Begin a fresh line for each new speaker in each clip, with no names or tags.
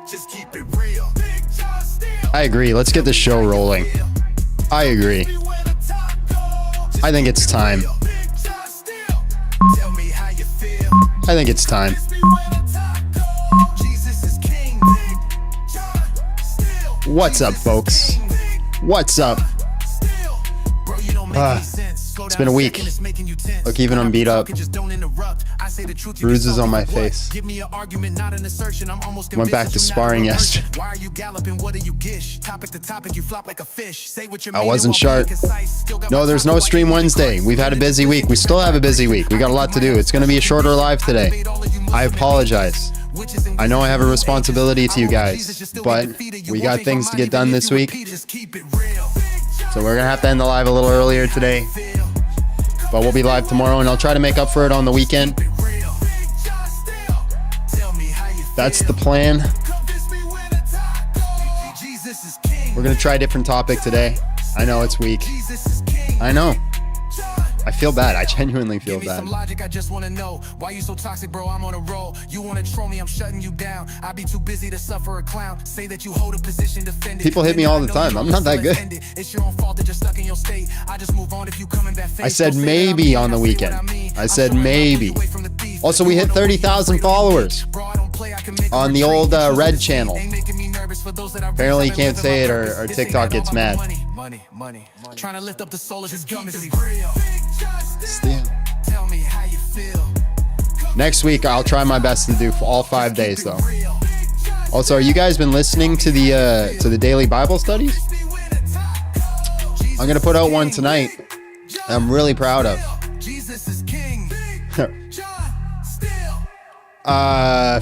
Just keep it real.
I agree. Let's get the show rolling. I agree. I think it's time. I think it's time. What's up, folks? What's up? It's been a week. Look, even I'm beat up. Bruises on my face. Went back to sparring yesterday. I wasn't sharp. No, there's no stream Wednesday. We've had a busy week. We still have a busy week. We got a lot to do. It's going to be a shorter live today. I apologize. I know I have a responsibility to you guys, but we got things to get done this week. So we're going to have to end the live a little earlier today. But we'll be live tomorrow, and I'll try to make up for it on the weekend. That's the plan. We're going to try a different topic today. I know it's weak. I know. I feel bad. I genuinely feel bad.
I just want to know why you so toxic, bro. I'm on a roll. You want to troll me, I'm shutting you down. I be too busy to suffer a clown. Say that you hold a position defended.
People hit me all the time. I'm not that good.
It's your own fault that you're stuck in your state. I just move on if you come in that face.
I said maybe on the weekend. I said maybe. Also, we hit 30,000 followers on the old Red channel. Apparently you can't say it or TikTok gets mad.
money. Trying to lift up the soul of his gum is real.
Still.
Tell me how you feel.
Next week, I'll try my best to do all 5 days, though. Also, are you guys been listening to the daily Bible studies? I'm gonna put out one tonight. I'm really proud of.
Jesus is king.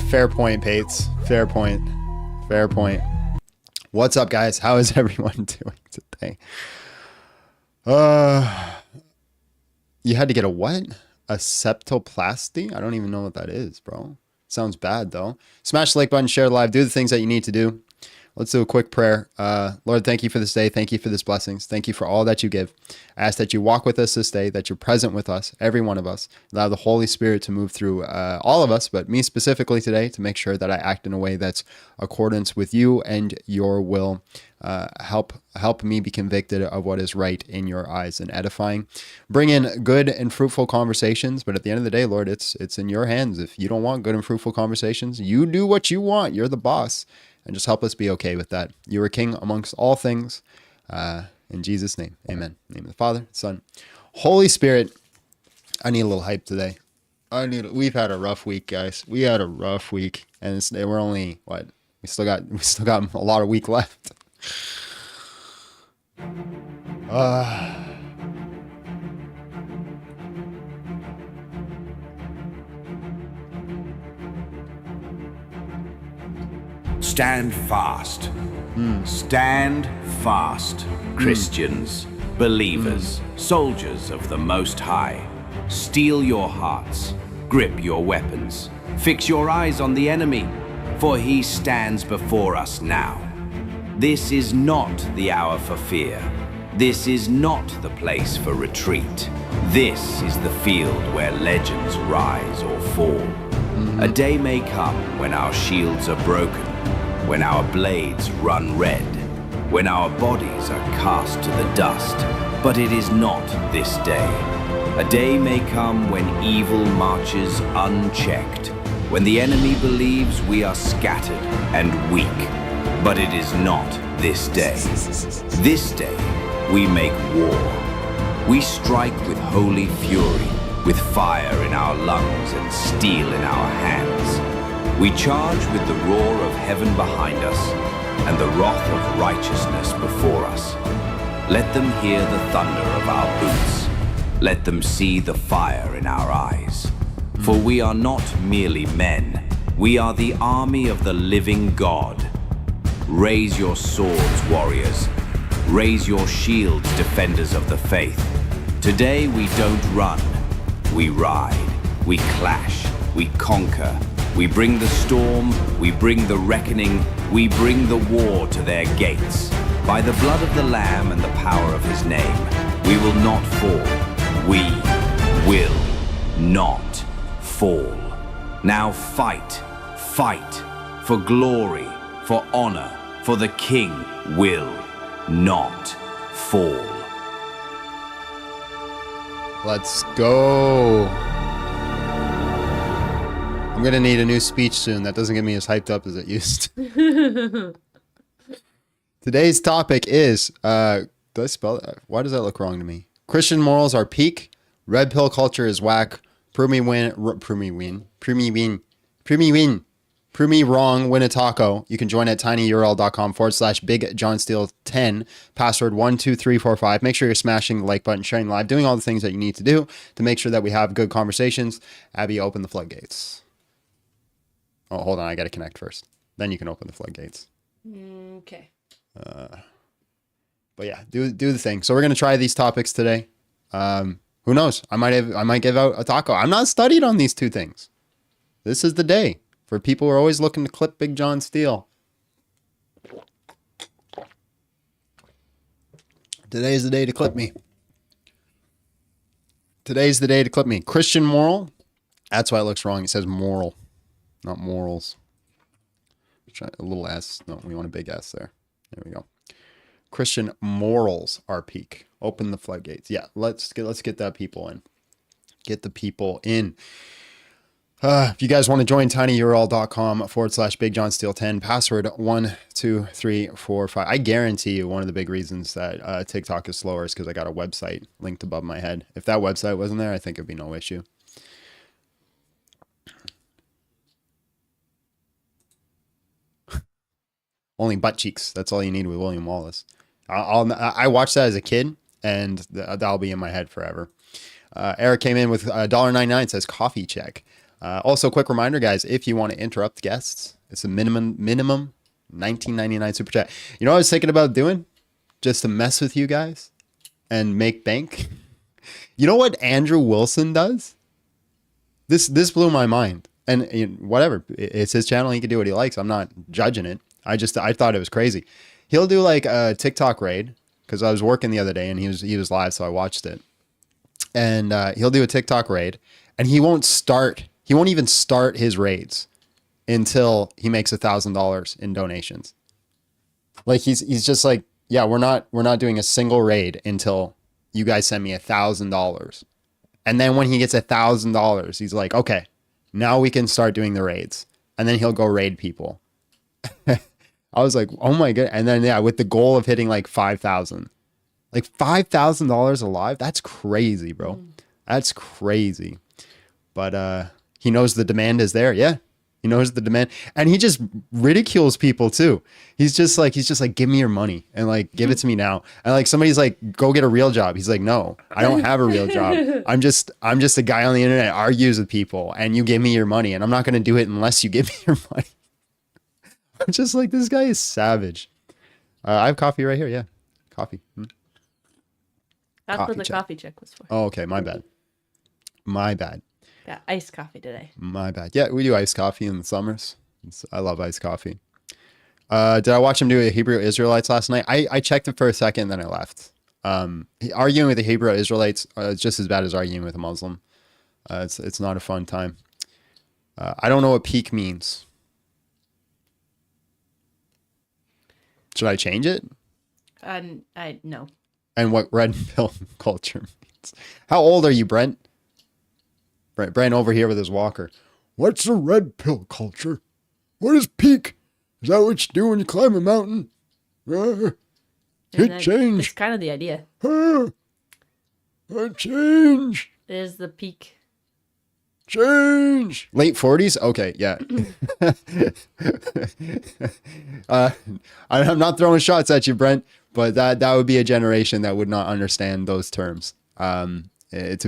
Fair point, Pates. Fair point. What's up, guys? How is everyone doing today? You had to get a what? A septoplasty? I don't even know what that is, bro. Sounds bad, though. Smash the like button, share live, do the things that you need to do. Let's do a quick prayer. Lord, thank you for this day. Thank you for this blessings. Thank you for all that you give. I ask that you walk with us this day, that you're present with us, every one of us. Allow the Holy Spirit to move through all of us, but me specifically today, to make sure that I act in a way that's accordance with you and your will. Help me be convicted of what is right in your eyes and edifying. Bring in good and fruitful conversations, but at the end of the day, Lord, it's in your hands. If you don't want good and fruitful conversations, you do what you want. You're the boss. And just help us be okay with that. You are king amongst all things. In Jesus' name, amen. In the name of the Father, Son, Holy Spirit. I need a little hype today. We've had a rough week, guys. We had a rough week, and we're only what? We still got a lot of week left.
Stand fast. Stand fast, Christians, believers, soldiers of the Most High. Steel your hearts, grip your weapons, fix your eyes on the enemy, for he stands before us now. This is not the hour for fear. This is not the place for retreat. This is the field where legends rise or fall. A day may come when our shields are broken, when our blades run red, when our bodies are cast to the dust, but it is not this day. A day may come when evil marches unchecked, when the enemy believes we are scattered and weak, but it is not this day. This day, we make war. We strike with holy fury, with fire in our lungs and steel in our hands. We charge with the roar of heaven behind us and the wrath of righteousness before us. Let them hear the thunder of our boots. Let them see the fire in our eyes. For we are not merely men. We are the army of the living God. Raise your swords, warriors. Raise your shields, defenders of the faith. Today we don't run. We ride. We clash. We conquer. We bring the storm, we bring the reckoning, we bring the war to their gates. By the blood of the Lamb and the power of his name, we will not fall. We will not fall. Now fight, fight for glory, for honor, for the King will not fall.
Let's go. I'm going to need a new speech soon. That doesn't get me as hyped up as it used to. Today's topic is, do I spell it? Why does that look wrong to me? Christian morals are peak. Red pill culture is whack. Prove me wrong, win a taco. You can join at tinyurl.com/BigJohnSteel10, password 12345. Make sure you're smashing the like button, sharing live, doing all the things that you need to do to make sure that we have good conversations. Abby, open the floodgates. Oh, hold on. I got to connect first. Then you can open the floodgates.
Okay.
But yeah, do the thing. So we're going to try these topics today. Who knows? I might give out a taco. I'm not studied on these two things. This is the day for people who are always looking to clip Big John Steel. Today is the day to clip me. Today's the day to clip me. Christian moral. That's why it looks wrong. It says moral, not morals. Try a little S. No, we want a big S there. There we go. Christian morals are peak. Open the floodgates. Yeah, let's get that people in. Get the people in. If you guys want to join tinyurl.com/BigJohnSteel10, password 12345. I guarantee you one of the big reasons that TikTok is slower is because I got a website linked above my head. If that website wasn't there, I think it'd be no issue. Only butt cheeks. That's all you need with William Wallace. I watched that as a kid, and that'll be in my head forever. Eric came in with $1.99, says coffee check. Also, quick reminder, guys, if you want to interrupt guests, it's a minimum $19.99 super chat. You know what I was thinking about doing? Just to mess with you guys and make bank. You know what Andrew Wilson does? This blew my mind. And whatever, it's his channel. He can do what he likes. I'm not judging it. I thought it was crazy. He'll do like a TikTok raid, because I was working the other day and he was live, so I watched it. And he'll do a TikTok raid, and he won't even start his raids until he makes $1,000 in donations. Like he's just like, yeah, we're not doing a single raid until you guys send me $1,000. And then when he gets $1,000, he's like, okay, now we can start doing the raids. And then he'll go raid people. I was like, oh my god. And then yeah, with the goal of hitting like 5,000. Like $5,000 alive? That's crazy, bro. That's crazy. But he knows the demand is there. Yeah. He knows the demand. And he just ridicules people too. He's just like, give me your money and like give it to me now. And like somebody's like, go get a real job. He's like, no, I don't have a real job. I'm just a guy on the internet argues with people, and you give me your money, and I'm not gonna do it unless you give me your money. I'm just like, this guy is savage. I have coffee right here. Yeah. Coffee.
That's what the coffee check was for.
Oh, okay. My bad.
Got iced coffee today.
My bad. Yeah, we do iced coffee in the summers. I love iced coffee. Did I watch him do a Hebrew Israelites last night? I checked it for a second, then I left. Arguing with the Hebrew Israelites is just as bad as arguing with a Muslim. It's not a fun time. I don't know what peak means. Should I change it?
I no.
And what red pill culture means. How old are you, Brent? Brent over here with his walker. What's a red pill culture? What is peak? Is that what you do when you climb a mountain? Hit change.
It's kind of the idea.
Change.
It is the peak.
Change. Late 40s? Okay, yeah. I'm not throwing shots at you, Brent, but that would be a generation that would not understand those terms. To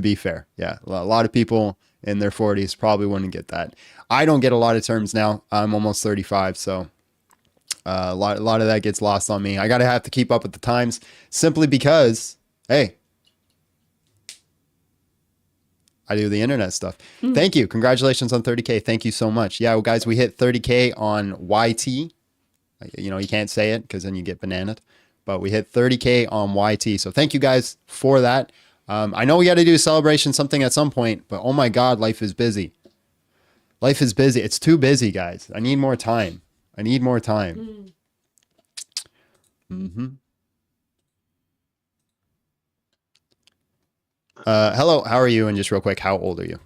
be fair, yeah. A lot of people in their 40s probably wouldn't get that. I don't get a lot of terms now. I'm almost 35, so a lot of that gets lost on me. I gotta have to keep up with the times simply because, hey, I do the internet stuff. Thank you. Congratulations on 30K. Thank you so much. Yeah, well, guys, we hit 30K on YT. You know, you can't say it because then you get bananaed. But we hit 30K on YT. So thank you guys for that. I know we got to do a celebration something at some point, but oh my God, life is busy. Life is busy. It's too busy, guys. I need more time. Hello, how are you? And just real quick, how old are you?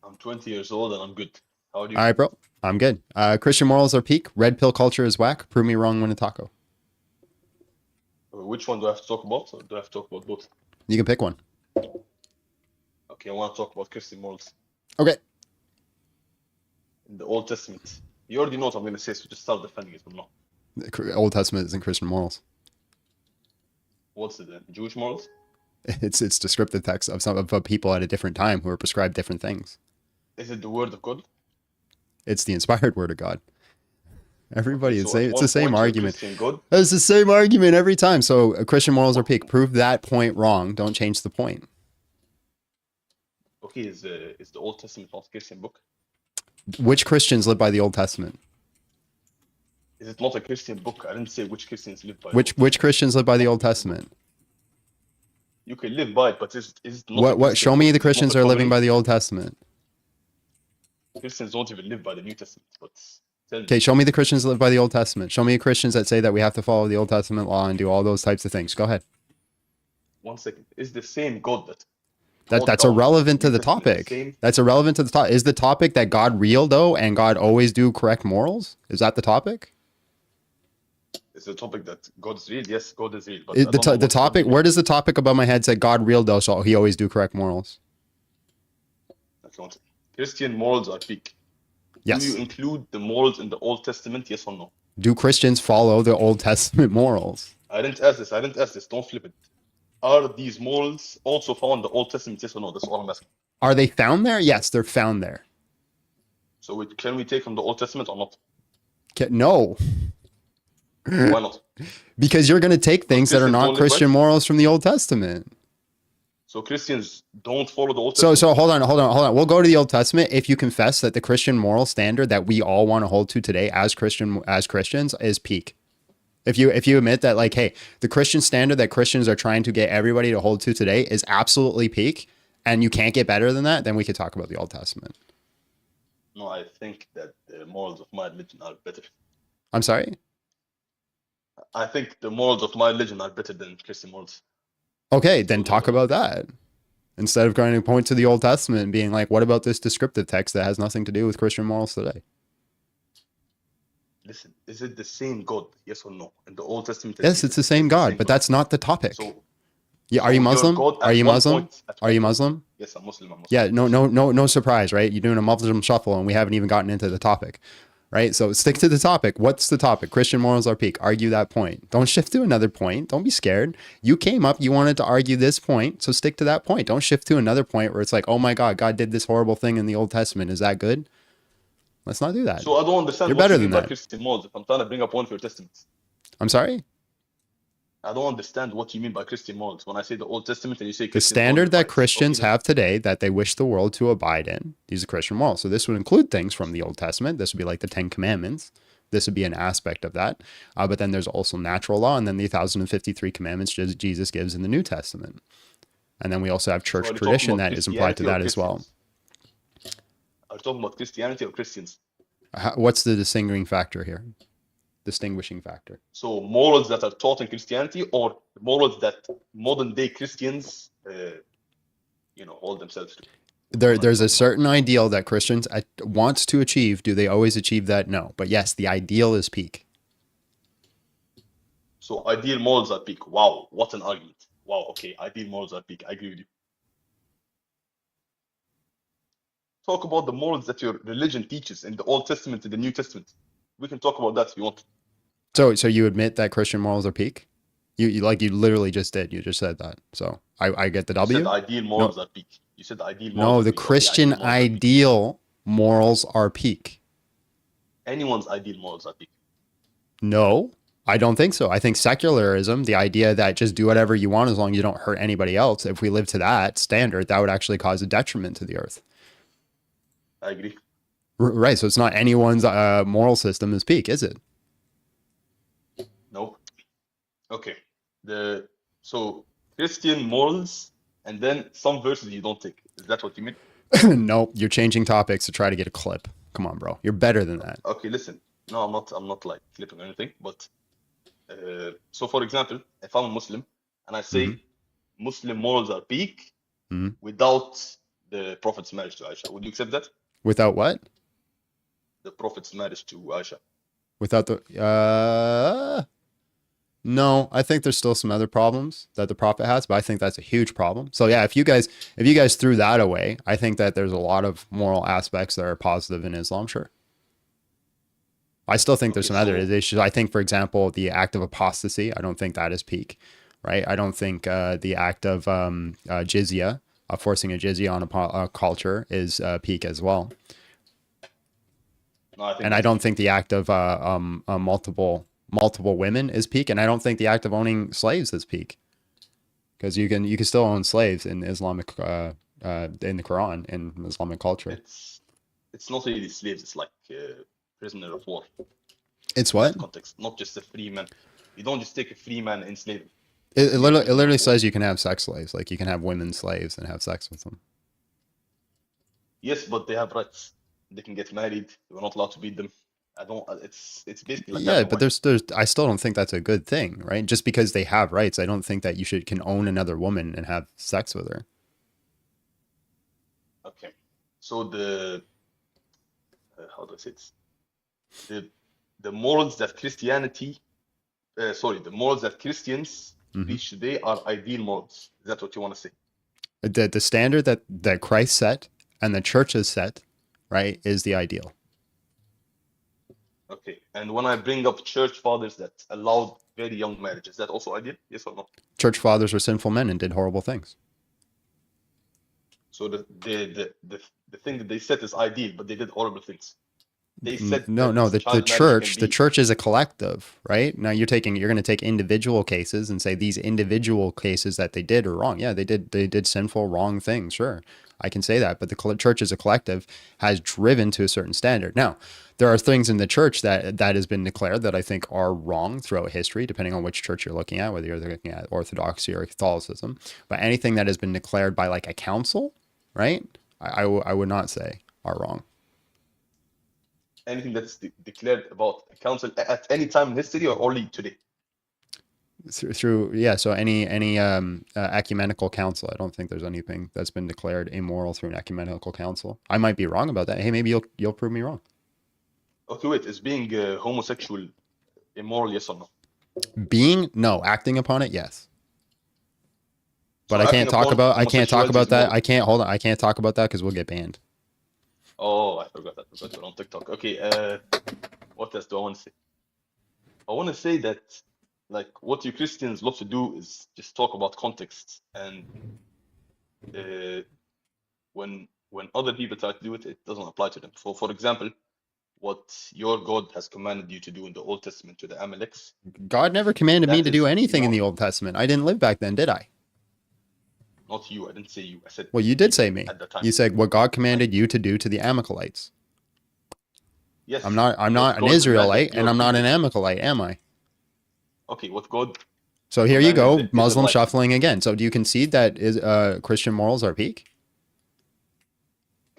I'm 20 years old and I'm good. How are you?
All right, bro. I'm good. Christian morals are peak. Red pill culture is whack. Prove me wrong, win a taco.
Which one do I have to talk about? Or do I have to talk about both?
You can pick one.
Okay, I want to talk about Christian morals.
Okay.
In the Old Testament. You already know what I'm going to say, so just start defending it or not.
The Old Testament isn't Christian morals.
What's it then? Jewish morals?
It's descriptive text of people at a different time who are prescribed different things.
Is it the word of God?
It's the inspired word of God. Everybody,
Okay,
it's the same argument.
God?
It's the same argument every time. So Christian morals are peak. Prove that point wrong. Don't change the point.
Okay, is the Old Testament not a Christian book?
Which Christians live by the Old Testament?
Is it not a Christian book? I didn't say which Christians live by
Which Christians live by the Old Testament?
You can live by it, but is it not
What? Show me the Christians that are living by the Old Testament.
Christians don't even live by the New Testament, but
Okay, show me the Christians that live by the Old Testament. Show me Christians that say that we have to follow the Old Testament law and do all those types of things. Go ahead.
1 second. Is the same God that
That's
down
irrelevant to
New
the
Testament is
topic.
same.
That's irrelevant to the topic. Is the topic that God real though, and God always do correct morals? Is that the topic?
It's a topic that God is real. Yes, God is real, but I don't know
The
what God
topic,
you
where
mean.
does the topic above my head say God real though, so he always do correct morals?
That's not Christian morals are peak. Do you
Yes.
include the morals in the Old Testament? Yes or no?
Do Christians follow the Old Testament morals?
I didn't ask this. I didn't ask this. Don't flip it. Are these morals also found in the Old Testament? Yes or no? That's all I'm asking.
Are they found there? Yes, they're found there.
So can we take from the Old Testament or not?
No,
Why not?
because you're going to take things that are
Christians
not
don't live right?
Christian morals from the Old Testament.
So Christians don't follow the Old
So
Testament.
hold on. We'll go to the Old Testament if you confess that the Christian moral standard that we all want to hold to today as Christians is peak. If you admit that, like, hey, the Christian standard that Christians are trying to get everybody to hold to today is absolutely peak, and you can't get better than that, then we could talk about the Old Testament.
No, I think that the morals of my religion are better.
I'm sorry?
I think the morals of my religion are better than Christian morals.
Okay, then talk about that. Instead of going to point to the Old Testament and being like, what about this descriptive text that has nothing to do with Christian morals today?
Listen, is it the same God? Yes or no? In the Old Testament.
Yes, it's the same God, but that's not the topic.
So,
Yeah, are
so
you
your
Muslim?
God
Are
at
you
one
Muslim?
point- at
Are
one
you
point-
Muslim?
Yes, I'm Muslim.
Yeah, no surprise, right? You're doing a Muslim shuffle and we haven't even gotten into the topic, right? So stick to the topic. What's the topic? Christian morals are peak. Argue that point. Don't shift to another point. Don't be scared. You came up, you wanted to argue this point, so stick to that point. Don't shift to another point where it's like, oh my God, God did this horrible thing in the Old Testament. Is that good? Let's not do that.
So I don't understand
You're
what
better
you mean
than
by
that.
Christian morals if I'm trying to bring up one of your testaments.
I'm sorry?
I don't understand what you mean by Christian morals when I say the Old Testament and you say
The
Christians
standard
don't
that
live right.
Christians
Okay,
have today that they wish the world to abide in, these are Christian morals. So this would include things from the Old Testament. This would be like the 10 Commandments. This would be an aspect of that. But then there's also natural law and then the 1,053 commandments Jesus gives in the New Testament. And then we also have church
are you
tradition
talking about
that is implied to
Christianity or
that as well.
Christians? Are you talking about Christianity or Christians?
What's the distinguishing factor here? Distinguishing factor.
So morals that are taught in Christianity or morals that modern day Christians, hold themselves to.
There's a certain ideal that Christians wants to achieve. Do they always achieve that? No. But yes, the ideal is peak.
So ideal morals are peak. Wow, what an argument. Wow, okay, ideal morals are peak. I agree with you. Talk about the morals that your religion teaches in the Old Testament and the New Testament. We can talk about that if you want.
So you admit that Christian morals are peak? You literally just did. You just said that. So I get the
You
W.
said ideal morals are peak. You said ideal morals
No,
are
the
peak. Okay,
Christian
ideal morals are peak.
ideal morals are peak.
Anyone's ideal morals are peak.
No, I don't think so. I think secularism, the idea that just do whatever you want as long as you don't hurt anybody else, if we live to that standard, that would actually cause a detriment to the earth.
I agree.
Right. So it's not anyone's moral system is peak, is it?
No. Okay. So Christian morals and then some verses you don't take. Is that what you mean?
No, you're changing topics to try to get a clip. Come on, bro. You're better than that.
Okay, listen. No, I'm not like flipping or anything. But so, for example, if I'm a Muslim and I say Muslim morals are peak without the Prophet's marriage to Aisha, would you accept that?
Without what?
The Prophet's marriage to Aisha.
Without the no, I think there's still some other problems that the Prophet has, but I think that's a huge problem. So yeah, if you guys threw that away, I think that there's a lot of moral aspects that are positive in Islam, sure. I still think there's some other issues. I think, for example, the act of apostasy, I don't think that is peak, right? I don't think the act of jizya, forcing a jizya on a culture is peak as well.
No,
I don't think the act of multiple women is peak, and I don't think the act of owning slaves is peak, because you can still own slaves in Islamic in the Quran in Islamic culture.
It's not really slaves. It's like prisoner of war.
It's what?
That context, not just a free man. You don't just take a free man and enslave him.
It literally says you can have sex slaves, like you can have women slaves and have sex with them.
Yes, but they have rights. They can get married. We're not allowed to beat them. It's basically like
Yeah,
that.
but there's I still don't think that's a good thing, right? Just because they have rights, I don't think that you can own another woman and have sex with her.
So how do I say this? The morals that Christianity, the morals that Christians preach today are ideal morals. Is that what you want to say?
The standard that Christ set and the church has set, right, is the ideal.
Okay. And when I bring up church fathers that allowed very young marriage, is that also ideal? Yes or no?
Church fathers were sinful men and did horrible things.
So the thing that they said is ideal, but they did horrible things. They said
No, the
child marriage
the
can be.
church is a collective, right? Now you're going to take individual cases and say these individual cases that they did are wrong. Yeah, they did sinful, wrong things. Sure, I can say that. But the church as a collective has driven to a certain standard. Now, there are things in the church that has been declared that I think are wrong throughout history, depending on which church you're looking at, whether you're looking at Orthodoxy or Catholicism. But anything that has been declared by like a council, right? I would not say are wrong.
Anything that's declared about a council at any time in history or only today?
So any ecumenical council. I don't think there's anything that's been declared immoral through an ecumenical council. I might be wrong about that. Hey, maybe you'll prove me wrong.
Okay, wait. Is being homosexual immoral? Yes or no?
No. Acting upon it, yes. But
So
I can't talk about that.
homosexuality
I can't hold on. I can't talk about that because we'll get banned.
Oh, I forgot that. I forgot you're on TikTok. Okay, what else do I want to say? I want to say that, like, what you Christians love to do is just talk about context, and when other people try to do it, it doesn't apply to them. So, for example, what your God has commanded you to do in the Old Testament to the Amaleks.
God never commanded me
That
to do
is
anything in the
immoral.
Old Testament. I didn't live back then, did I?
Not you. I didn't say you. I said
Well, you did
people
say me.
at the time.
You said what God commanded you to do to the Amalekites.
Yes.
I'm not
what
an
God
Israelite
commanded
and I'm
your
not an
people-
Amalekite, am I?
Okay, what God.
So here you go,
commanded the
Muslim
Israelites.
shuffling again. So do you concede that Christian morals are peak?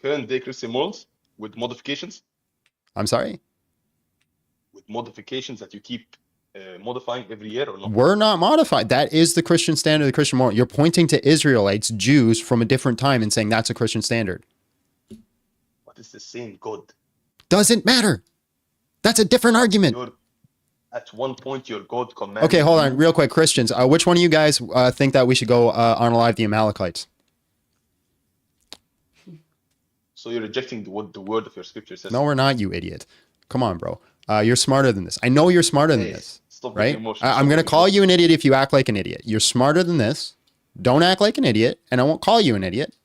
Current day Christian morals with modifications.
I'm sorry?
With modifications that you keep modifying every year or not?
We're not modified. That is the Christian standard, the Christian moral. You're pointing to Israelites, Jews from a different time and saying that's a Christian standard.
What is the same God?
Doesn't matter. That's a different argument.
At one point, your God commanded.
Okay, hold on,
you-
real quick, Christians. Which one of you guys think that we should go unalive the Amalekites?
So you're rejecting what the word of your scripture says.
No, we're not, you idiot. Come on, bro. You're smarter than this. I know you're smarter than
Hey,
this,
stop being
right?
emotional.
I'm going to call you an idiot if you act like an idiot. You're smarter than this. Don't act like an idiot, and I won't call you an idiot.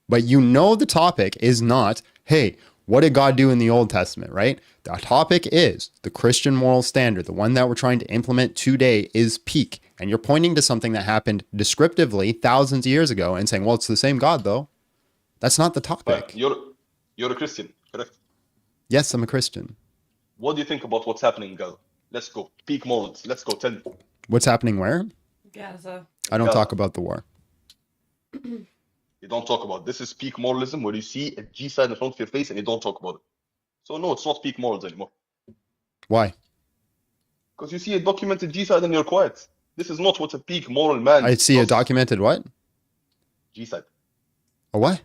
But you know the topic is not, hey, what did God do in the Old Testament, right? The topic is the Christian moral standard. The one that we're trying to implement today is peak. And you're pointing to something that happened descriptively thousands of years ago and saying, well, it's the same God, though. That's not the topic.
But you're a Christian, correct?
Yes, I'm a Christian.
What do you think about what's happening in Gaza? Let's go. Peak morals. Let's go. Tell me.
What's happening where?
Gaza.
I don't
Gaza.
talk about the war.
You don't talk about this is peak moralism where you see a G sign in front of your face and you don't talk about it. So no, it's not peak morals anymore.
Why?
Because you see a documented G side and you're quiet. This is not what a peak moral man
I see a
does.
documented what?
G side.
A what?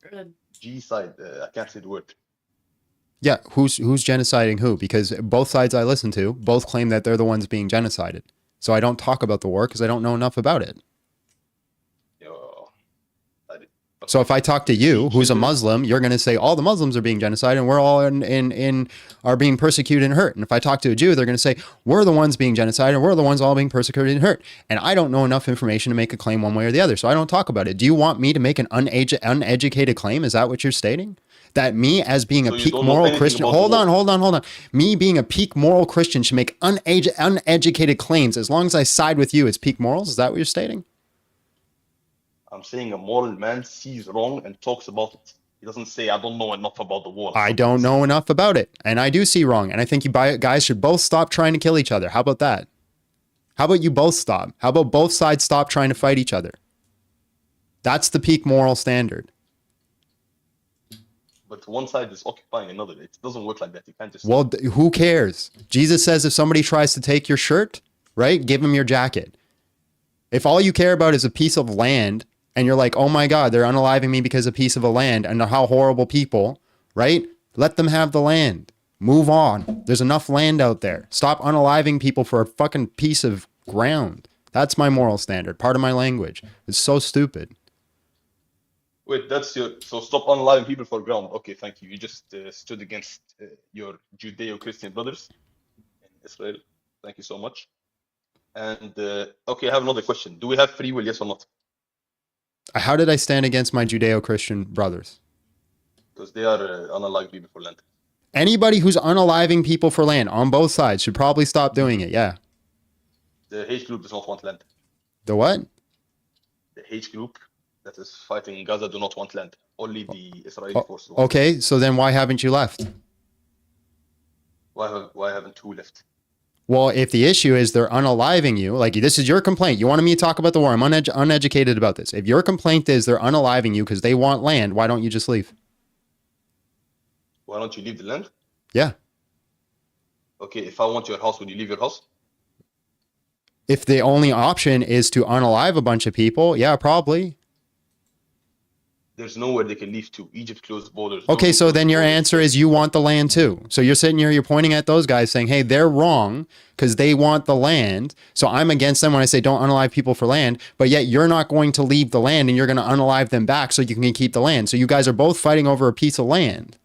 Good.
G side. I can't say the word.
Yeah, who's genociding who? Because both sides I listen to both claim that they're the ones being genocided. So I don't talk about the war because I don't know enough about it. So if I talk to you, who's a Muslim, you're going to say all the Muslims are being genocided and we're all are being persecuted and hurt. And if I talk to a Jew, they're going to say we're the ones being genocided and we're the ones all being persecuted and hurt. And I don't know enough information to make a claim one way or the other. So I don't talk about it. Do you want me to make an uneducated claim? Is that what you're stating? That me as being a
So you
peak
don't know
moral
anything
Christian,
about the
hold
war?
on. Me being a peak moral Christian should make uneducated claims. As long as I side with you, it's peak morals. Is that what you're stating?
I'm saying a moral man sees wrong and talks about it. He doesn't say, I don't know enough about the war.
I don't know enough about it. And I do see wrong. And I think you guys should both stop trying to kill each other. How about that? How about you both stop? How about both sides stop trying to fight each other? That's the peak moral standard.
But one side is occupying another. It doesn't work like that. You can't just.
Well, who cares? Jesus says if somebody tries to take your shirt, right, give him your jacket. If all you care about is a piece of land and you're like, oh my God, they're unaliving me because of a piece of a land and how horrible people, right? Let them have the land. Move on. There's enough land out there. Stop unaliving people for a fucking piece of ground. That's my moral standard. Part of my language. It's so stupid.
Wait, that's your. So stop unaliving people for ground. Okay, thank you. You just stood against your Judeo-Christian brothers in Israel. Thank you so much. And okay, I have another question. Do we have free will? Yes or not?
How did I stand against my Judeo-Christian brothers?
Because they are unaliving people for land.
Anybody who's unaliving people for land on both sides should probably stop doing it. Yeah.
The H group does not want land.
The what?
The H group that is fighting in Gaza do not want land. Only the Israeli forces want.
Okay, so then why haven't you left?
Why haven't two left?
Well, if the issue is they're unaliving you, like this is your complaint. You wanted me to talk about the war. I'm uneducated about this. If your complaint is they're unaliving you because they want land, why don't you just leave?
Why don't you leave the land?
Yeah.
Okay, if I want your house, would you leave your house?
If the only option is to unalive a bunch of people, yeah, probably.
There's nowhere they can leave to. Egypt closed borders.
Okay, so then your answer is you want the land too. So you're sitting here, you're pointing at those guys saying, hey, they're wrong because they want the land. So I'm against them when I say don't unalive people for land, but yet you're not going to leave the land and you're going to unalive them back so you can keep the land. So you guys are both fighting over a piece of land.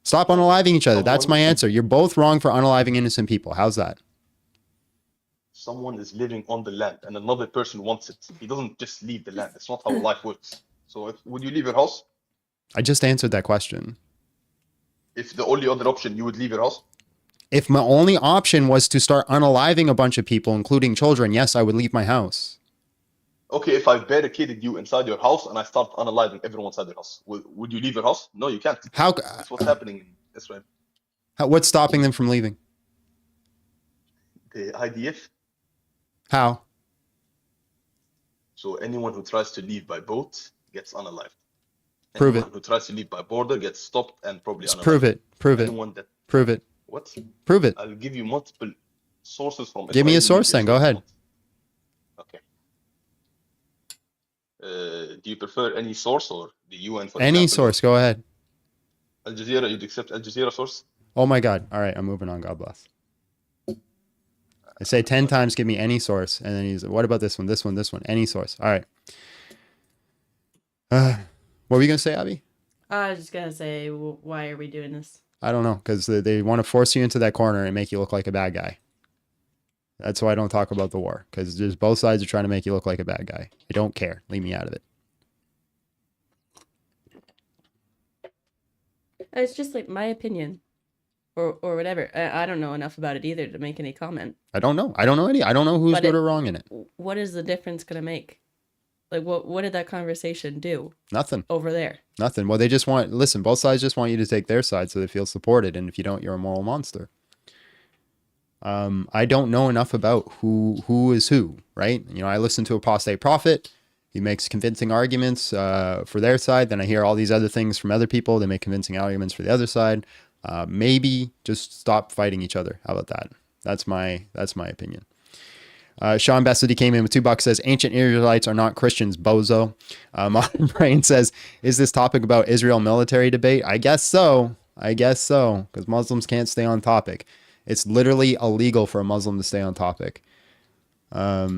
Stop unaliving each other. That's my answer. You're both wrong for unaliving innocent people. How's that?
Someone is living on the land and another person wants it. He doesn't just leave the land. It's not how life works. So would you leave your house?
I just answered that question.
If the only other option, you would leave your house?
If my only option was to start unaliving a bunch of people, including children, yes, I would leave my house.
Okay, if I barricaded you inside your house and I start unaliving everyone inside your house, would you leave your house? No, you can't.
How?
That's what's happening in Israel.
What's stopping them from leaving?
The IDF.
How?
So anyone who tries to leave by boat gets unalived.
Prove
Anyone
it.
who tries to leave by border gets stopped and probably
Just
unalived.
prove it. Prove it.
Anyone that
Prove it.
what?
Prove it.
I'll give you multiple sources from.
Give me a
Israeli
source
media,
then. Go ahead.
Okay. Do you prefer any source or the UN? For
Any
example,
source. Go ahead.
Al Jazeera. You'd accept Al Jazeera source?
Oh my God. All right. I'm moving on. God bless. I say 10 times, give me any source. And then he's like, what about this one, this one, this one? Any source. All right. What were you going to say, Abby?
I was just going to say, why are we doing this?
I don't know. Because they want to force you into that corner and make you look like a bad guy. That's why I don't talk about the war. Because just both sides are trying to make you look like a bad guy. I don't care. Leave me out of it.
It's just like my opinion. Or whatever. I don't know enough about it either to make any comment.
I don't know. I don't know I don't know who's good or wrong in it.
What is the difference going to make? Like, what did that conversation do?
Nothing.
Over there.
Nothing. Well, they just want, listen, both sides just want you to take their side so they feel supported. And if you don't, you're a moral monster. I don't know enough about who is who, right? You know, I listen to Apostate Prophet. He makes convincing arguments for their side. Then I hear all these other things from other people. They make convincing arguments for the other side. Maybe just stop fighting each other. How about that? That's my opinion. Sean Bessity came in with $2, says ancient Israelites are not Christians, bozo. Modern Brain says, is this topic about Israel military debate? I guess so. Because Muslims can't stay on topic. It's literally illegal for a Muslim to stay on topic. I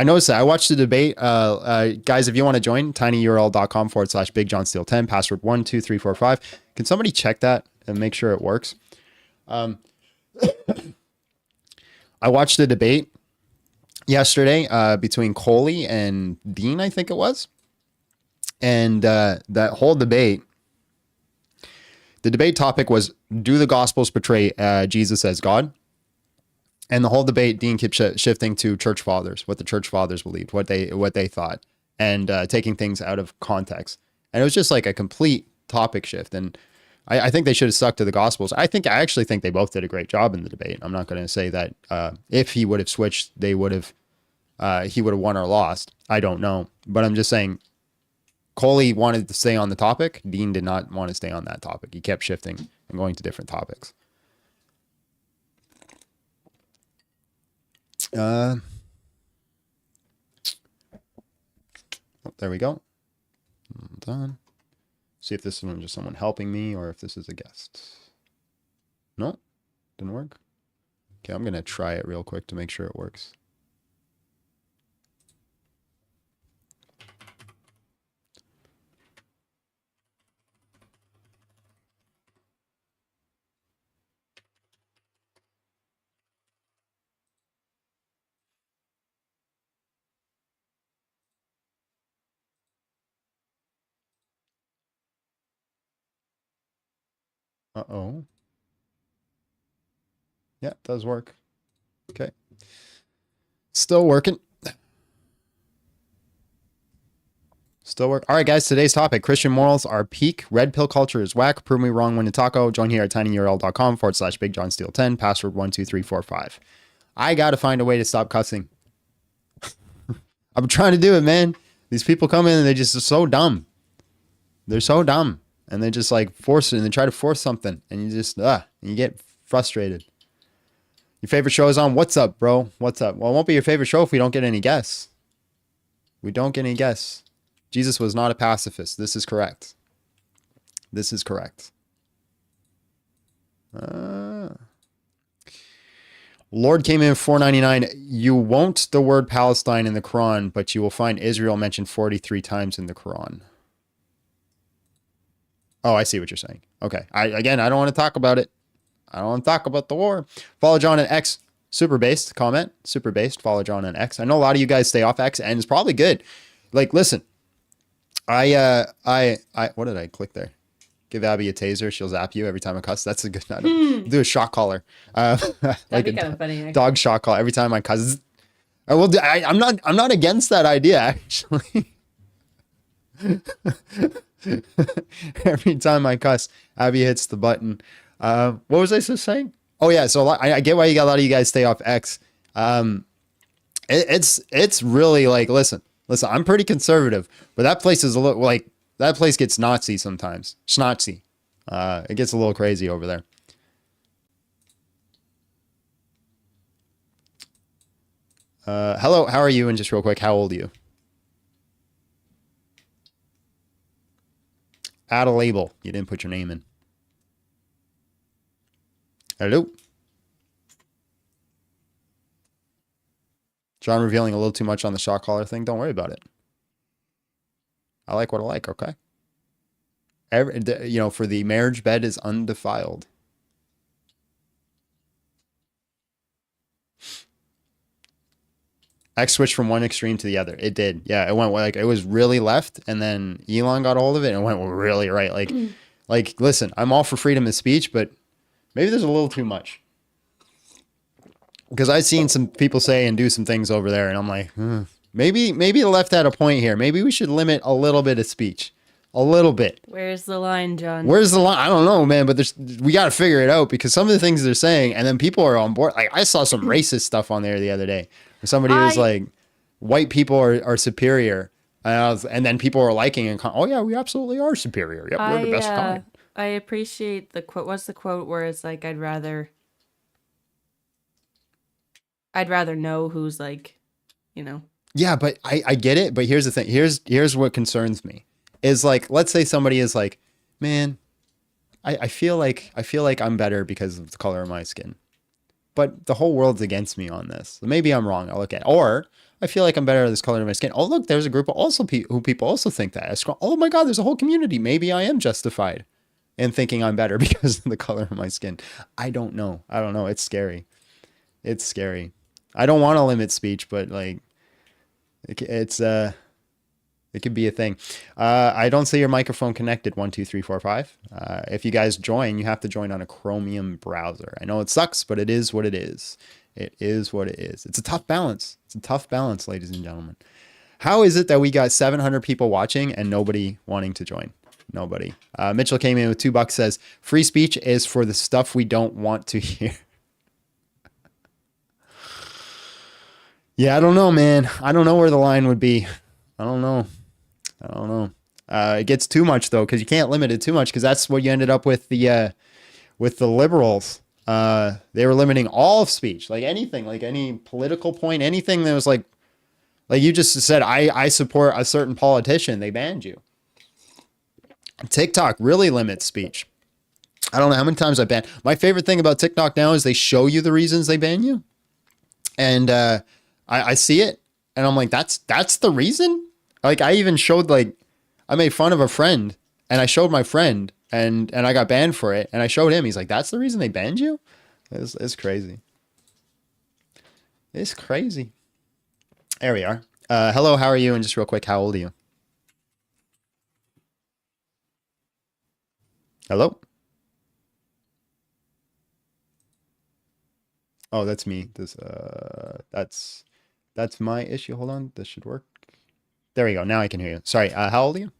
noticed that. I watched the debate. Guys, if you want to join, tinyurl.com/BigJohnSteel10, password 12345. Can somebody check that and make sure it works? I watched the debate yesterday between Coley and Dean, I think it was. And that whole debate, the debate topic was, do the Gospels portray Jesus as God? And the whole debate, Dean kept shifting to church fathers, what the church fathers believed, what they thought, and taking things out of context. And it was just like a complete topic shift. And I think they should have stuck to the Gospels. I actually think they both did a great job in the debate. I'm not going to say that if he would have switched, he would have won or lost. I don't know. But I'm just saying, Coley wanted to stay on the topic. Dean did not want to stay on that topic. He kept shifting and going to different topics. there we go. Done. See if this is just someone helping me or if this is a guest. No, didn't work. Okay, I'm going to try it real quick to make sure it works. Uh-oh. Yeah, it does work. Okay. Still working. Still work. All right, guys, today's topic. Christian morals are peak. Red pill culture is whack. Prove me wrong when to taco. Join here at tinyurl.com/BigJohnSteel10. Password 12345. I got to find a way to stop cussing. I'm trying to do it, man. These people come in and they just are so dumb. They're so dumb. And they just like force it and they try to force something. And you just, and you get frustrated. Your favorite show is on. What's up, bro? What's up? Well, it won't be your favorite show if we don't get any guests. We don't get any guests. Jesus was not a pacifist. This is correct. This is correct. Lord came in 499. You won't the word Palestine in the Quran, but you will find Israel mentioned 43 times in the Quran. Oh, I see what you're saying. Okay. I don't want to talk about it. I don't want to talk about the war. Follow John and X. Super based comment. Super based. Follow John and X. I know a lot of you guys stay off X, and it's probably good. Like, listen. What did I click there? Give Abby a taser. She'll zap you every time I cuss. That's a good. Do a shock collar.
That'd
Like
be
a
kind of funny. Actually.
dog shock collar every time I cuss. I will. I'm not against that idea actually. Every time I cuss, Abby hits the button. What was I just saying? Oh yeah, so I get why you got a lot of you guys stay off X. It's really like listen. I'm pretty conservative, but that place is a little like that place gets Nazi sometimes. Schnazi. It gets a little crazy over there. Hello, how are you? And just real quick, how old are you? Add a label. You didn't put your name in. Hello. John revealing a little too much on the shock collar thing. Don't worry about it. I like what I like, okay? For the marriage bed is undefiled. X switched from one extreme to the other. It did. Yeah, it went like it was really left, and then Elon got a hold of it and it went really right. Like, listen, I'm all for freedom of speech, but maybe there's a little too much. Because I've seen some people say and do some things over there, and I'm like, maybe the left had a point here. Maybe we should limit a little bit of speech. A little bit.
Where's the line, John?
Where's the line? I don't know, man, but we got to figure it out because some of the things they're saying, and then people are on board. Like, I saw some racist stuff on there the other day. Where somebody was like, white people are superior. And then people are liking and, oh, yeah, we absolutely are superior. Yep, we're the best kind.
I appreciate the quote. What's the quote where it's like, I'd rather know who's like,
Yeah, but I get it. But here's the thing. Here's what concerns me. Is like, let's say somebody is like, man, I feel like I'm better because of the color of my skin, but the whole world's against me on this. So maybe I'm wrong. I'll look at it. Or I feel like I'm better at this color of my skin. Oh, look, there's a group of who people also think that. Oh my God, there's a whole community. Maybe I am justified in thinking I'm better because of the color of my skin. I don't know. It's scary. It's scary. I don't want to limit speech, but like, it could be a thing. I don't see your microphone connected. 1, 2, 3, 4, 5. If you guys join, you have to join on a Chromium browser. I know it sucks, but it is what it is. It is what it is. It's a tough balance. It's a tough balance, ladies and gentlemen. How is it that we got 700 people watching and nobody wanting to join? Nobody. Mitchell came in with $2. Says free speech is for the stuff we don't want to hear. Yeah, I don't know, man. I don't know where the line would be. I don't know. It gets too much though, because you can't limit it too much, because that's what you ended up with the liberals. They were limiting all of speech, like anything, like any political point, anything that was like Like you just said, I support a certain politician. They banned you. TikTok really limits speech. I don't know how many times I banned. My favorite thing about TikTok now is they show you the reasons they ban you. And I see it and I'm like, that's the reason? Like I even showed like, I made fun of a friend and I showed my friend and I got banned for it. And I showed him, he's like, that's the reason they banned you? It's crazy. It's crazy. There we are. Hello, how are you? And just real quick, how old are you? Hello? Oh, that's me. That's my issue. Hold on. This should work. There we go. Now I can hear you. Sorry. How old are you?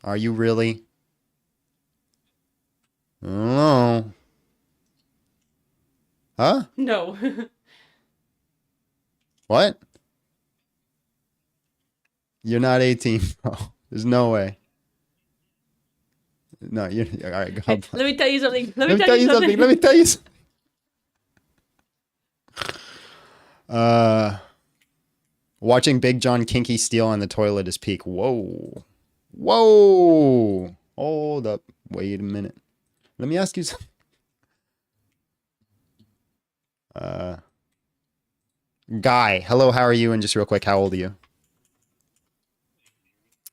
Are you really? Oh. Huh?
No.
What? You're not 18, bro. There's no way. No, you're all right. God bless.
Let me tell you something.
Let me tell you something. Let me tell you something. Watching Big John kinky steal on the toilet is peak. Whoa. Whoa. Hold up. Wait a minute. Let me ask you something. Guy, hello, how are you? And just real quick, how old are you?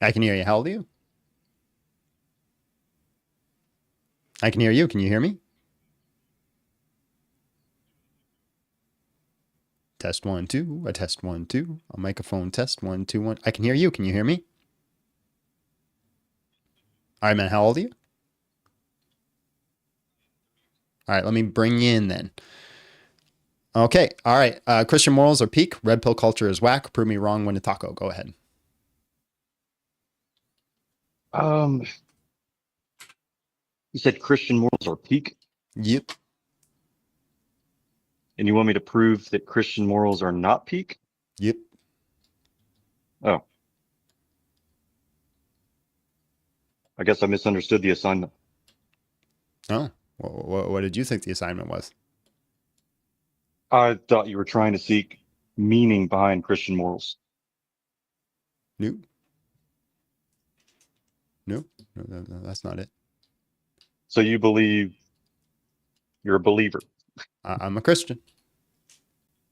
I can hear you. How old are you? I can hear you. Can you hear me? Test 1, 2. A test 1, 2. A microphone test 1, 2, 1. I can hear you. Can you hear me? All right, man. How old are you? All right, let me bring you in then. Okay. All right. Christian morals are peak. Red pill culture is whack. Prove me wrong. Win a taco. Go ahead.
You said Christian morals are peak,
Yep.
and you want me to prove that Christian morals are not peak?
Yep.
Oh. I guess I misunderstood the assignment.
Oh, what did you think the assignment was?
I thought you were trying to seek meaning behind Christian morals.
Nope. Nope. No, that's not it.
So you believe you're a believer.
I'm a Christian.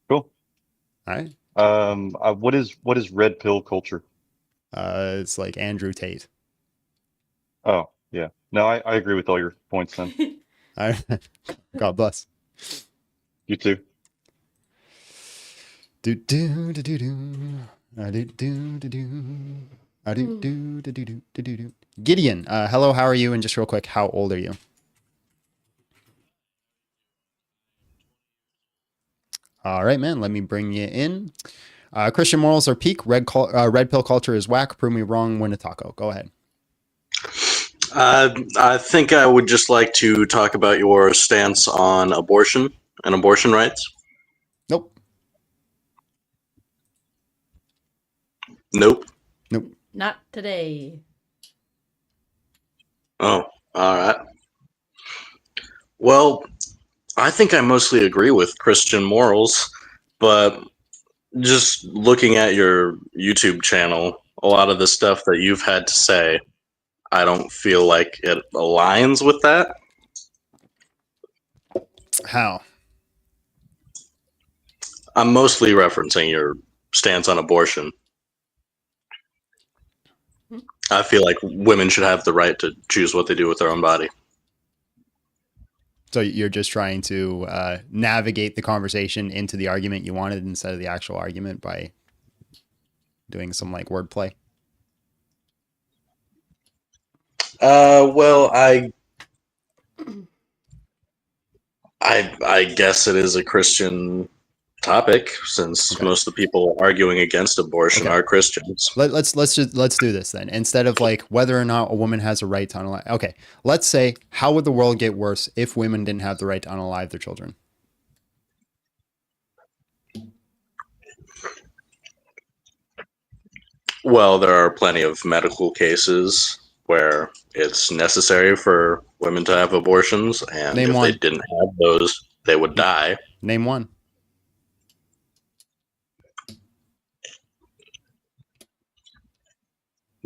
Cool.
All right.
What is red pill culture?
It's like Andrew Tate.
Oh, yeah. No, I agree with all your points then.
All right. God bless.
You too.
Do do do do do. Do do do do. Do do do do do do do. Gideon, hello, how are you? And just real quick, how old are you? All right, man. Let me bring you in. Christian morals are peak. Red pill culture is whack. Prove me wrong. Win a taco. Go ahead.
I think I would just like to talk about your stance on abortion and abortion rights.
Nope.
Nope.
Nope.
Not today.
Oh, all right. Well, I think I mostly agree with Christian morals, but just looking at your YouTube channel, a lot of the stuff that you've had to say, I don't feel like it aligns with that.
How?
I'm mostly referencing your stance on abortion. I feel like women should have the right to choose what they do with their own body.
So you're just trying to navigate the conversation into the argument you wanted instead of the actual argument by doing some like wordplay.
Well, I guess it is a Christian topic since most of the people arguing against abortion are Christians.
Let's do this then. Instead of like whether or not a woman has a right to unalive. Okay, let's say how would the world get worse if women didn't have the right to unalive their children?
Well, there are plenty of medical cases where it's necessary for women to have abortions, and
Name
if
one.
they didn't have those, they would die.
Name one.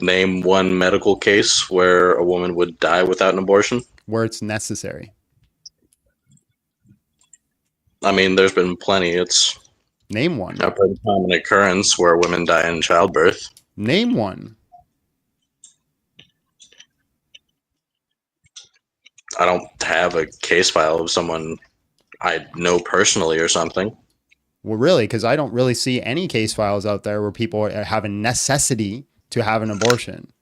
Name one medical case where a woman would die without an abortion.
Where it's necessary.
I mean, there's been plenty. It's
Name one.
a pretty common occurrence where women die in childbirth.
Name one.
I don't have a case file of someone I know personally or something.
Well, really, because I don't really see any case files out there where people have a necessity to have an abortion.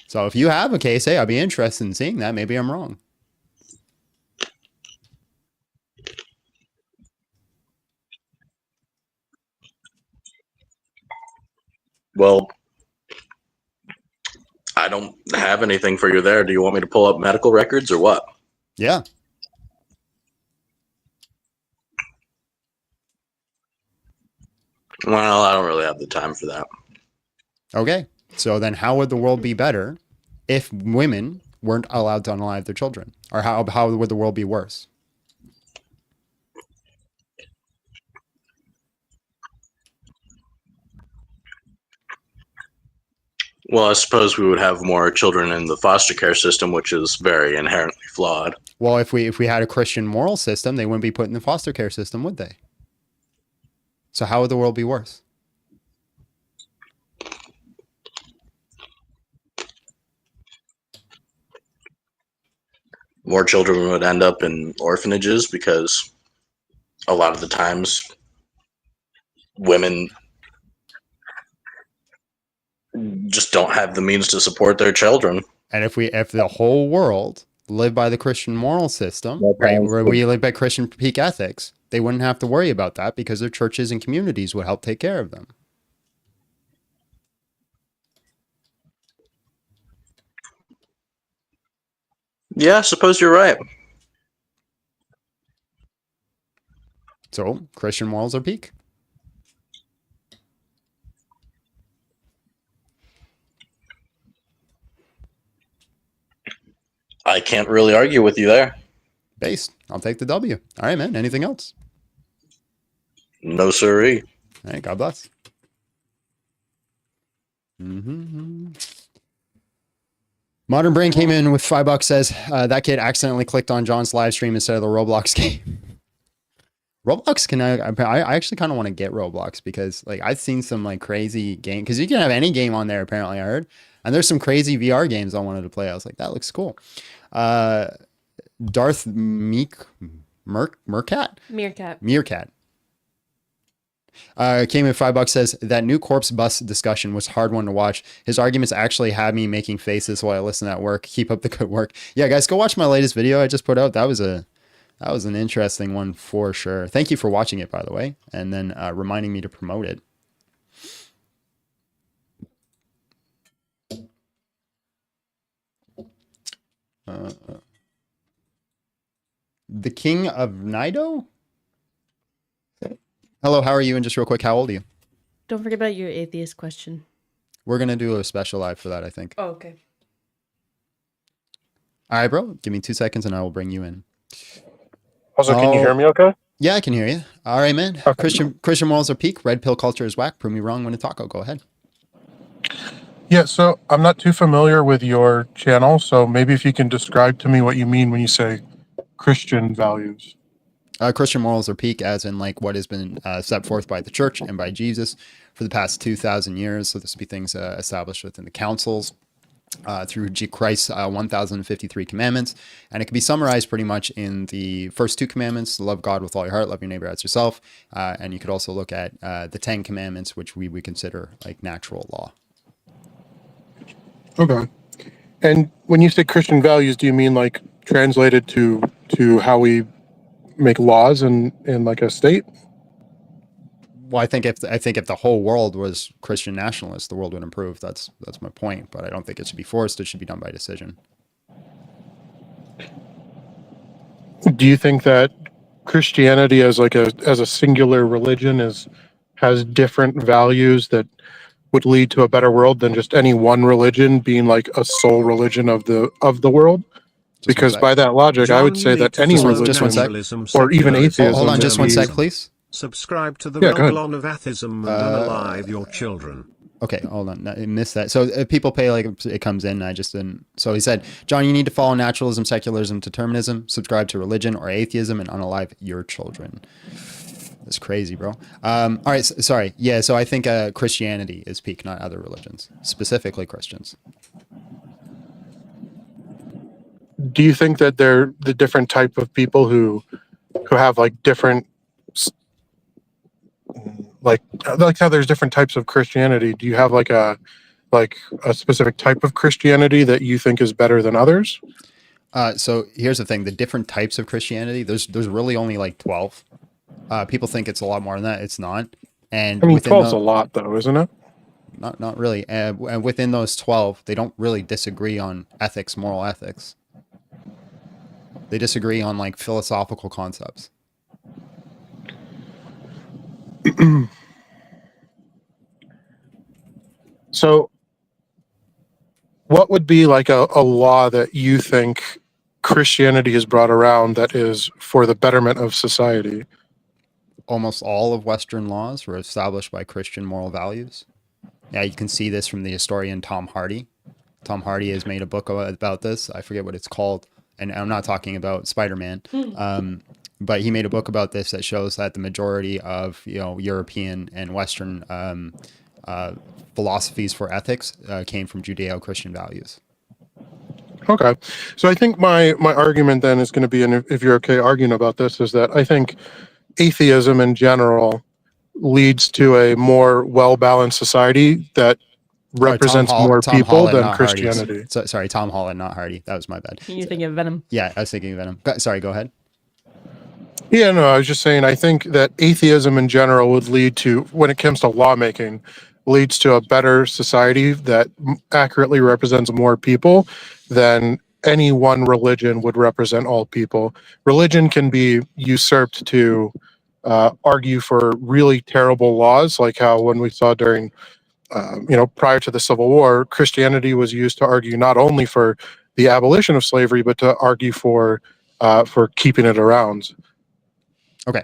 So if you have a case, hey, I'd be interested in seeing that. Maybe I'm wrong.
Well, I don't have anything for you there. Do you want me to pull up medical records or what?
Yeah.
Well, I don't really have the time for that.
Okay. So then how would the world be better if women weren't allowed to unalive their children? Or how would the world be worse?
Well, I suppose we would have more children in the foster care system, which is very inherently flawed.
Well, if we had a Christian moral system, they wouldn't be put in the foster care system, would they? So how would the world be worse?
More children would end up in orphanages because a lot of the times women just don't have the means to support their children.
And if the whole world lived by the Christian moral system, right, where we live by Christian peak ethics, they wouldn't have to worry about that because their churches and communities would help take care of them.
Yeah, I suppose you're right.
So Christian morals are peak.
I can't really argue with you there.
Based. I'll take the W. All right, man. Anything else?
No siree.
All right. God bless. Modern Brain came in with $5. Says that kid accidentally clicked on John's live stream instead of the Roblox game. Roblox can I actually kind of want to get Roblox because like I've seen some like crazy game because you can have any game on there apparently I heard, and there's some crazy VR games I wanted to play. I was like, that looks cool. Darth Meerkat came in $5. Says that new corpse bus discussion was a hard one to watch. His arguments actually had me making faces while I listen at work. Keep up the good work. Yeah, guys, go watch my latest video I just put out. That was an interesting one for sure. Thank you for watching it, by the way, and then reminding me to promote it. The King of Nido? Hello, how are you? And just real quick, how old are you?
Don't forget about your atheist question.
We're going to do a special live for that, I think.
Oh, okay.
All right, bro. Give me 2 seconds and I will bring you in.
Also, can you hear me okay?
Yeah, I can hear you. All right, man. Okay. Christian morals are peak. Red pill culture is whack. Prove me wrong when to taco. Go ahead.
Yeah, so I'm not too familiar with your channel, so maybe if you can describe to me what you mean when you say Christian values.
Christian morals are peak as in like what has been set forth by the church and by Jesus for the past 2,000 years. So this would be things established within the councils through Christ's 1,053 commandments. And it can be summarized pretty much in the first two commandments: love God with all your heart, love your neighbor as yourself. And you could also look at the 10 commandments, which we would consider like natural law.
Okay. And when you say Christian values, do you mean like translated to how we make laws in like a state?
Well, I think if the whole world was Christian nationalists, the world would improve. That's my point. But I don't think it should be forced. It should be done by decision.
Do you think that Christianity as a singular religion has different values that would lead to a better world than just any one religion being like a sole religion of the world? Because by that logic, I would say that any religion or even atheism.
Hold on, just 1 sec, please.
Subscribe to the Roglon of Atheism and unalive your children.
Okay, hold on. I missed that. So people pay like it comes in. I just didn't. So he said, John, you need to follow naturalism, secularism, determinism, subscribe to religion or atheism, and unalive your children. That's crazy, bro. All right. Sorry. Yeah. So I think Christianity is peak, not other religions, specifically Christians.
Do you think that they're the different type of people who have like different, like how there's different types of Christianity? Do you have like a specific type of Christianity that you think is better than others?
So here's the thing: the different types of Christianity. There's really only like 12. People think it's a lot more than that. It's not. And
I mean,
within
12's a lot, though, isn't it?
not really. And within those 12, they don't really disagree on ethics, moral ethics. They disagree on like philosophical concepts.
So, what would be like a law that you think Christianity has brought around that is for the betterment of society?
Almost all of Western laws were established by Christian moral values. Yeah, you can see this from the historian Tom Hardy. Tom Hardy has made a book about this. I forget what it's called. And I'm not talking about Spider-Man. But he made a book about this that shows that the majority of European and Western philosophies for ethics came from Judeo-Christian values.
Okay, so I think my argument then is going to be, and if you're okay arguing about this, is that I think atheism in general leads to a more well-balanced society that represents more people than Christianity.
Sorry, Tom Holland, not Hardy. That was my bad.
You're thinking of Venom.
Yeah, I was thinking of Venom. Sorry, go ahead.
Yeah, no, I was just saying, I think that atheism in general would lead to, when it comes to lawmaking, leads to a better society that accurately represents more people than any one religion would represent all people. Religion can be usurped to argue for really terrible laws, like how when we saw during, prior to the Civil War, Christianity was used to argue not only for the abolition of slavery, but to argue for keeping it around.
Okay.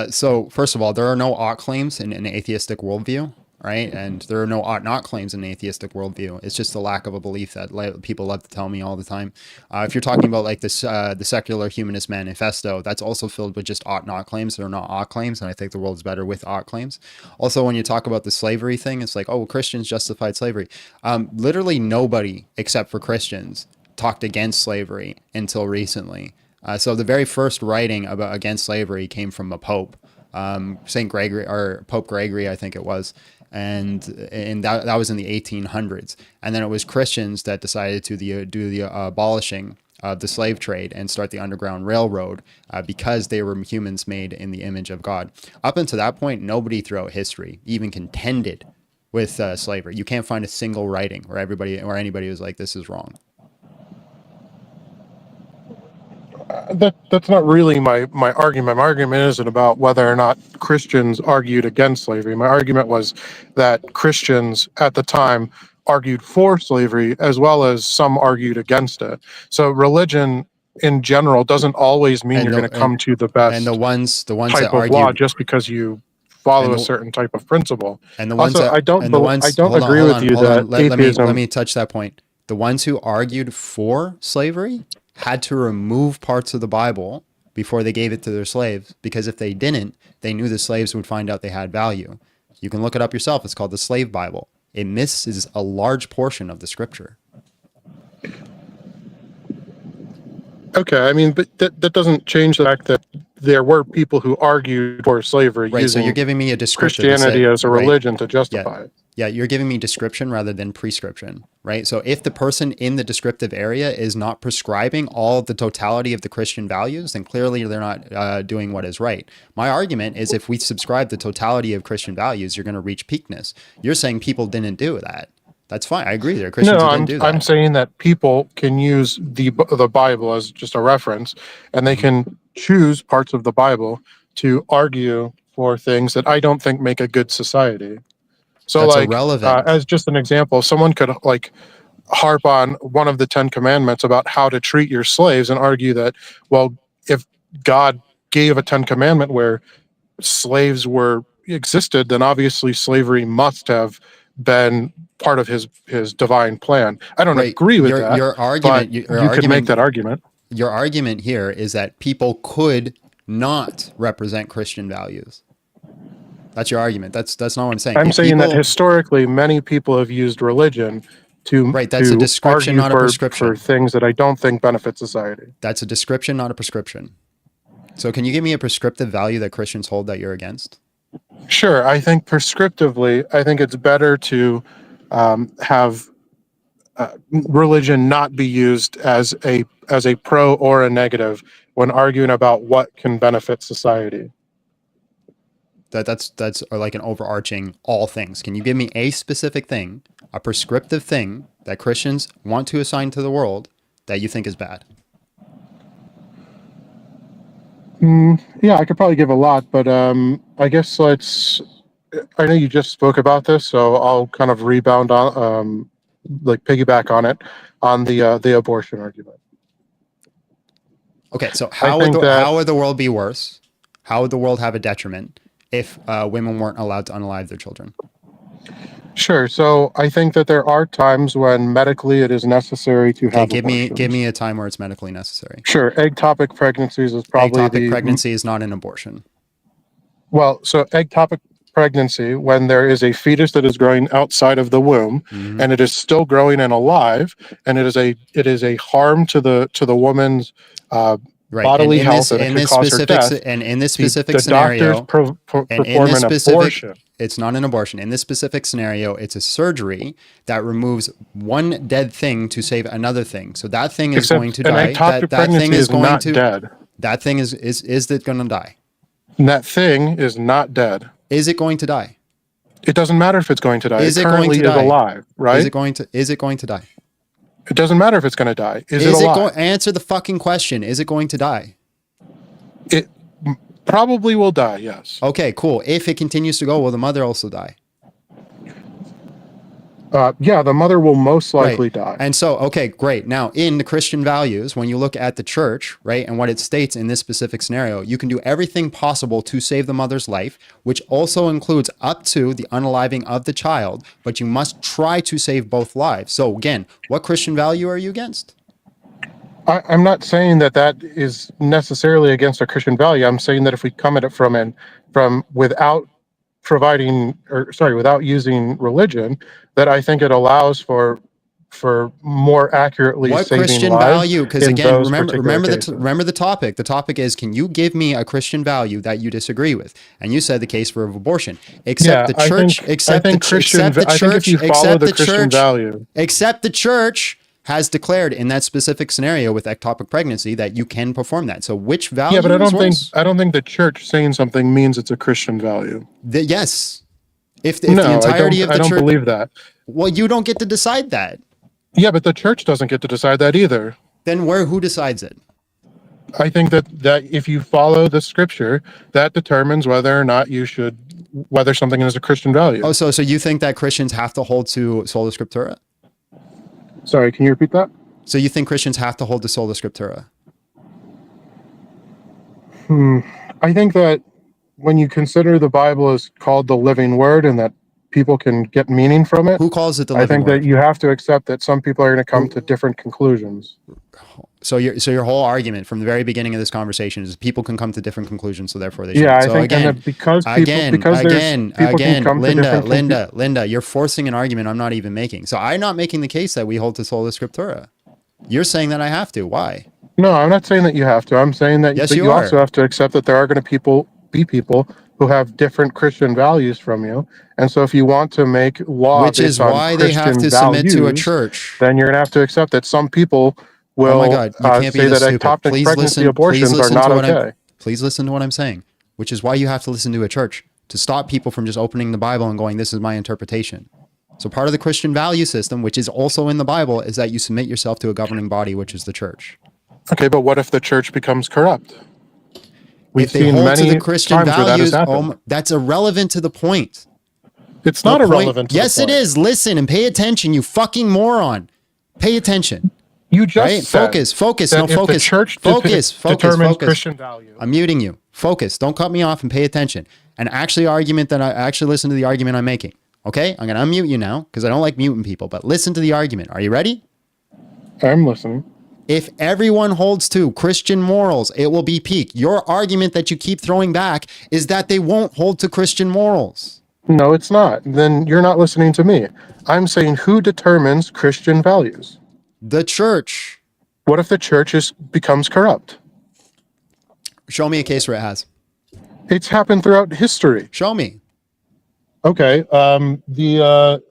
So first of all, there are no ought claims in an atheistic worldview, right? And there are no ought not claims in an atheistic worldview. It's just the lack of a belief that people love to tell me all the time. If you're talking about like this, the Secular Humanist Manifesto, that's also filled with just ought not claims. They're not ought claims, and I think the world's better with ought claims. Also, when you talk about the slavery thing, it's like, oh, Christians justified slavery. Literally nobody except for Christians talked against slavery until recently. So the very first writing against slavery came from a pope, Saint Gregory, or Pope Gregory, I think it was, and that was in the 1800s. And then it was Christians that decided to do the abolishing of the slave trade and start the Underground Railroad because they were humans made in the image of God. Up until that point, nobody throughout history even contended with slavery. You can't find a single writing where anybody was like, this is wrong.
That's not really my argument. My argument isn't about whether or not Christians argued against slavery. My argument was that Christians at the time argued for slavery as well as some argued against it. So religion in general doesn't always mean you're going to come to the best
and the ones
type
that
of
argued,
law just because you follow a certain type of principle.
And the ones
also,
that
I don't agree with you that atheism.
Let me touch that point. The ones who argued for slavery had to remove parts of the Bible before they gave it to their slaves, because if they didn't, they knew the slaves would find out they had value. You can look it up yourself. It's called the Slave Bible. It misses a large portion of the scripture.
Okay, I mean, but that doesn't change the fact that there were people who argued for slavery using
so you're giving me a description
Christianity as a religion to justify it.
Yeah, you're giving me description rather than prescription, right? So if the person in the descriptive area is not prescribing all the totality of the Christian values, then clearly they're not doing what is right. My argument is if we subscribe the totality of Christian values, you're going to reach peakness. You're saying people didn't do that. That's fine. I agree there. Christians didn't do that.
I'm saying that people can use the Bible as just a reference, and they can choose parts of the Bible to argue for things that I don't think make a good society. So,
that's
like,
irrelevant.
As just an example, someone could like harp on one of the 10 commandments about how to treat your slaves and argue that, well, if God gave a 10 commandment where slaves existed, then obviously slavery must have been part of his divine plan. I don't
Right.
agree with
Your-
that.
your argument-
but
your
you could
argument-
make that argument.
Your argument here is that people could not represent Christian values. That's your argument. That's not what I'm saying.
I'm
If
saying that
people-
historically, many people have used religion to
Right, that's a
to
description,
argue
not a prescription.
for things that I don't think benefit society.
That's a description, not a prescription. So can you give me a prescriptive value that Christians hold that you're against?
Sure, I think prescriptively, I think it's better to have religion not be used as a pro or a negative when arguing about what can benefit society.
That's like an overarching all things. Can you give me a specific thing, a prescriptive thing that Christians want to assign to the world that you think is bad?
Yeah, I could probably give a lot, but I guess I know you just spoke about this, so I'll kind of rebound on, like piggyback on it, on the abortion argument.
Okay, so
I
how would
think that-
how would the world be worse? How would the world have a detriment if women weren't allowed to unalive their children?
Sure. So I think that there are times when medically it is necessary to
Okay,
have
give
abortions.
me a time where it's medically necessary.
Sure. Ectopic pregnancies is probably
Ectopic pregnancy is not an abortion.
Well, so ectopic pregnancy, when there is a fetus that is growing outside of the womb
Mhm.
and it is still growing and alive, and it is a harm to the woman's
Right.
bodily
and
health, and it could cause her death.
And in this
the
specific scenario,
doctors
and in
perform
this
an
specific,
abortion.
it's not an abortion. In this specific scenario, it's a surgery that removes one dead thing to save another thing. So that thing is
Except
going to
an
die.
ectopic
That
pregnancy
thing is going
not
to
dead.
That thing is it going to die?
And that thing is not dead.
Is it going to die?
It doesn't matter if it's going to die.
Is
it
it going
currently
to die?
is alive, right?
Is it going to die?
It doesn't matter if it's going to die. Is it alive?
Answer the fucking question. Is it going to die?
It probably will die, yes.
Okay, cool. If it continues to go, will the mother also die?
Yeah, the mother will most likely
Right.
die.
And so, okay, great. Now, in the Christian values, when you look at the church, right, and what it states in this specific scenario, you can do everything possible to save the mother's life, which also includes up to the unaliving of the child, but you must try to save both lives. So again, what Christian value are you against?
I'm not saying that is necessarily against a Christian value. I'm saying that if we come at it from without without using religion, that I think it allows for more accurately
What
saving
Christian
lives
value? Because
in
again,
those
remember
particular cases.
remember the topic. The topic is, can you give me a Christian value that you disagree with? And you said the case for abortion. Except the church. Except the church.
I think if you follow the Christian value,
Except the church has declared in that specific scenario with ectopic pregnancy that you can perform that. So which value?
yeah, but
is worse?
I don't think the church saying something means it's a Christian value.
Yes. If
No,
the entirety of the
I don't
church,
believe that.
well, you don't get to decide that.
Yeah, but the church doesn't get to decide that either.
Then who decides it?
I think that if you follow the scripture, that determines whether or not whether something is a Christian value.
Oh, so you think that Christians have to hold to sola scriptura?
Sorry, can you repeat that?
So you think Christians have to hold to sola scriptura?
I think that when you consider the Bible is called the living word and that people can get meaning from it,
Who calls it the
I
living
think
word?
that you have to accept that some people are going to come to different conclusions.
So your whole argument from the very beginning of this conversation is people can come to different conclusions, so therefore they should.
Yeah, I
so
think
again,
and that because people
again,
people can come to different
Linda, you're forcing an argument I'm not even making. So I'm not making the case that we hold to sola scriptura. You're saying that I have to. Why?
No, I'm not saying that you have to. I'm saying that,
Yes,
that
you
you
are.
also have to accept that there are going to be people who have different Christian values from you. And so if you want to make law
Which is
based on
why they have to
Christian
submit to a
values,
church.
then you're going to have to accept that some people will
Oh my God, you can't be
say
this
that
stupid.
ectopic
Please
pregnancy
listen.
abortions
Please
are
listen
not
to what
okay.
Please listen to what I'm saying. Which is why you have to listen to a church to stop people from just opening the Bible and going, "This is my interpretation." So part of the Christian value system, which is also in the Bible, is that you submit yourself to a governing body, which is the church.
Okay, but what if the church becomes corrupt? We've
If they
seen
hold
many
to the Christian
times where that has
values,
happened.
that's irrelevant to the point.
It's not
The point-
irrelevant to the
Yes, it
point.
is. Listen and pay attention, you fucking moron. Pay attention.
You just
Right?
said
Focus.
that
No,
if the
focus.
church
Focus.
determines Christian value.
I'm muting you. Focus. Don't cut me off and pay attention. And actually listen to the argument I'm making. Okay, I'm going to unmute you now because I don't like muting people, but listen to the argument. Are you ready?
I'm listening.
If everyone holds to Christian morals, it will be peak. Your argument that you keep throwing back is that they won't hold to Christian morals.
No, it's not. Then you're not listening to me. I'm saying who determines Christian values?
The church.
What if the church becomes corrupt?
Show me a case where it has.
It's happened throughout history.
Show me.
Okay. The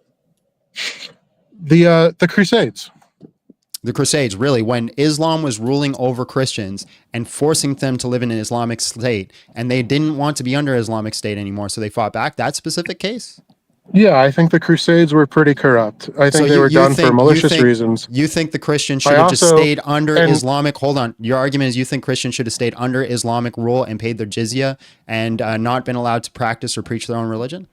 Crusades.
The Crusades, really, when Islam was ruling over Christians and forcing them to live in an Islamic state, and they didn't want to be under Islamic state anymore, so they fought back. That specific case?
Yeah, I think the Crusades were pretty corrupt. I think they were done for malicious reasons.
You think the Christians should have just stayed under Islamic? Hold on. Your argument is you think Christians should have stayed under Islamic rule and paid their jizya and not been allowed to practice or preach their own religion?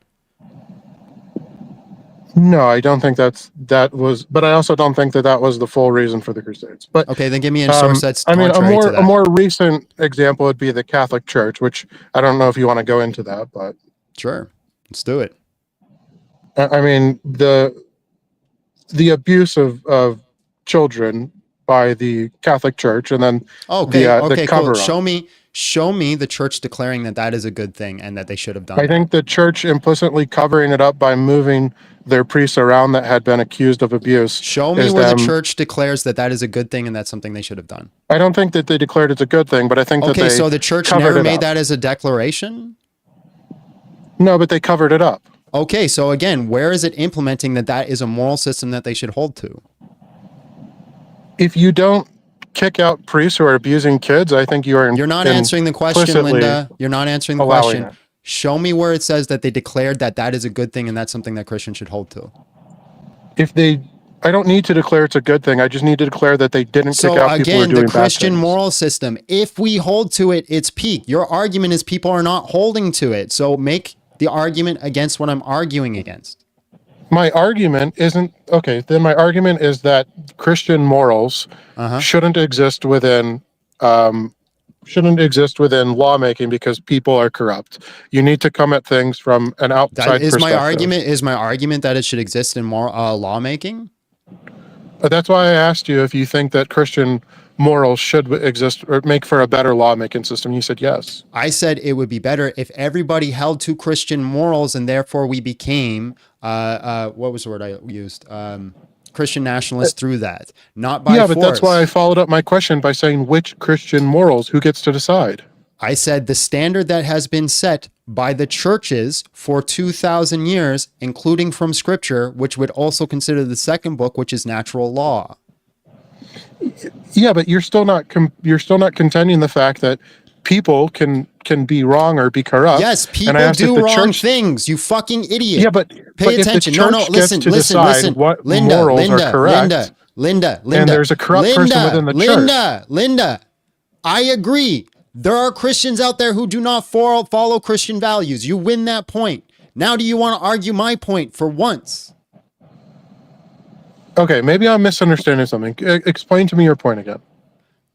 No, I don't think that was, but I also don't think that was the full reason for the Crusades. But
okay, then give me a source that's contrary to that.
A more recent example would be the Catholic Church, which I don't know if you want to go into that, but
sure, let's do it.
I mean, the abuse of children by the Catholic Church, and then
okay,
cover
cool. Show me the church declaring that is a good thing and that they should have done.
I think the church implicitly covering it up by moving their priests around that had been accused of abuse.
Show me where the church declares that is a good thing and that's something they should have done.
I don't think that they declared it's a good thing, but I think that they
so the church never made that as a declaration?
No, but they covered it up.
Okay, so again, where is it implementing that is a moral system that they should hold to?
If you don't kick out priests who are abusing kids, I think you're
not answering the question, Linda. You're not answering the question. Show me where it says that they declared that is a good thing and that's something that Christians should hold to.
I don't need to declare it's a good thing. I just need to declare that they didn't kick out people who are doing bad things. So again, the
Christian moral system, if we hold to it, it's peak. Your argument is people are not holding to it. So make the argument against what I'm arguing against.
My argument isn't okay. Then my argument is that Christian morals shouldn't exist within lawmaking because people are corrupt. You need to come at things from an outside perspective.
Is my argument that it should exist in more lawmaking?
That's why I asked you if you think that Christian morals should exist or make for a better lawmaking system. You said yes.
I said it would be better if everybody held to Christian morals and therefore we became, what was the word I used? Christian nationalists through that, not by force.
Yeah, but that's why I followed up my question by saying which Christian morals, who gets to decide?
I said the standard that has been set by the churches for 2,000 years, including from scripture, which would also consider the second book, which is natural law.
Yeah, but you're still not contending the fact that people can be wrong or be corrupt.
Yes, people do wrong things. You fucking idiot.
Yeah, but
pay attention. Listen.
What morals are correct.
Linda.
And there's a corrupt person within the church.
Linda. I agree. There are Christians out there who do not follow Christian values. You win that point. Now, do you want to argue my point for once?
Okay, maybe I'm misunderstanding something. Explain to me your point again.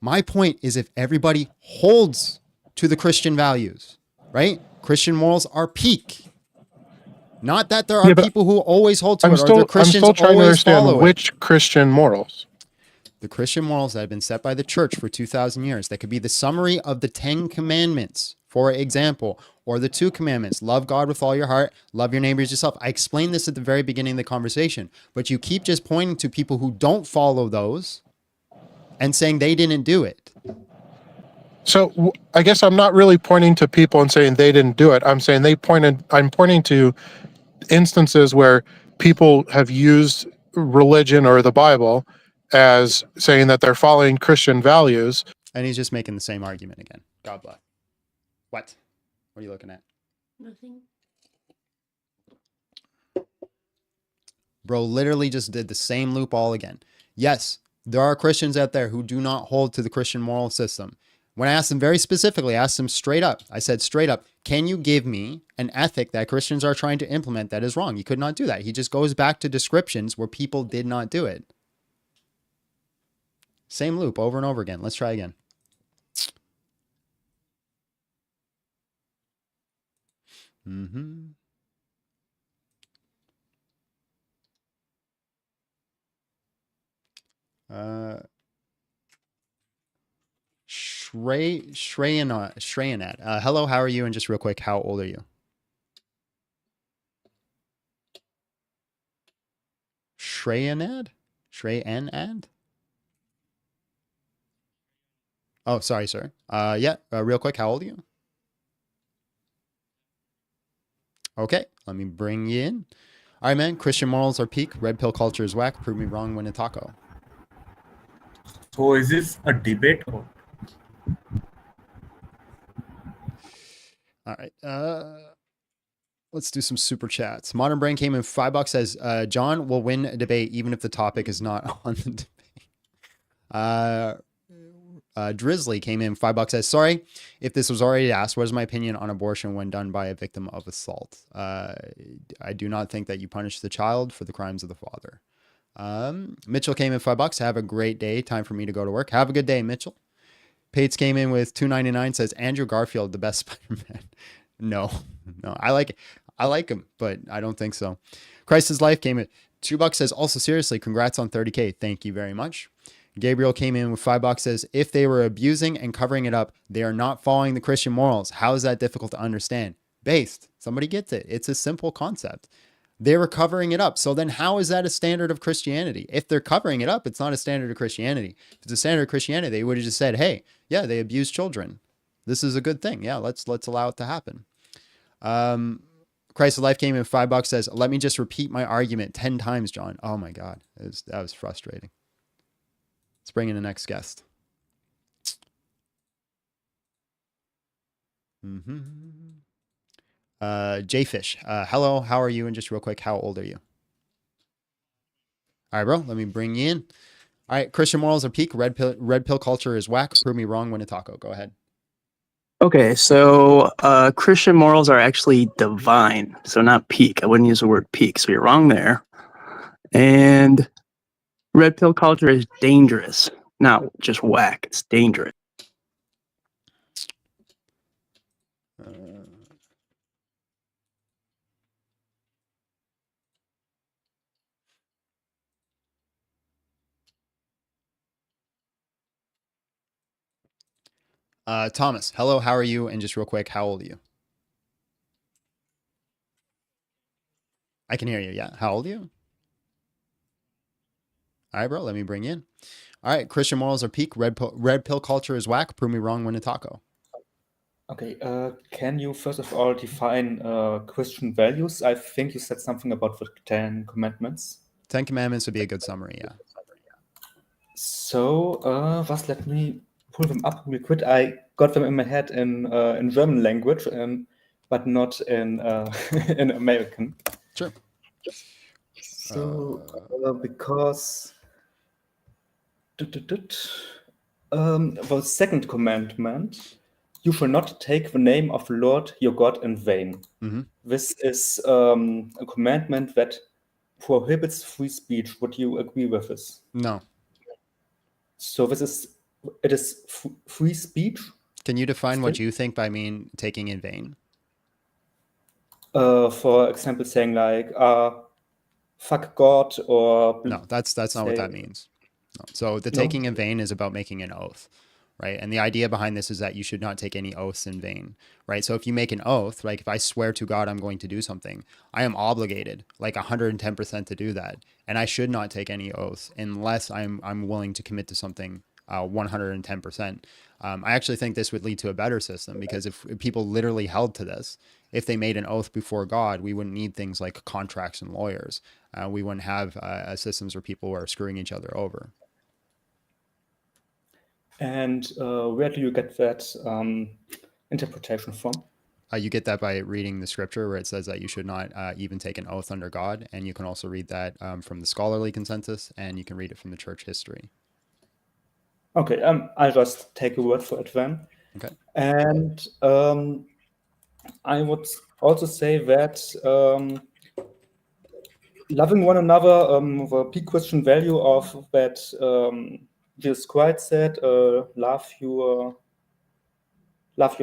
My point is if everybody holds to the Christian values, right? Christian morals are peak. Not that there are people who always hold to it, or the Christians
I'm still trying to understand
which
Christian morals.
The Christian morals that have been set by the church for 2,000 years. That could be the summary of the 10 commandments, for example, or the 2 commandments. Love God with all your heart. Love your neighbor as yourself. I explained this at the very beginning of the conversation, but you keep just pointing to people who don't follow those and saying they didn't do it.
So I guess I'm not really pointing to people and saying they didn't do it. I'm saying I'm pointing to instances where people have used religion or the Bible as saying that they're following Christian values.
And he's just making the same argument again. God bless. What? What are you looking at?
Nothing.
Bro literally just did the same loop all again. Yes, there are Christians out there who do not hold to the Christian moral system. When I asked them very specifically, I asked them straight up, I said straight up, can you give me an ethic that Christians are trying to implement that is wrong? He could not do that. He just goes back to descriptions where people did not do it. Same loop over and over again. Let's try again. Shreyanat. Hello, how are you? And just real quick, how old are you? Shreyanad? Shreyanad? Oh, sorry, sir. Yeah, real quick, how old are you? Okay, let me bring you in. All right, man. Christian morals are peak. Red pill culture is whack. Prove me wrong, win a taco.
So is this a debate? Or
All right. Let's do some super chats. Modern Brain came in $5, says John will win a debate even if the topic is not on the debate. Drizzly came in $5, says sorry if this was already asked. What is my opinion on abortion when done by a victim of assault? I do not think that you punish the child for the crimes of the father. Mitchell came in $5. Have a great day. Time for me to go to work. Have a good day, Mitchell. Pates came in with $2.99. Says Andrew Garfield, the best Spider-Man. No, I like him, but I don't think so. Christ's Life came at $2. Says also seriously, congrats on 30K. Thank you very much. Gabriel came in with $5. Says if they were abusing and covering it up, they are not following the Christian morals. How is that difficult to understand? Based. Somebody gets it. It's a simple concept. They were covering it up. So then how is that a standard of Christianity? If they're covering it up, it's not a standard of Christianity. If it's a standard of Christianity, they would have just said, hey, yeah, they abuse children. This is a good thing. Yeah, let's allow it to happen. Christ of Life came in $5. Says, let me just repeat my argument 10 times, John. Oh my God. That was frustrating. Let's bring in the next guest. Jfish. Hello, how are you? And just real quick, how old are you? All right, bro, let me bring you in. All right, Christian morals are peak. Red pill culture is whack. Prove me wrong, win a taco. Go ahead.
Okay, so Christian morals are actually divine, so not peak. I wouldn't use the word peak, so you're wrong there. And red pill culture is dangerous, not just whack. It's dangerous.
Thomas, hello, how are you? And just real quick, how old are you? I can hear you. Yeah. How old are you? All right, bro. Let me bring you in. All right. Christian morals are peak. Red pill culture is whack. Prove me wrong, win a taco.
Okay. Can you first of all define Christian values? I think you said something about the 10 Commandments.
10 Commandments would be a good summary. Yeah.
So, let me pull them up real quick. I got them in my head in German language, but not in in American.
Sure.
So, because the second commandment, you shall not take the name of the Lord your God in vain.
Mm-hmm.
This is a commandment that prohibits free speech. Would you agree with this?
No.
So it is free speech.
Can you define what you think by mean taking in vain?
For example, saying like fuck God or
no, that's not what that means. No. So the taking in vain is about making an oath, right? And the idea behind this is that you should not take any oaths in vain, right? So if you make an oath, like if I swear to God I'm going to do something, I am obligated like 110% to do that, and I should not take any oaths unless I'm willing to commit to something 110%. I actually think this would lead to a better system, because if people literally held to this, if they made an oath before God, we wouldn't need things like contracts and lawyers. We wouldn't have systems where people are screwing each other over.
And where do you get that interpretation from?
You get that by reading the scripture where it says that you should not even take an oath under God. And you can also read that from the scholarly consensus, and you can read it from the church history.
Okay, I'll just take a word for it then.
Okay.
And I would also say that loving one another, the peak Christian value of that Jesus Christ said, love your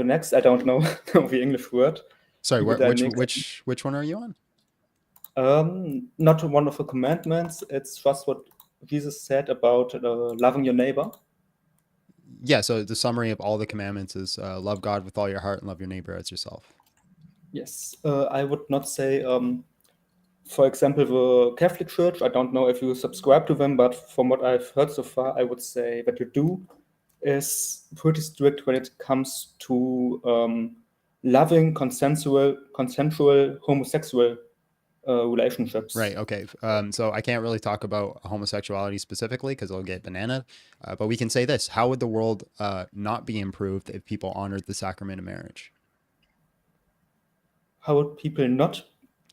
next. I don't know the English word.
Sorry, which one are you on?
Not one of the commandments. It's just what Jesus said about loving your neighbor?
Yeah, so the summary of all the commandments is love God with all your heart and love your neighbor as yourself.
Yes, I would not say, for example, the Catholic Church, I don't know if you subscribe to them, but from what I've heard so far, I would say that you do is pretty strict when it comes to loving consensual homosexual relationships.
Right. Okay. So I can't really talk about homosexuality specifically because it'll get banana. But we can say this: how would the world not be improved if people honored the sacrament of marriage?
How would people not?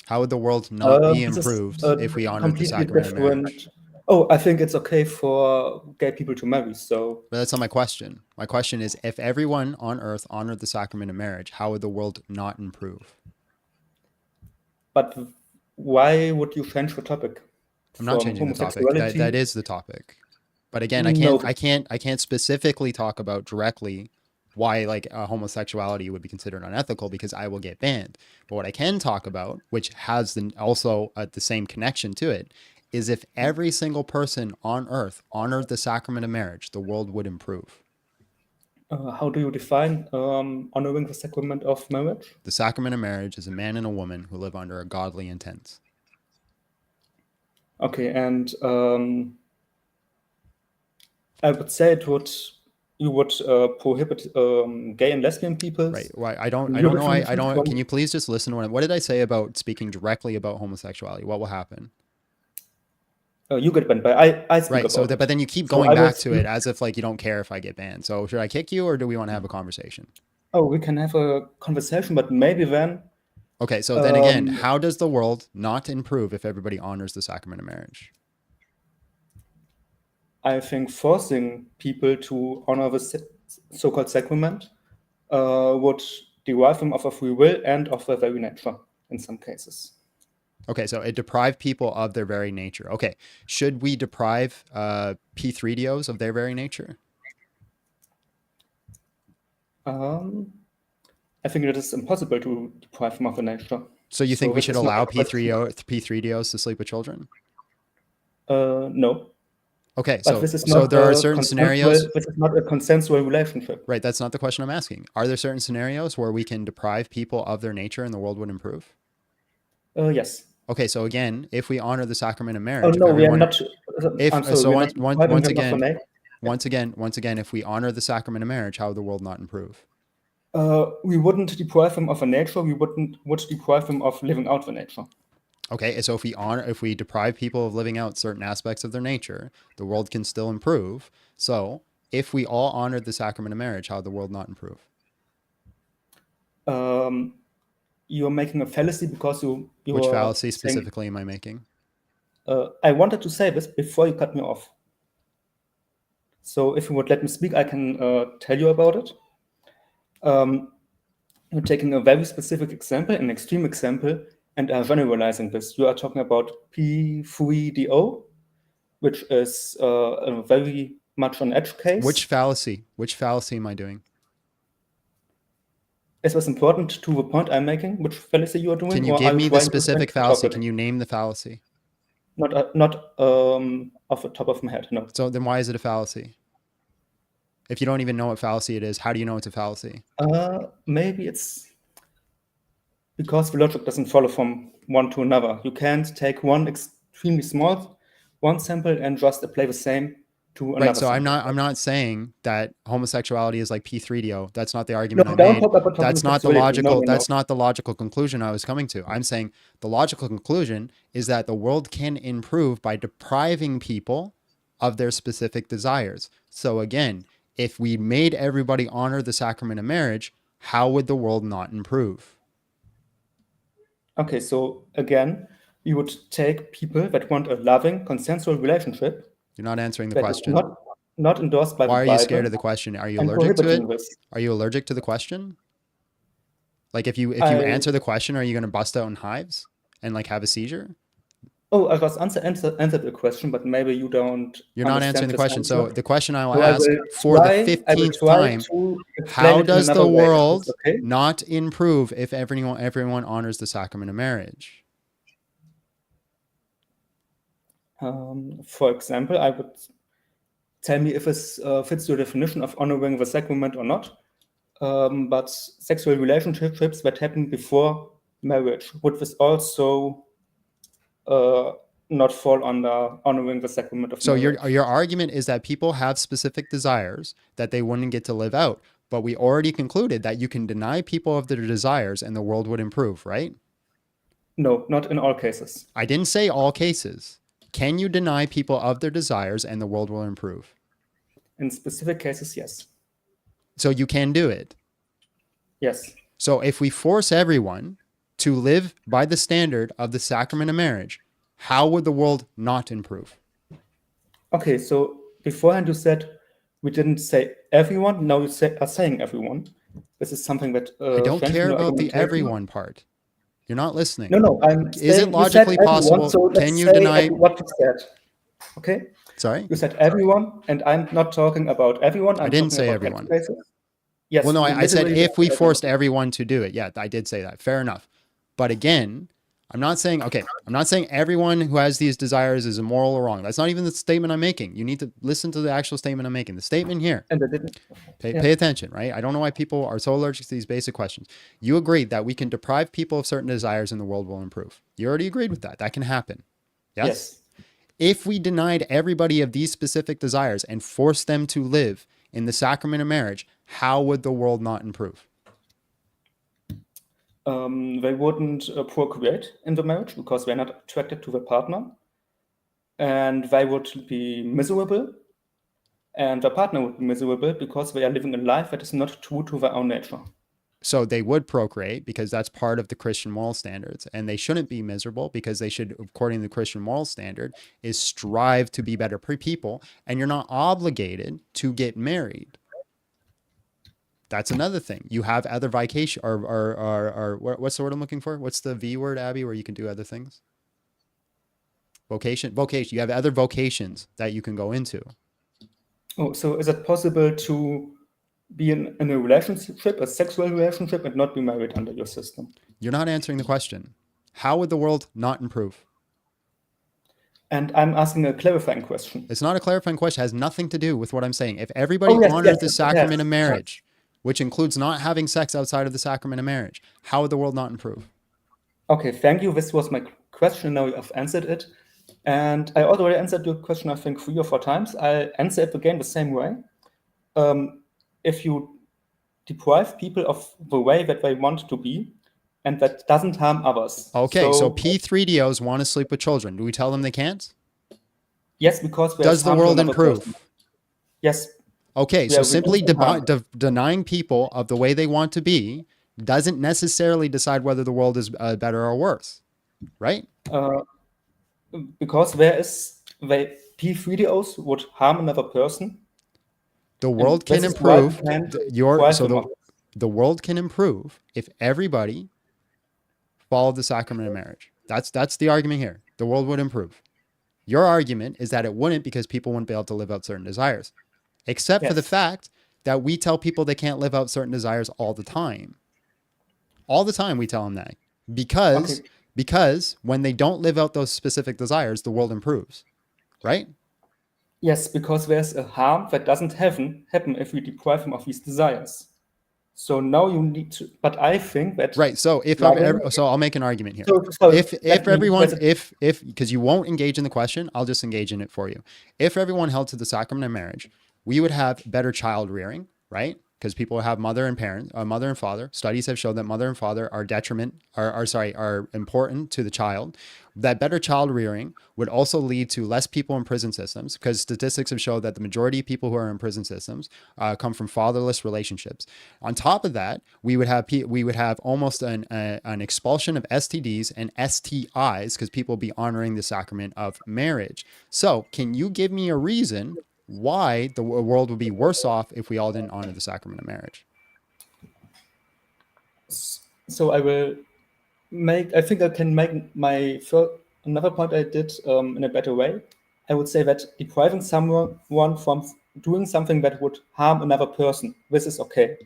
How would the world not be
This is
improved if we honored the
completely
sacrament of marriage?
different. Oh, I think it's okay for gay people to marry. So,
But that's not my question. My question is, if everyone on earth honored the sacrament of marriage, how would the world not improve?
but why would you change the topic?
I'm not
From
changing the topic.
homosexuality?
That is the topic. But again,
No.
I can't specifically talk about directly why like homosexuality would be considered unethical because I will get banned. But what I can talk about, which has also the same connection to it, is if every single person on earth honored the sacrament of marriage, the world would improve.
How do you define honoring the sacrament of marriage?
The sacrament of marriage is a man and a woman who live under a godly intent.
Okay, and I would say you would prohibit gay and lesbian people.
Right. Why I don't know. Can you please just listen to what did I say about speaking directly about homosexuality? What will happen?
You get banned, but I speak
Right.
about
So
it.
but then you keep
So
going
I will
back to it as if like you don't care if I get banned. So should I kick you or do we want to have a conversation?
Oh, we can have a conversation, but maybe then.
Okay. So then again, how does the world not improve if everybody honors the sacrament of marriage?
I think forcing people to honor the so-called sacrament would deprive them of a free will and of their very nature in some cases.
Okay, so it deprived people of their very nature. Okay, should we deprive P3DOs of their very nature?
I think it is impossible to deprive them of their nature.
So you think we should allow P3DOs to sleep with children?
No.
Okay,
But
so there are certain scenarios.
This is not a consensual relationship.
Right, that's not the question I'm asking. Are there certain scenarios where we can deprive people of their nature and the world would improve?
Yes.
Okay, so again, if we honor the sacrament of marriage,
Oh no, we are not.
Once again, if we honor the sacrament of marriage, how would the world not improve?
We wouldn't deprive them of a nature. We would deprive them of living out the nature.
Okay, so if we deprive people of living out certain aspects of their nature, the world can still improve. So if we all honored the sacrament of marriage, how would the world not improve?
You're making a fallacy because you.
Which fallacy specifically am I making?
I wanted to say this before you cut me off. So if you would let me speak, I can tell you about it. You're taking a very specific example, an extreme example, and are generalizing this. You are talking about P3DO, which is a very much an edge case.
Which fallacy? Which fallacy am I doing?
Is this important to the point I'm making? Which fallacy you are doing?
Can you give me the specific fallacy? Can you name the fallacy?
Not off the top of my head, no.
So then why is it a fallacy? If you don't even know what fallacy it is, how do you know it's a fallacy?
Maybe it's because the logic doesn't follow from one to another. You can't take one extremely small sample and just apply the same to another.
Right. So
sample.
I'm not saying that homosexuality is like P3DO. That's not the argument I made. That's not the logical. That's not the logical conclusion I was coming to. I'm saying the logical conclusion is that the world can improve by depriving people of their specific desires. So again, if we made everybody honor the sacrament of marriage, how would the world not improve?
Okay, so again, you would take people that want a loving, consensual relationship.
You're not answering the question.
Not endorsed by the Bible.
Why are you scared of the question? Are you allergic to it? Are you allergic to the question? Like if you answer the question, are you going to bust out in hives and like have a seizure?
Oh, I was answered the question, but maybe you don't.
You're not answering the question. So the question I will ask for the 15th time: how does the world not improve if everyone honors the sacrament of marriage?
For example, I would tell me if this fits your definition of honoring the sacrament or not. But sexual relationships that happen before marriage, would this also not fall under honoring the sacrament of
So
marriage?
your argument is that people have specific desires that they wouldn't get to live out, but we already concluded that you can deny people of their desires and the world would improve, right?
No, not in all cases.
I didn't say all cases. Can you deny people of their desires and the world will improve?
In specific cases, yes.
So you can do it.
Yes.
So if we force everyone to live by the standard of the sacrament of marriage, how would the world not improve?
Okay, so beforehand you said we didn't say everyone. Now you are saying everyone. This is something that
I don't
strengthens
care
your
about the
argumentation.
everyone part. You're not listening.
No, I'm
Is
saying
it logically
you said everyone,
possible?
so let's
Can you
say
deny?
what you said? Okay.
Sorry?
You said everyone, and I'm not talking about everyone.
I
I'm
didn't
talking
say
about
everyone.
places. Yes.
Well, no,
you
I said
literally
if we
said
forced everyone to do it. Yeah, I did say that. Fair enough. But again, I'm not saying everyone who has these desires is immoral or wrong. That's not even the statement I'm making. You need to listen to the actual statement I'm making. The statement here.
And I didn't.
Pay attention, right? I don't know why people are so allergic to these basic questions. You agreed that we can deprive people of certain desires and the world will improve. You already agreed with that. That can happen. Yes? If we denied everybody of these specific desires and forced them to live in the sacrament of marriage, how would the world not improve?
They wouldn't procreate in the marriage because they're not attracted to the partner, and they would be miserable, and the partner would be miserable because they are living a life that is not true to their own nature.
So they would procreate because that's part of the Christian moral standards, and they shouldn't be miserable because they should, according to the Christian moral standard, is strive to be better people, and you're not obligated to get married. That's another thing. You have other vocation or what's the word I'm looking for? What's the V word, Abby, where you can do other things? Vocation. You have other vocations that you can go into.
Oh, so is it possible to be in a relationship, a sexual relationship, and not be married under your system?
You're not answering the question. How would the world not improve?
And I'm asking a clarifying question.
It's not a clarifying question. It has nothing to do with what I'm saying. If everybody honored the sacrament of marriage, which includes not having sex outside of the sacrament of marriage, how would the world not improve?
Okay, thank you. This was my question. Now you have answered it. And I already answered your question, I think, 3 or 4 times. I'll answer it again the same way. If you deprive people of the way that they want to be, and that doesn't harm others.
Okay, so P3DOs want to sleep with children. Do we tell them they can't?
Yes, because
does the world improve?
Person. Yes.
Okay, so simply denying people of the way they want to be doesn't necessarily decide whether the world is better or worse, right?
Because P3DOs would harm another person.
The world can improve. The world can improve if everybody followed the sacrament of marriage. That's the argument here. The world would improve. Your argument is that it wouldn't because people wouldn't be able to live out certain desires, except for the fact that we tell people they can't live out certain desires all the time. All the time we tell them that because when they don't live out those specific desires, the world improves, right?
Yes, because there's a harm that doesn't happen if we deprive them of these desires. So now you need to, but I think that
right. So so I'll make an argument here. Because you won't engage in the question, I'll just engage in it for you. If everyone held to the sacrament of marriage, we would have better child rearing, right? Because people have mother and father. Studies have shown that mother and father are important to the child. That better child rearing would also lead to less people in prison systems, because statistics have shown that the majority of people who are in prison systems come from fatherless relationships. On top of that, we would have almost an expulsion of STDs and STIs because people would be honoring the sacrament of marriage. So, can you give me a reason why the world would be worse off if we all didn't honor the sacrament of marriage?
So I think I can make another point I did in a better way. I would say that depriving someone from doing something that would harm another person, this is okay.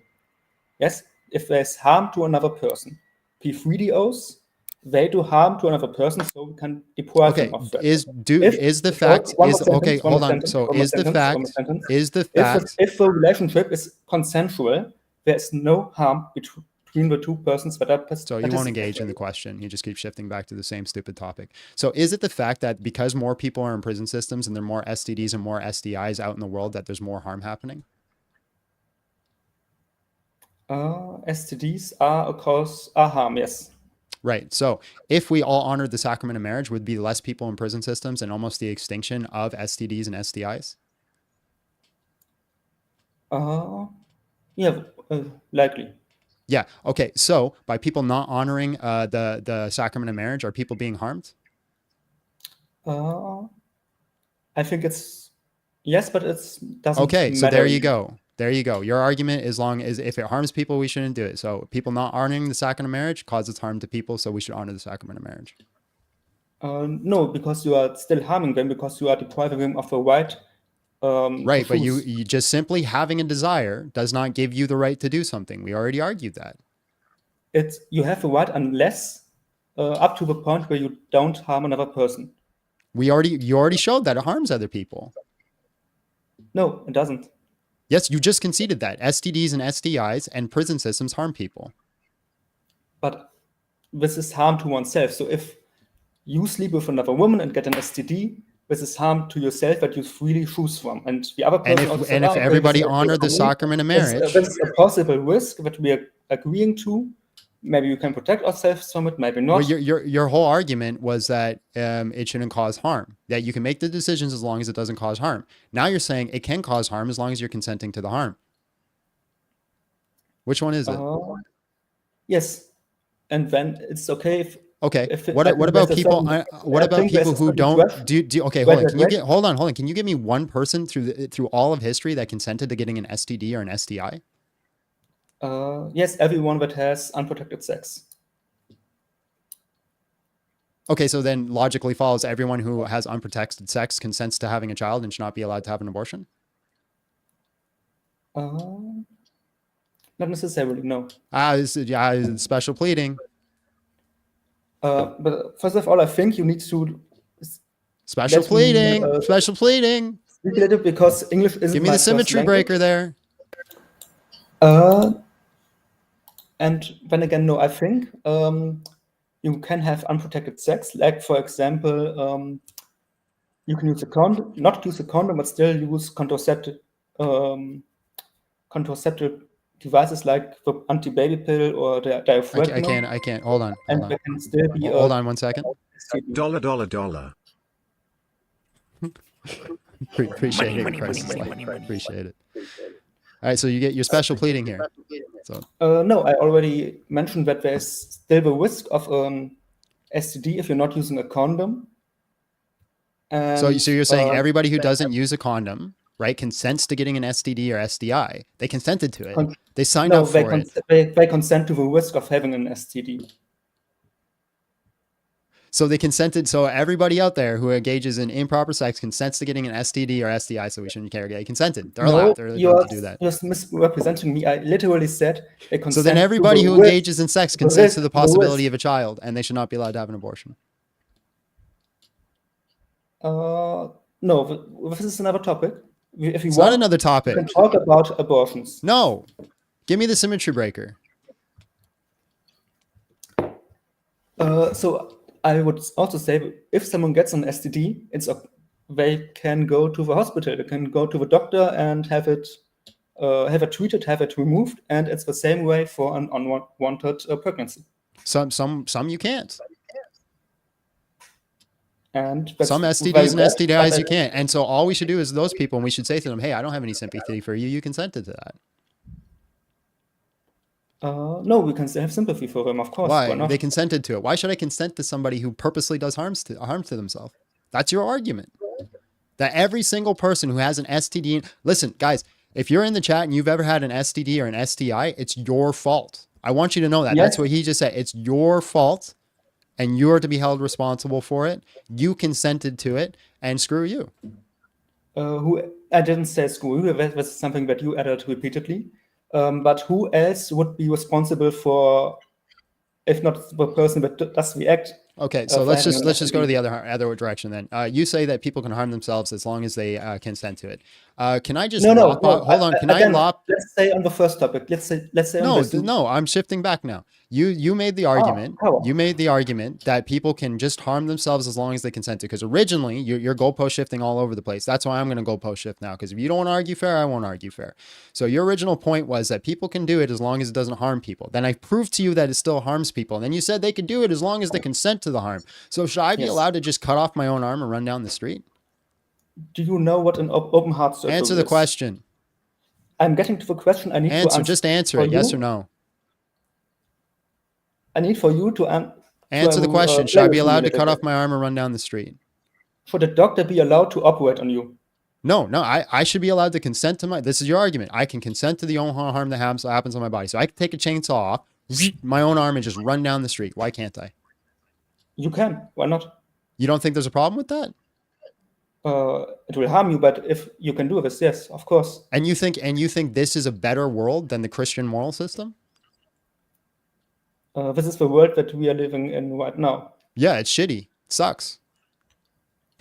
Yes, if there's harm to another person, P3DOs, they do harm to another person, so we can deprive
Okay,
them of that.
is the fact okay, hold on. So is the fact
if the relationship is consensual, there is no harm between the two persons that are
so you won't engage in the question. You just keep shifting back to the same stupid topic. So is it the fact that because more people are in prison systems and there are more STDs and more STIs out in the world that there's more harm happening?
STDs are, of course, harm, yes.
Right. So if we all honored the sacrament of marriage, would be less people in prison systems and almost the extinction of STDs and STIs?
Yeah, likely.
Yeah. Okay. So by people not honoring the sacrament of marriage, are people being harmed?
I think it's yes, but it's doesn't
Okay. So
matter.
there you go. There you go. Your argument, as long as if it harms people, we shouldn't do it. So people not honoring the sacrament of marriage causes harm to people, so we should honor the sacrament of marriage.
No, because you are still harming them because you are depriving them of the right.
Right, but you just simply having a desire does not give you the right to do something. We already argued that.
You have the right unless up to the point where you don't harm another person.
You already showed that it harms other people.
No, it doesn't.
Yes, you just conceded that STDs and STIs and prison systems harm people.
But this is harm to oneself. So if you sleep with another woman and get an STD, this is harm to yourself that you freely choose from. And the other person
and if everybody honored the sacrament of marriage,
this is a possible risk that we are agreeing to. Maybe we can protect ourselves from it, maybe not.
Well, your whole argument was that it shouldn't cause harm, that you can make the decisions as long as it doesn't cause harm. Now you're saying it can cause harm as long as you're consenting to the harm. Which one is it?
Yes. And then it's okay if
okay. What about people? What about people who don't do? Okay, hold on. Can you give me one person through all of history that consented to getting an STD or an STI?
Yes, everyone that has unprotected sex.
Okay, so then logically follows everyone who has unprotected sex consents to having a child and should not be allowed to have an abortion?
Not necessarily, no.
This is special pleading.
But first of all, I think you need to
special pleading. Special pleading.
Speak a little because English isn't.
Give me the symmetry breaker there.
And then again, no, I think you can have unprotected sex. Like, for example, you can use a condom, not use a condom, but still use contraceptive devices like the anti-baby pill or the diaphragm.
I can't. Hold on.
There can still be
hold on 1 second.
$.
Appreciate it. Appreciate it. All right, so you get your special pleading here. So
no, I already mentioned that there's still the risk of STD if you're not using a condom. And,
so you're saying everybody who doesn't use a condom, right, consents to getting an STD or STI. They consented to it. They signed up for it.
They consent to the risk of having an STD.
So they consented. So everybody out there who engages in improper sex consents to getting an STD or STI. So we shouldn't care. They consented. They're allowed. They're allowed to do that.
You're misrepresenting me. I literally said they consent.
So then everybody who engages in sex consents to the possibility of a child, and they should not be allowed to have an abortion.
No, this is another topic. If you
it's
want,
not another topic.
We can talk about abortions.
No, give me the symmetry breaker.
So I would also say if someone gets an STD, they can go to the hospital. They can go to the doctor and have it treated, have it removed, and it's the same way for an unwanted pregnancy.
Some you can't.
And
some STDs and STIs you can't. And so all we should do is those people, and we should say to them, hey, I don't have any sympathy for you. You consented to that.
No, we can still have sympathy for them, of course.
Why? They consented to it. Why should I consent to somebody who purposely does harm to themselves? That's your argument. That every single person who has an STD... Listen, guys, if you're in the chat and you've ever had an STD or an STI, it's your fault. I want you to know that. Yes. That's what he just said. It's your fault. And you are to be held responsible for it. You consented to it, and screw you.
I didn't say screw you. That was something that you added repeatedly. But who else would be responsible for if not the person that does the act.
Okay, so
for
let's
having an
just go to
STD.
the other direction then. You say that people can harm themselves as long as they consent to it. Can I just
No,
lop
no.
off? Hold on. Can I
Again,
lop?
let's say on the first topic. Let's say on
No,
this.
no. I'm shifting back now. You made the argument.
how?
You made the argument that people can just harm themselves as long as they consent to. Because originally you're goalpost shifting all over the place. That's why I'm going to goalpost shift now. Because if you don't want to argue fair, I won't argue fair. So your original point was that people can do it as long as it doesn't harm people. Then I proved to you that it still harms people. And then you said they could do it as long as they consent to the harm. So should I be
Yes.
allowed to just cut off my own arm and run down the street?
Do you know what an open heart surgery
Answer the
is?
question.
I'm getting to the question. I need to answer.
Just answer
for
it. Yes
you.
or no.
I need for you to
answer the question. Should I be allowed to cut off my arm and run down the street?
Should the doctor be allowed to operate on you?
No, I should be allowed to consent to this is your argument. I can consent to the own harm that happens on my body. So I can take a chainsaw off my own arm and just run down the street. Why can't I?
You can. Why not?
You don't think there's a problem with that?
It will harm you, but if you can do this, yes, of course.
And you think this is a better world than the Christian moral system?
This is the world that we are living in right now.
Yeah, it's shitty. It sucks.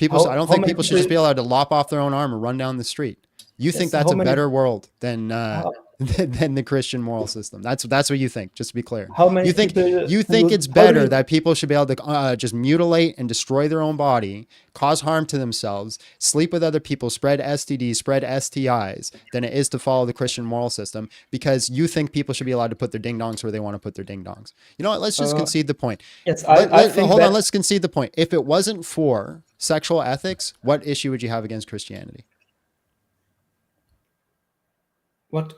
I don't think people should just be allowed to lop off their own arm and run down the street. You think that's a better world than than the Christian moral system? That's what you think. Just to be clear, you think it's better that people should be able to just mutilate and destroy their own body, cause harm to themselves, sleep with other people, spread STDs, spread STIs, than it is to follow the Christian moral system? Because you think people should be allowed to put their ding dongs where they want to put their ding dongs. You know what? Let's just concede the point.
Yes, I think.
Hold on. Let's concede the point. If it wasn't for sexual ethics, what issue would you have against Christianity?
What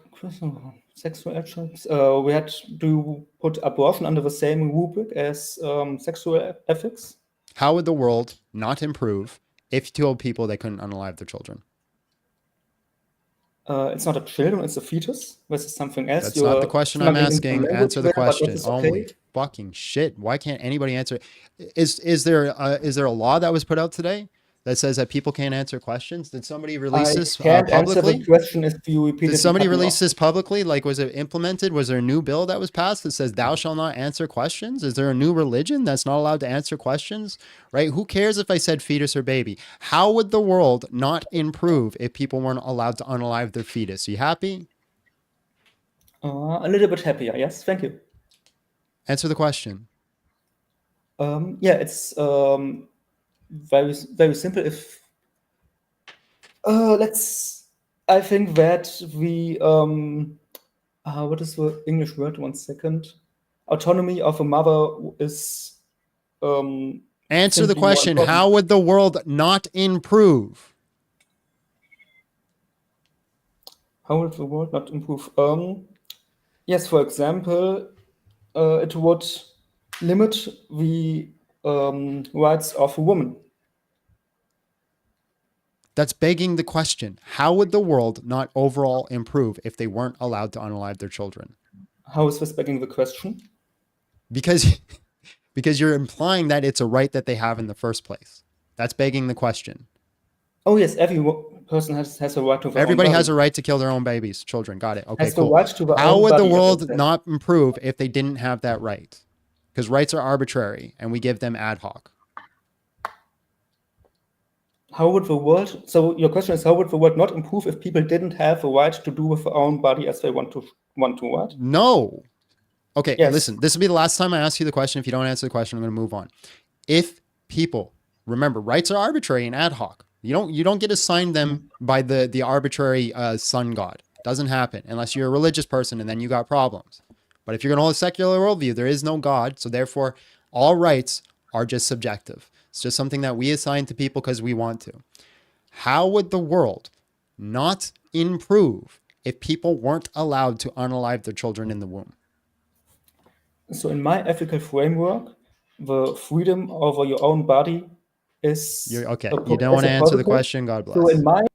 sexual ethics? We had to put abortion under the same rubric as sexual ethics.
How would the world not improve if you told people they couldn't unalive their children?
It's not a children, it's a fetus. This is something else.
That's not the question I'm asking. Answer the question.
Okay.
Holy fucking shit. Why can't anybody answer? Is there a law that was put out today that says that people can't answer questions? Did somebody release this publicly?
Answer the question if you repeat
Did somebody release this publicly? Like, was it implemented? Was there a new bill that was passed that says thou shalt not answer questions? Is there a new religion that's not allowed to answer questions? Right? Who cares if I said fetus or baby? How would the world not improve if people weren't allowed to unalive their fetus? Are you happy?
A little bit happier. Yes, thank you.
Answer the question.
Yeah, it's very very simple. If I think that we what is the English word? 1 second. Autonomy of a mother is.
Answer the question. How would the world not improve?
How would the world not improve? Yes, for example, it would limit the rights of a woman.
That's begging the question. How would the world not overall improve if they weren't allowed to unalive their children?
How is this begging the question?
Because you're implying that it's a right that they have in the first place. That's begging the question.
Oh yes, every person has a right to.
Everybody has a right to kill their own babies, children. Got it. Okay, cool.
Right
How would the world not improve if they didn't have that right? Because rights are arbitrary and we give them ad hoc.
How would the world? So your question is, how would the world not improve if people didn't have a right to do with their own body as they want to, right?
No. Okay,
yes.
Listen, this will be the last time I ask you the question. If you don't answer the question, I'm going to move on. If people, remember, rights are arbitrary and ad hoc. You don't get assigned them by the arbitrary sun god. Doesn't happen unless you're a religious person, and then you got problems. But if you're going to hold a secular worldview, there is no God. So therefore, all rights are just subjective. It's just something that we assign to people because we want to. How would the world not improve if people weren't allowed to unalive their children in the womb?
So in my ethical framework, the freedom over your own body is...
Okay, you don't want to answer the question. God bless.
So in my...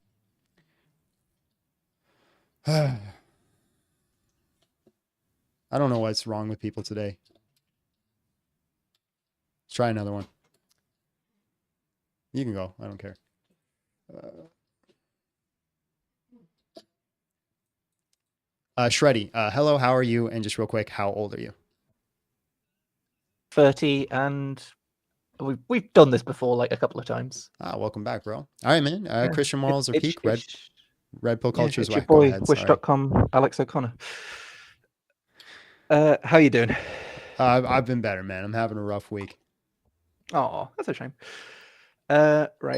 I don't know what's wrong with people today. Let's try another one. You can go. I don't care. Shreddy, hello, how are you? And just real quick, how old are you?
30, and we've done this before like a couple of times.
Welcome back, bro. All right, man. Christian morals are peak. Red pill culture is
it's your
whack. Go
boy,
ahead. Sorry.
wish.com, Alex O'Connor. How you doing?
I've been better, man. I'm having a rough week.
Oh, that's a shame. Right.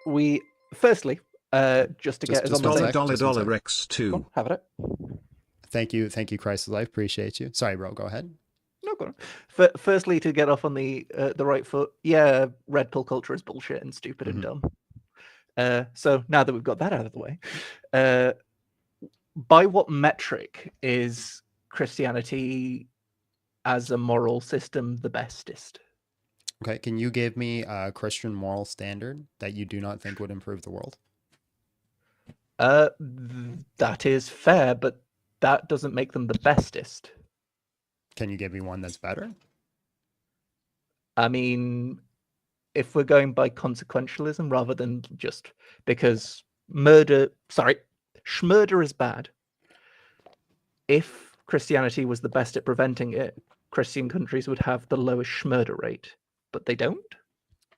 We firstly, just to get us on the same.
$$ Rex 2.
Have it.
Thank you, Christ of Life. Appreciate you. Sorry, bro. Go ahead.
No, go on. Firstly, to get off on the right foot, yeah, red pill culture is bullshit and stupid and dumb. So now that we've got that out of the way, by what metric is Christianity as a moral system the bestest?
Okay, can you give me a Christian moral standard that you do not think would improve the world?
That is fair, but that doesn't make them the bestest.
Can you give me one that's better?
I mean, if we're going by consequentialism rather than just because schmurder is bad. If Christianity was the best at preventing it, Christian countries would have the lowest schmurder rate, but they don't.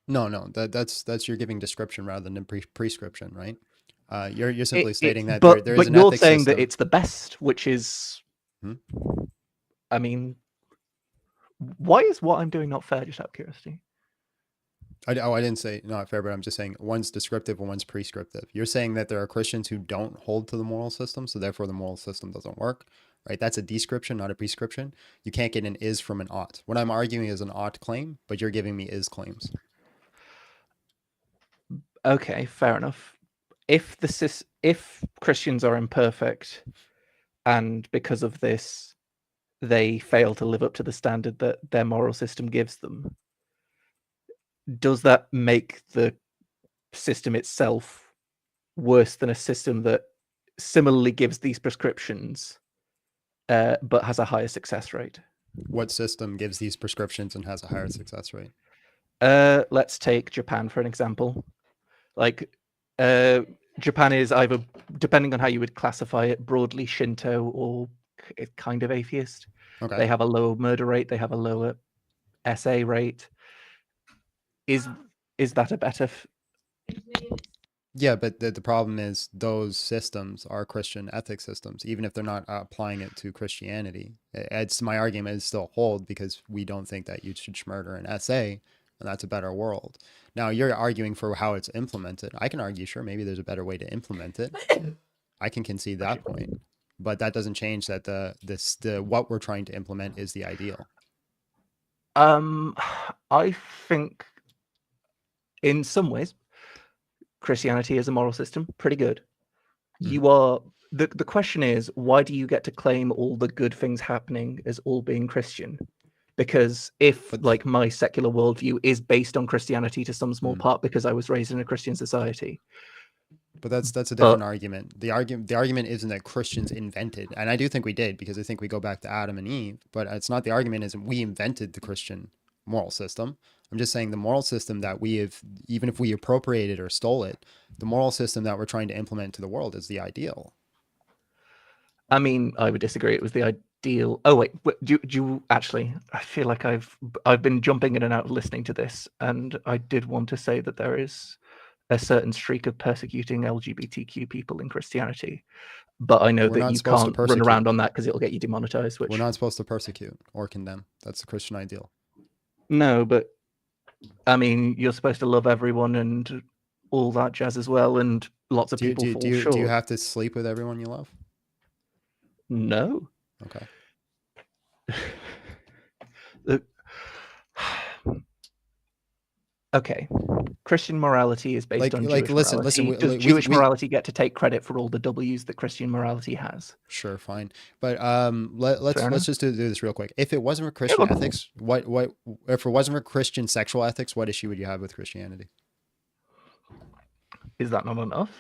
No, that's you're giving description rather than prescription, right? You're simply stating that
but
there is an
you're
ethics
saying
system.
that it's the best, which is, I mean, why is what I'm doing not fair? Just out of curiosity.
I didn't say not fair, but I'm just saying one's descriptive and one's prescriptive. You're saying that there are Christians who don't hold to the moral system, so therefore the moral system doesn't work, right? That's a description, not a prescription. You can't get an is from an ought. What I'm arguing is an ought claim, but you're giving me is claims.
Okay, fair enough. If Christians are imperfect, and because of this, they fail to live up to the standard that their moral system gives them, does that make the system itself worse than a system that similarly gives these prescriptions, but has a higher success rate?
What system gives these prescriptions and has a higher success rate?
Let's take Japan for an example. Like, Japan is either, depending on how you would classify it, broadly Shinto or kind of atheist.
Okay.
They have a lower murder rate. They have a lower SA rate. Is that a better?
Yeah, but the problem is those systems are Christian ethics systems, even if they're not applying it to Christianity. It's my argument is still hold because we don't think that you should murder an SA, and that's a better world. Now you're arguing for how it's implemented. I can argue, sure, maybe there's a better way to implement it. I can concede that point, but that doesn't change that the what we're trying to implement is the ideal.
I think in some ways, Christianity is a moral system, pretty good. You are the question is, why do you get to claim all the good things happening as all being Christian? Because like my secular worldview is based on Christianity to some small part because I was raised in a Christian society.
But that's a different argument. The argument isn't that Christians invented, and I do think we did because I think we go back to Adam and Eve. But it's not the argument isn't we invented the Christian moral system. I'm just saying the moral system that we have, even if we appropriated or stole it, the moral system that we're trying to implement to the world is the ideal.
I mean, I would disagree. It was the ideal. Oh wait, do you actually? I feel like I've been jumping in and out of listening to this, and I did want to say that there is a certain streak of persecuting LGBTQ people in Christianity, but I know that you can't run around on that because it'll get you demonetized. Which
we're not supposed to persecute or condemn. That's the Christian ideal.
No, but I mean, you're supposed to love everyone and all that jazz as well, and lots of people fall short.
Do you have to sleep with everyone you love?
No.
Okay.
Okay. Christian morality is based on Jewish morality.
Listen,
does Jewish morality get to take credit for all the W's that Christian morality has?
Sure, fine. But let's just do this real quick. If it wasn't for Christian ethics, what if it wasn't for Christian sexual ethics, what issue would you have with Christianity?
Is that not enough?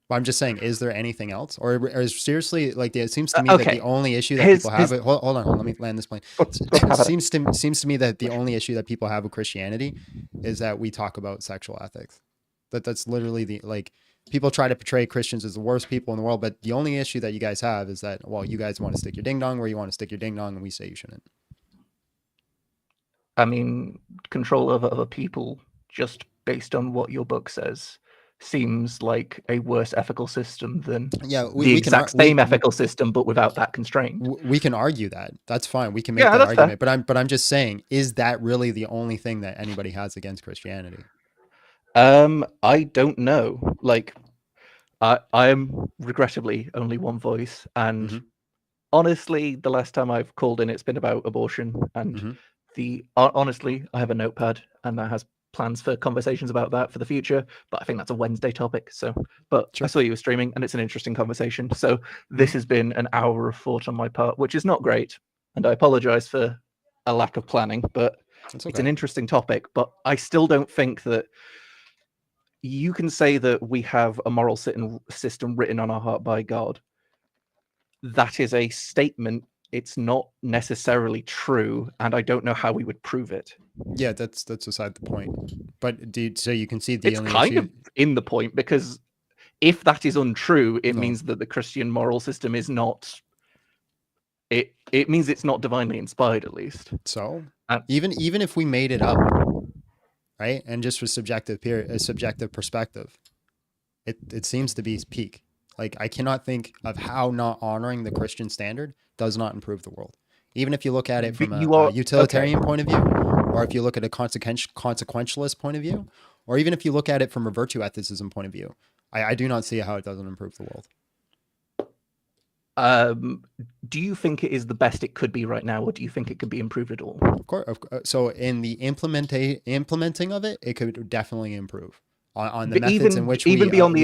I'm just saying, is there anything else? Or seriously, like it seems to me that the only issue that people have hold on, let me land this plane. It seems to me that the only issue that people have with Christianity is that we talk about sexual ethics. That's literally the people try to portray Christians as the worst people in the world, but the only issue that you guys have is that, well, you guys want to stick your ding dong where you want to stick your ding dong, and we say you shouldn't.
I mean, control over other people just based on what your book says seems like a worse ethical system than the exact same ethical system, but without that constraint.
We can argue that. That's fine. We can make
Yeah,
that
that's
argument.
fair.
But I'm just saying, is that really the only thing that anybody has against Christianity?
I don't know. Like, I am regrettably only one voice, and honestly, the last time I've called in, it's been about abortion, and honestly, I have a notepad, and that has plans for conversations about that for the future. But I think that's a Wednesday topic. So, but I saw you were streaming, and it's an interesting conversation. So this has been an hour of thought on my part, which is not great, and I apologize for a lack of planning. But it's an interesting topic. But I still don't think that you can say that we have a moral system written on our heart by God. That is a statement. It's not necessarily true, and I don't know how we would prove it.
Yeah, that's beside the point. But so you can see the
It's
only
kind
issue.
of in the point, because if that is untrue, it means that the Christian moral system is not. It means it's not divinely inspired, at least.
So even if we made it up, right, and just for subjective perspective, it seems to be peak. Like, I cannot think of how not honoring the Christian standard does not improve the world. Even if you look at it from a utilitarian point of view, or if you look at a consequentialist point of view, or even if you look at it from a virtue ethicism point of view, I do not see how it doesn't improve the world.
Do you think it is the best it could be right now, or do you think it could be improved at all?
Of course. So in the implementing of it, it could definitely improve. On the methods in which
even beyond the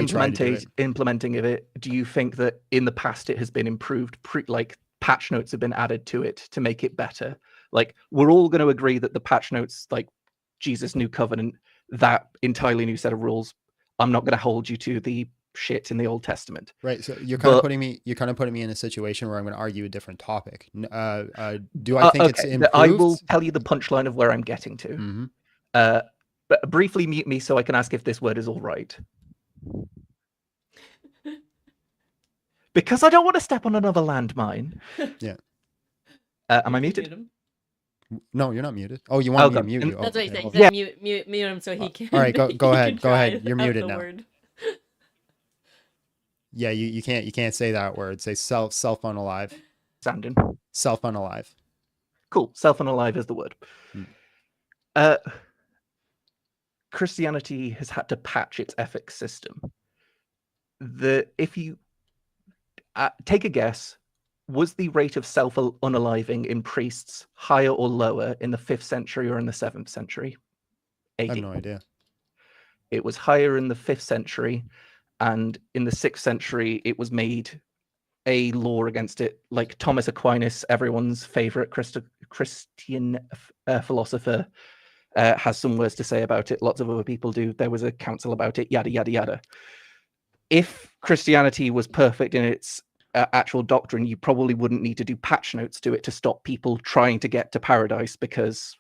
implementing of it, do you think that in the past it has been improved? Like patch notes have been added to it to make it better. Like, we're all going to agree that the patch notes, like Jesus' new covenant, that entirely new set of rules, I'm not going to hold you to the shit in the Old Testament.
Right. So you're kind of putting me in a situation where I'm going to argue a different topic. Do I think it's improved?
I will tell you the punchline of where I'm getting to. But briefly mute me so I can ask if this word is all right. Because I don't want to step on another landmine.
Yeah.
Am I muted?
No, you're not muted. Oh, you want me to mute you?
That's what he said. He
Yeah.
said mute him so he can.
All right, go ahead. Go ahead. You're
out
muted
the
now.
word.
Yeah, you can't say that word. Say self unalive.
Sandin.
Self unalive.
Cool. Self unalive is the word. Christianity has had to patch its ethics system. If you take a guess, was the rate of self-unaliving in priests higher or lower in the 5th century or in the 7th century? AD?
I have no idea.
It was higher in the 5th century, and in the 6th century, it was made a law against it. Like Thomas Aquinas, everyone's favorite Christian philosopher, has some words to say about it. Lots of other people do. There was a council about it, yada, yada, yada. If Christianity was perfect in its actual doctrine, you probably wouldn't need to do patch notes to it to stop people trying to get to paradise, because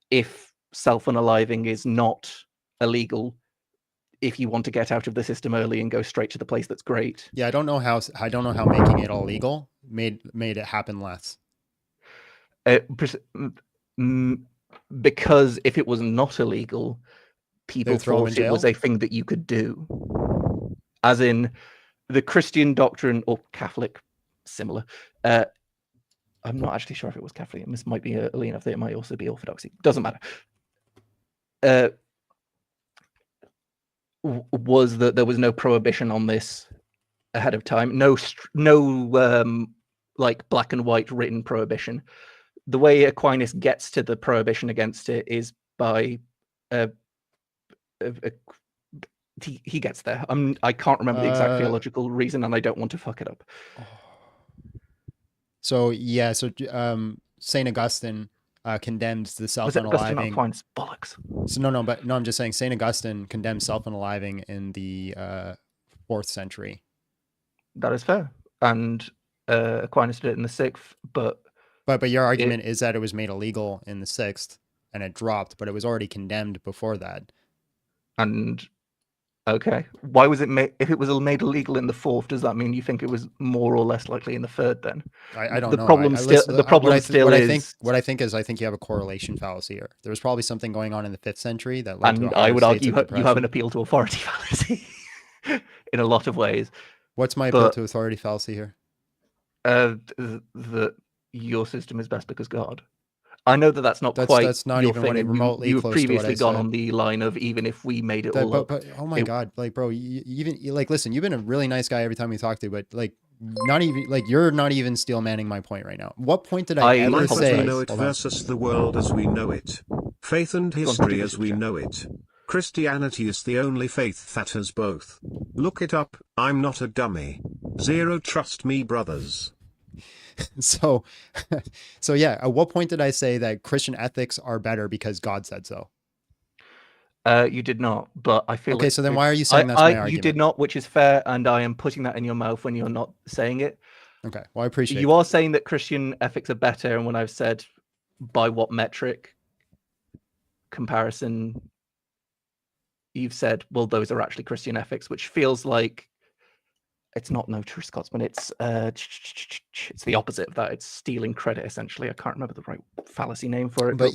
if self-unaliving is not illegal, if you want to get out of the system early and go straight to the place that's great.
Yeah, I don't know how making it illegal made it happen less.
Because if it was not illegal, people thought it was a thing that you could do. As in, the Christian doctrine, or Catholic, similar. I'm not actually sure if it was Catholic. This might be early enough that it might also be Orthodoxy. Doesn't matter. Was that there was no prohibition on this ahead of time. No like black and white written prohibition. The way Aquinas gets to the prohibition against it is by he gets there. I can't remember the exact theological reason, and I don't want to fuck it up.
So yeah, Saint Augustine condemns the self-unaliving.
Augustine, not Aquinas? Bollocks.
So no, I'm just saying Saint Augustine condemns self-unaliving in the 4th century.
That is fair, and Aquinas did it in the 6th, but
your argument is that it was made illegal in the 6th and it dropped, but it was already condemned before that.
And Okay. Why was it made? If it was made illegal in the fourth, does that mean you think it was more or less likely in the third? Then
I don't
the
know.
problem still the problem still is.
What I think is I think you have a correlation fallacy here. There was probably something going on in the 5th century that led to
And
a
I
higher
would
states
argue
of
you have
depression.
an appeal to authority fallacy in a lot of ways.
What's my appeal to authority fallacy here?
That your system is best because God. I know that that's not
That's not
your
even
thing, and
remotely
you have
close to what I
previously gone
said.
on the line of even if we made it all up.
But oh my God, like bro, listen, you've been a really nice guy every time we talk to, but like not even like you're not even steel manning my point right now. What point did I ever
Life as
say?
we know it versus the world as we know it. Faith and history as we know it. Christianity is the only faith that has both. Look it up, I'm not a dummy. Zero trust me, brothers.
So yeah, at what point did I say that Christian ethics are better because God said so?
You did not, but I feel
okay. So then why are you saying that's my argument?
You did not, which is fair, and I am putting that in your mouth when you're not saying it.
Okay, well I appreciate.
You are saying that Christian ethics are better, and when I've said by what metric comparison, you've said, well, those are actually Christian ethics, which feels like it's not no true Scotsman. It's the opposite of that. It's stealing credit, essentially. I can't remember the right fallacy name for it.
But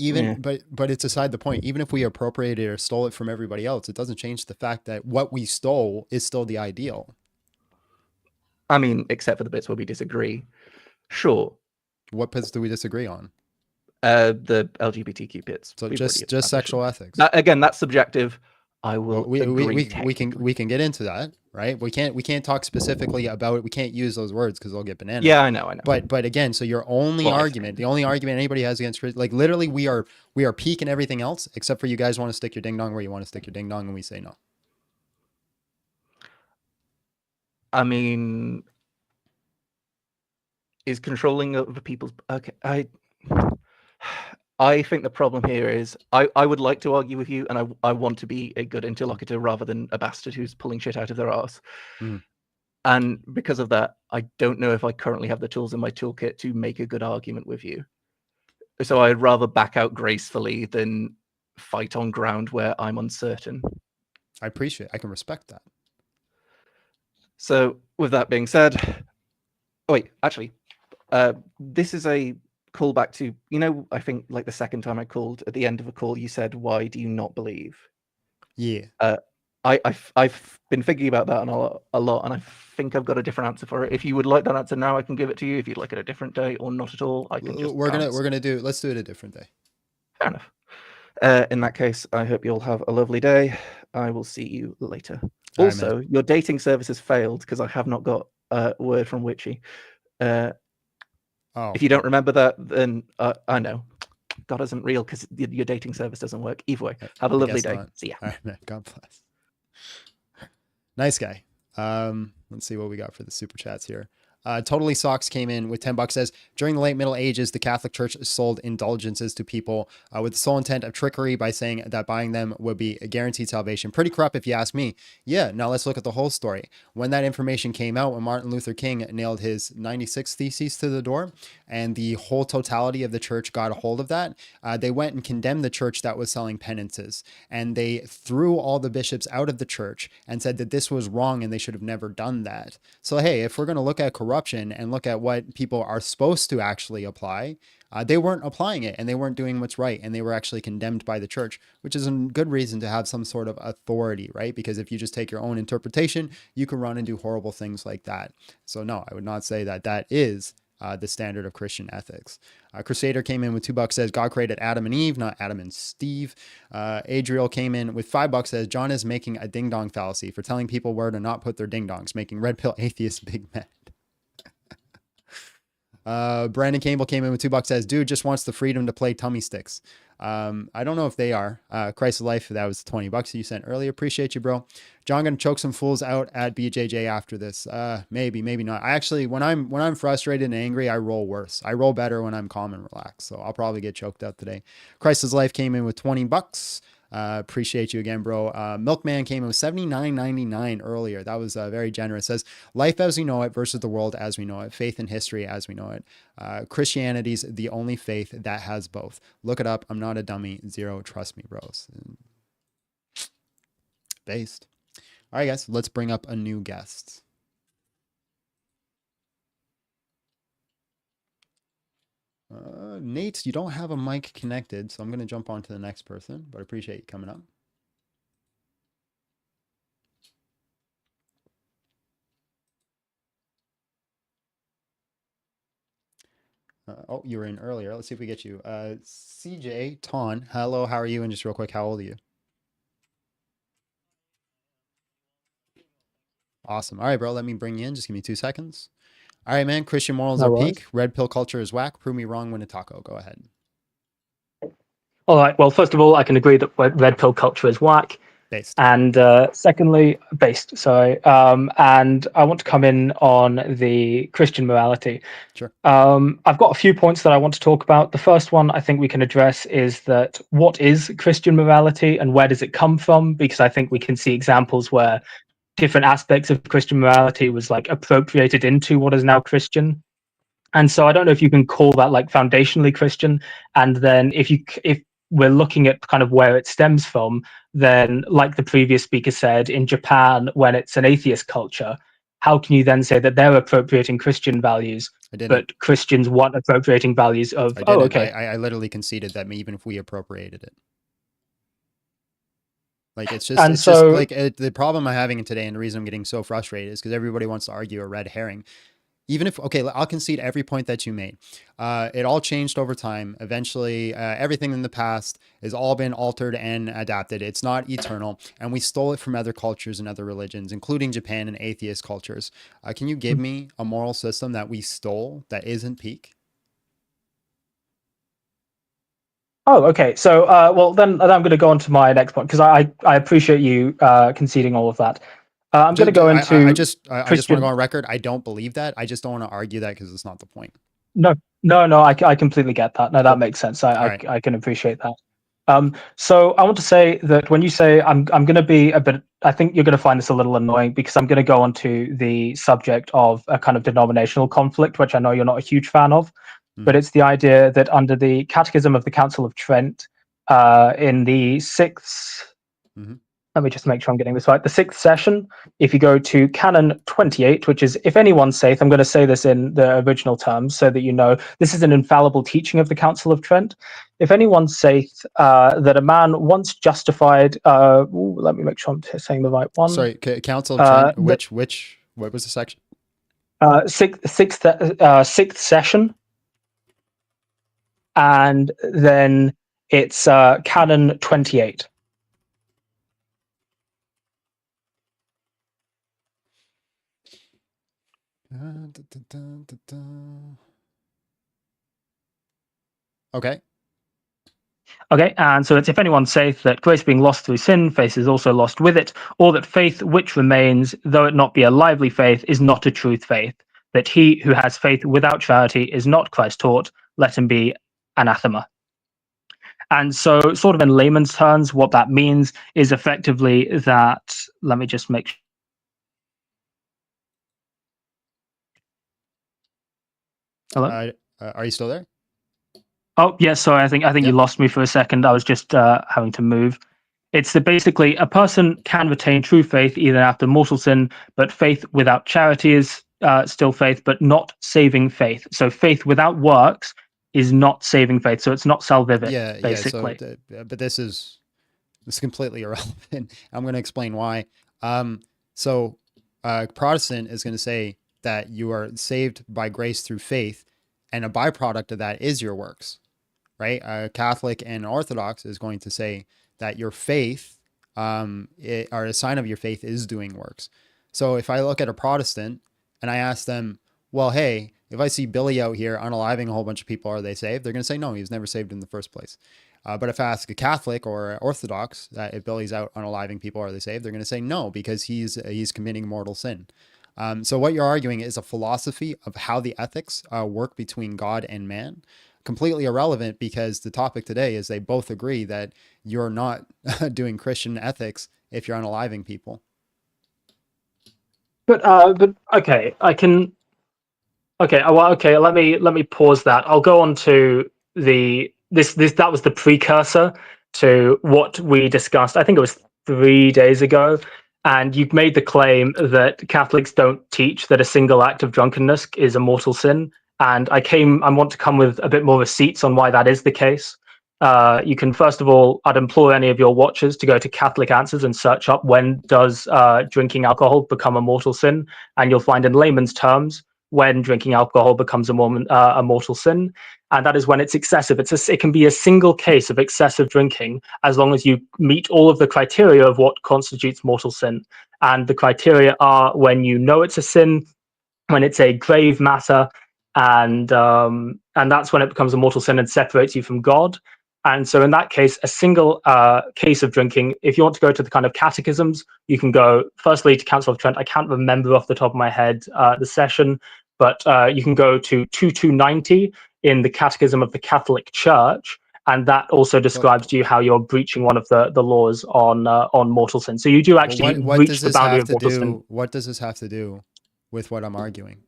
but it's aside the point. Even if we appropriated or stole it from everybody else, it doesn't change the fact that what we stole is still the ideal.
I mean, except for the bits where we disagree. Sure.
What bits do we disagree on?
The LGBTQ bits.
So just sexual ethics.
Again, that's subjective. I will.
We can get into that, right? We can't talk specifically about it. We can't use those words because they'll get bananas.
Yeah, I know.
But again, so your only argument, the only argument anybody has against, like literally, we are peak in everything else except for you guys want to stick your ding dong where you want to stick your ding dong, and we say no.
I mean, is controlling other people's okay. I think the problem here is I would like to argue with you, and I want to be a good interlocutor rather than a bastard who's pulling shit out of their arse. And because of that, I don't know if I currently have the tools in my toolkit to make a good argument with you. So I'd rather back out gracefully than fight on ground where I'm uncertain.
I can respect that.
So with that being said, oh wait, actually, this is a callback to, I think like the second time I called, at the end of a call, you said, "Why do you not believe?"
Yeah.
I've been thinking about that a lot, and I think I've got a different answer for it. If you would like that answer now, I can give it to you. If you'd like it a different day or not at all, I can just.
Let's do it a different day.
Fair enough. In that case, I hope you'll have a lovely day. I will see you later. Also, your dating service has failed because I have not got a word from Witchy. If you don't remember that, then I know. God isn't real because your dating service doesn't work. Either way, have a lovely day. See ya.
All right, man. God bless. Nice guy. Let's see what we got for the super chats here. Totally Socks came in with $10, says, during the late Middle Ages, the Catholic Church sold indulgences to people with the sole intent of trickery by saying that buying them would be a guaranteed salvation. Pretty corrupt if you ask me. Yeah, now let's look at the whole story. When that information came out, when Martin Luther King nailed his 96 Theses to the door, and the whole totality of the church got a hold of that, they went and condemned the church that was selling penances. And they threw all the bishops out of the church and said that this was wrong and they should have never done that. So, hey, if we're going to look at corruption and look at what people are supposed to actually apply, they weren't applying it and they weren't doing what's right, and they were actually condemned by the church, which is a good reason to have some sort of authority, right? Because if you just take your own interpretation, you can run and do horrible things like that. So no, I would not say that that is the standard of Christian ethics. Crusader came in with $2, says God created Adam and Eve, not Adam and Steve. Adriel came in with $5, says John is making a ding dong fallacy for telling people where to not put their ding dongs, making red pill atheists big mad. Brandon Campbell came in with $2, says dude just wants the freedom to play tummy sticks. I don't know if they are. Christ of Life, that was $20 you sent earlier. Appreciate you, bro. John gonna choke some fools out at BJJ after this. Maybe not. I actually, when I'm frustrated and angry, I roll worse. I roll better when I'm calm and relaxed. So I'll probably get choked out today. Christ of Life came in with $20. Appreciate you again, bro. Milkman came in with $79.99 earlier. That was very generous. Says life as we know it versus the world as we know it. Faith and history as we know it. Christianity's the only faith that has both. Look it up. I'm not a dummy. Zero. Trust me, bros. Based. All right, guys, let's bring up a new guest. Nate, you don't have a mic connected, so I'm going to jump on to the next person, but I appreciate you coming up. Oh, you were in earlier. Let's see if we get you. CJ Ton, hello, how are you? And just real quick, how old are you? Awesome. All right, bro, let me bring you in. Just give me 2 seconds. All right, man. Christian morals
No
are
worries.
peak. Red pill culture is whack. Prove me wrong, win a taco. Go ahead.
All right. Well, first of all, I can agree that red pill culture is whack.
Based.
And secondly, based. Sorry. And I want to come in on the Christian morality.
Sure.
I've got a few points that I want to talk about. The first one I think we can address is that what is Christian morality and where does it come from? Because I think we can see examples where different aspects of Christian morality was like appropriated into what is now Christian. And so I don't know if you can call that like foundationally Christian. And then if we're looking at kind of where it stems from, then like the previous speaker said, in Japan, when it's an atheist culture, how can you then say that they're appropriating Christian values, but Christians want appropriating values of?
I didn't.
Oh, okay.
I literally conceded that even if we appropriated it. Like it's just like the problem I'm having today, and the reason I'm getting so frustrated is because everybody wants to argue a red herring. Even if, okay, I'll concede every point that you made. It all changed over time. Eventually, everything in the past has all been altered and adapted. It's not eternal. And we stole it from other cultures and other religions, including Japan and atheist cultures. Can you give me a moral system that we stole that isn't peak?
Oh, okay. So, well, then I'm going to go on to my next point because I appreciate you conceding all of that. I'm going to go into.
I just want to go on record. I don't believe that. I just don't want to argue that because it's not the point.
No. I completely get that. No, that makes sense. I can appreciate that. So I want to say that when you say I'm going to be a bit, I think you're going to find this a little annoying because I'm going to go on to the subject of a kind of denominational conflict, which I know you're not a huge fan of. But it's the idea that under the Catechism of the Council of Trent, in the sixth, let me just make sure I'm getting this right, the sixth session, if you go to Canon 28, which is, if anyone saith, I'm going to say this in the original terms so that you know, this is an infallible teaching of the Council of Trent. If anyone saith that a man once justified, let me make sure I'm saying the right one.
Sorry, Council of Trent, what was the section?
Sixth session. And then it's Canon 28.
Okay.
Okay, and so it's if anyone saith that grace being lost through sin, faith is also lost with it, or that faith which remains, though it not be a lively faith, is not a truth faith, that he who has faith without charity is not Christ taught, let him be anathema. And so, sort of in layman's terms, what that means is effectively that, let me just make sure. Hello?
Are you still there?
Oh, yes, sorry, I think you lost me for a second. I was just having to move. It's that basically a person can retain true faith even after mortal sin, but faith without charity is still faith, but not saving faith. So faith without works is not saving faith. So it's not salvific, basically.
Yeah, so, but this is completely irrelevant. I'm going to explain why. So Protestant is going to say that you are saved by grace through faith, and a byproduct of that is your works, right? Catholic and Orthodox is going to say that your faith, or a sign of your faith, is doing works. So if I look at a Protestant and I ask them, well, hey, if I see Billy out here unaliving a whole bunch of people, are they saved? They're going to say, no, he was never saved in the first place. But if I ask a Catholic or Orthodox that if Billy's out unaliving people, are they saved? They're going to say no, because he's committing mortal sin. So what you're arguing is a philosophy of how the ethics work between God and man. Completely irrelevant, because the topic today is they both agree that you're not doing Christian ethics if you're unaliving people.
But okay, I can. Okay, well, okay. Let me pause that. I'll go on to this. That was the precursor to what we discussed. I think it was 3 days ago, and you've made the claim that Catholics don't teach that a single act of drunkenness is a mortal sin. And I want to come with a bit more receipts on why that is the case. You can, first of all, I'd implore any of your watchers to go to Catholic Answers and search up when does drinking alcohol become a mortal sin, and you'll find in layman's terms when drinking alcohol becomes a mortal sin, and that is when it's excessive. It can be a single case of excessive drinking as long as you meet all of the criteria of what constitutes mortal sin. And the criteria are when you know it's a sin, when it's a grave matter, and that's when it becomes a mortal sin and separates you from God. And so in that case, a single case of drinking, if you want to go to the kind of catechisms, you can go firstly to Council of Trent. I can't remember off the top of my head the session, but you can go to 2290 in the Catechism of the Catholic Church, and that also describes to you how you're breaching one of the laws on mortal sin. So you do actually reach the boundary of mortal sin.
What does this have to do with what I'm arguing?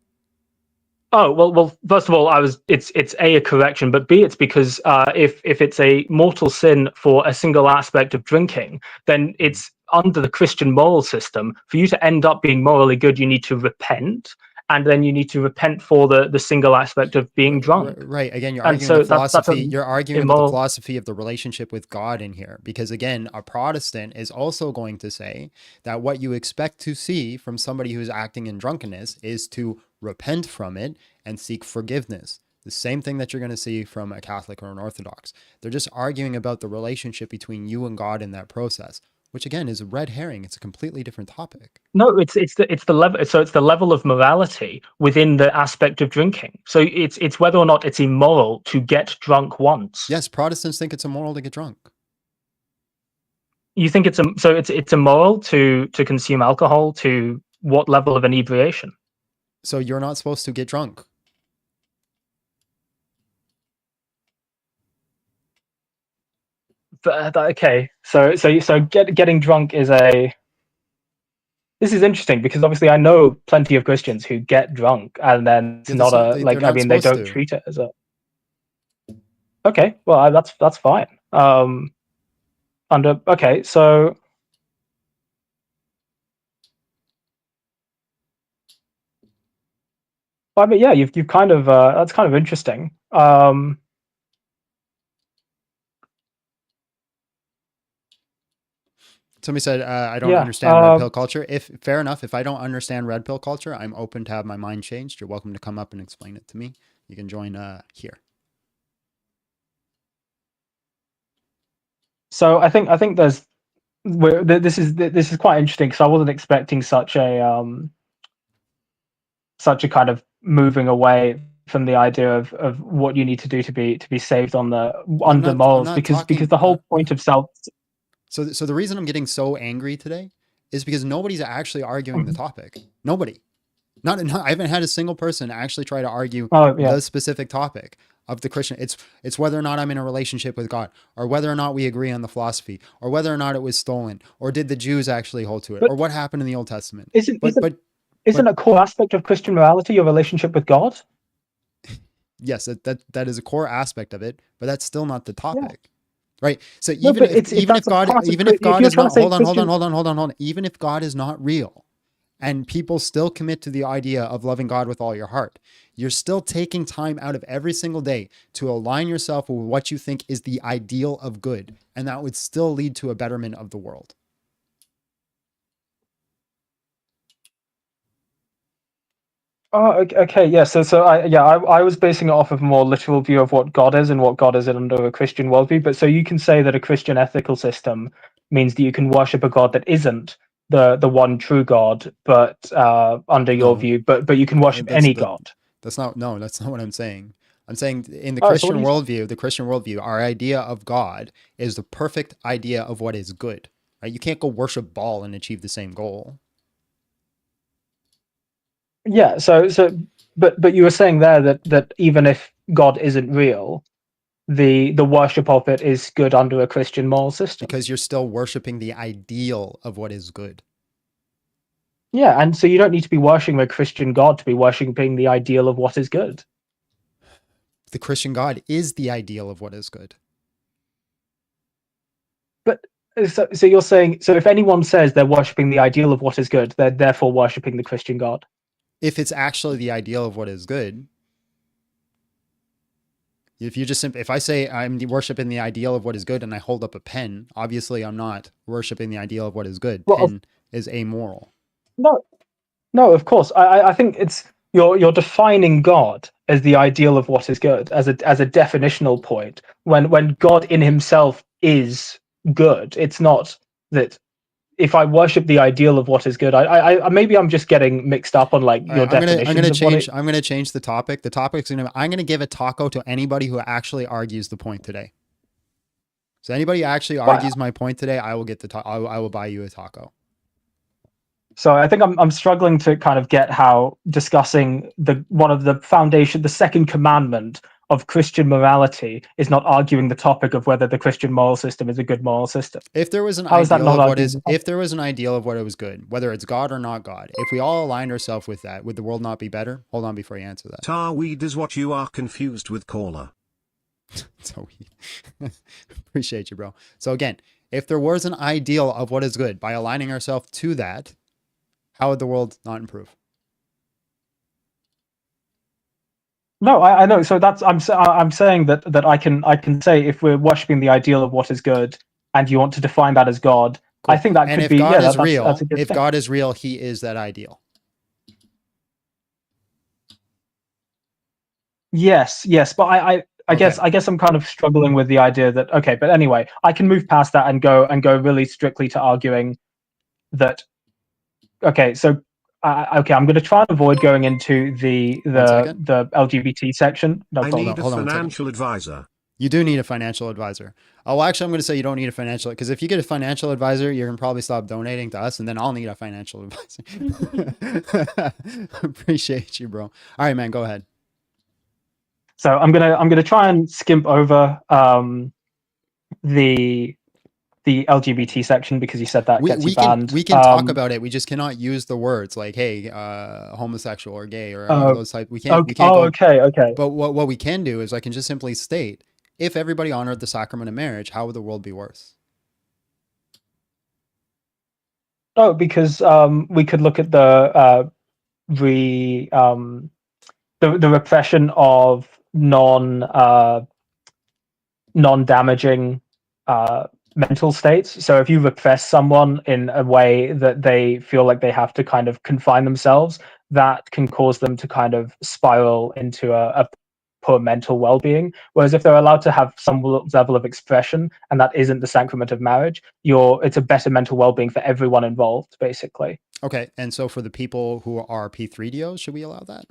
Oh well. First of all, it's a correction, but B, it's because if it's a mortal sin for a single aspect of drinking, then it's under the Christian moral system. For you to end up being morally good, you need to repent, and then you need to repent for the single aspect of being drunk.
Right. Again, you're
and
arguing
so
the philosophy. You're arguing about the
immoral.
philosophy of the relationship with God in here, because again, a Protestant is also going to say that what you expect to see from somebody who's acting in drunkenness is to repent from it and seek forgiveness. The same thing that you're going to see from a Catholic or an Orthodox. They're just arguing about the relationship between you and God in that process, which again is a red herring. It's a completely different topic.
No, it's the level. So it's the level of morality within the aspect of drinking. So it's whether or not it's immoral to get drunk once.
Yes, Protestants think it's immoral to get drunk.
You think it's immoral to consume alcohol to what level of inebriation?
So you're not supposed to get drunk.
But, okay, so getting drunk is this is interesting because obviously I know plenty of Christians who get drunk and then it's not they don't treat it as a. Okay, well that's fine. Okay, so. I mean, yeah, you've kind of that's kind of interesting.
Somebody said, I don't understand red pill culture. Fair enough. If I don't understand red pill culture, I'm open to have my mind changed. You're welcome to come up and explain it to me. You can join here.
So I think this is quite interesting because I wasn't expecting such a kind of moving away from the idea of what you need to do to be saved under morals, because the whole point of self.
So the reason I'm getting so angry today is because nobody's actually arguing the topic. Nobody. Not I haven't had a single person actually try to argue the specific topic of the Christian. It's whether or not I'm in a relationship with God, or whether or not we agree on the philosophy, or whether or not it was stolen, or did the Jews actually hold to it, or what happened in the Old Testament.
Isn't a core aspect of Christian morality your relationship with God?
Yes, that is a core aspect of it, but that's still not the topic. Yeah. Right. So even if God is not, hold on. Even if God is not real and people still commit to the idea of loving God with all your heart, you're still taking time out of every single day to align yourself with what you think is the ideal of good. And that would still lead to a betterment of the world.
Oh, okay, yeah. So I was basing it off of a more literal view of what God is and what God is under a Christian worldview. But so you can say that a Christian ethical system means that you can worship a God that isn't the one true God, but under your view, but you can worship any God.
That's not what I'm saying. I'm saying in the Christian worldview, our idea of God is the perfect idea of what is good. Right? You can't go worship Baal and achieve the same goal.
Yeah, but you were saying there that even if God isn't real, the worship of it is good under a Christian moral system.
Because you're still worshiping the ideal of what is good.
Yeah, and so you don't need to be worshiping a Christian God to be worshiping the ideal of what is good.
The Christian God is the ideal of what is good.
But so you're saying, so if anyone says they're worshipping the ideal of what is good, they're therefore worshipping the Christian God?
If it's actually the ideal of what is good. If you just if I say I'm worshiping the ideal of what is good and I hold up a pen, obviously I'm not worshiping the ideal of what is good.
Well,
Pen is amoral.
No, of course. I think it's you're defining God as the ideal of what is good, as a definitional point. When God in Himself is good, it's not that if I worship the ideal of what is good. I maybe I'm just getting mixed up on like
All
your
right,
definitions of what it.
I'm gonna change the topic. The topic's I'm gonna give a taco to anybody who actually argues the point today. So anybody who actually argues my point today, I will get I will buy you a taco.
So I think I'm struggling to kind of get how discussing one of the second commandment of Christian morality is not arguing the topic of whether the Christian moral system is a good moral system.
If there was an
How is that
ideal
not
of what
arguing
is,
the topic?
if there was an ideal of what it was good, whether it's God or not God, if we all aligned ourselves with that, would the world not be better? Hold on before you answer that.
Tarweed is what you are confused with, caller.
So appreciate you, bro. So again, if there was an ideal of what is good, by aligning ourselves to that, how would the world not improve?
No, I know. So that's I'm saying that I can say if we're worshiping the ideal of what is good, and you want to define that as God,
Cool.
I think that
and
could
if
be
God is
that's
real,
a good
if
thing.
God is real, He is that ideal.
Yes, but I guess I'm kind of struggling with the idea that okay, but anyway, I can move past that and go really strictly to arguing that okay, so okay, I'm going to try and avoid going into the LGBT section. No
I
problem.
need a financial advisor.
You do need a financial advisor. Oh, actually, I'm going to say you don't need a financial, because if you get a financial advisor, you're going to probably stop donating to us, and then I'll need a financial advisor. Appreciate you, bro. All right, man, go ahead.
So I'm gonna try and skimp over the LGBT section because you said that gets you banned.
We can talk about it. We just cannot use the words like, hey, homosexual or gay or those type. We can't go.
Okay.
But what we can do is I can just simply state, if everybody honored the sacrament of marriage, how would the world be worse?
Oh, because we could look at the repression of non-damaging mental states. So if you repress someone in a way that they feel like they have to kind of confine themselves, that can cause them to kind of spiral into a poor mental well-being. Whereas if they're allowed to have some level of expression, and that isn't the sacrament of marriage, it's a better mental well-being for everyone involved, basically.
Okay, and so for the people who are P3DOs, should we allow that?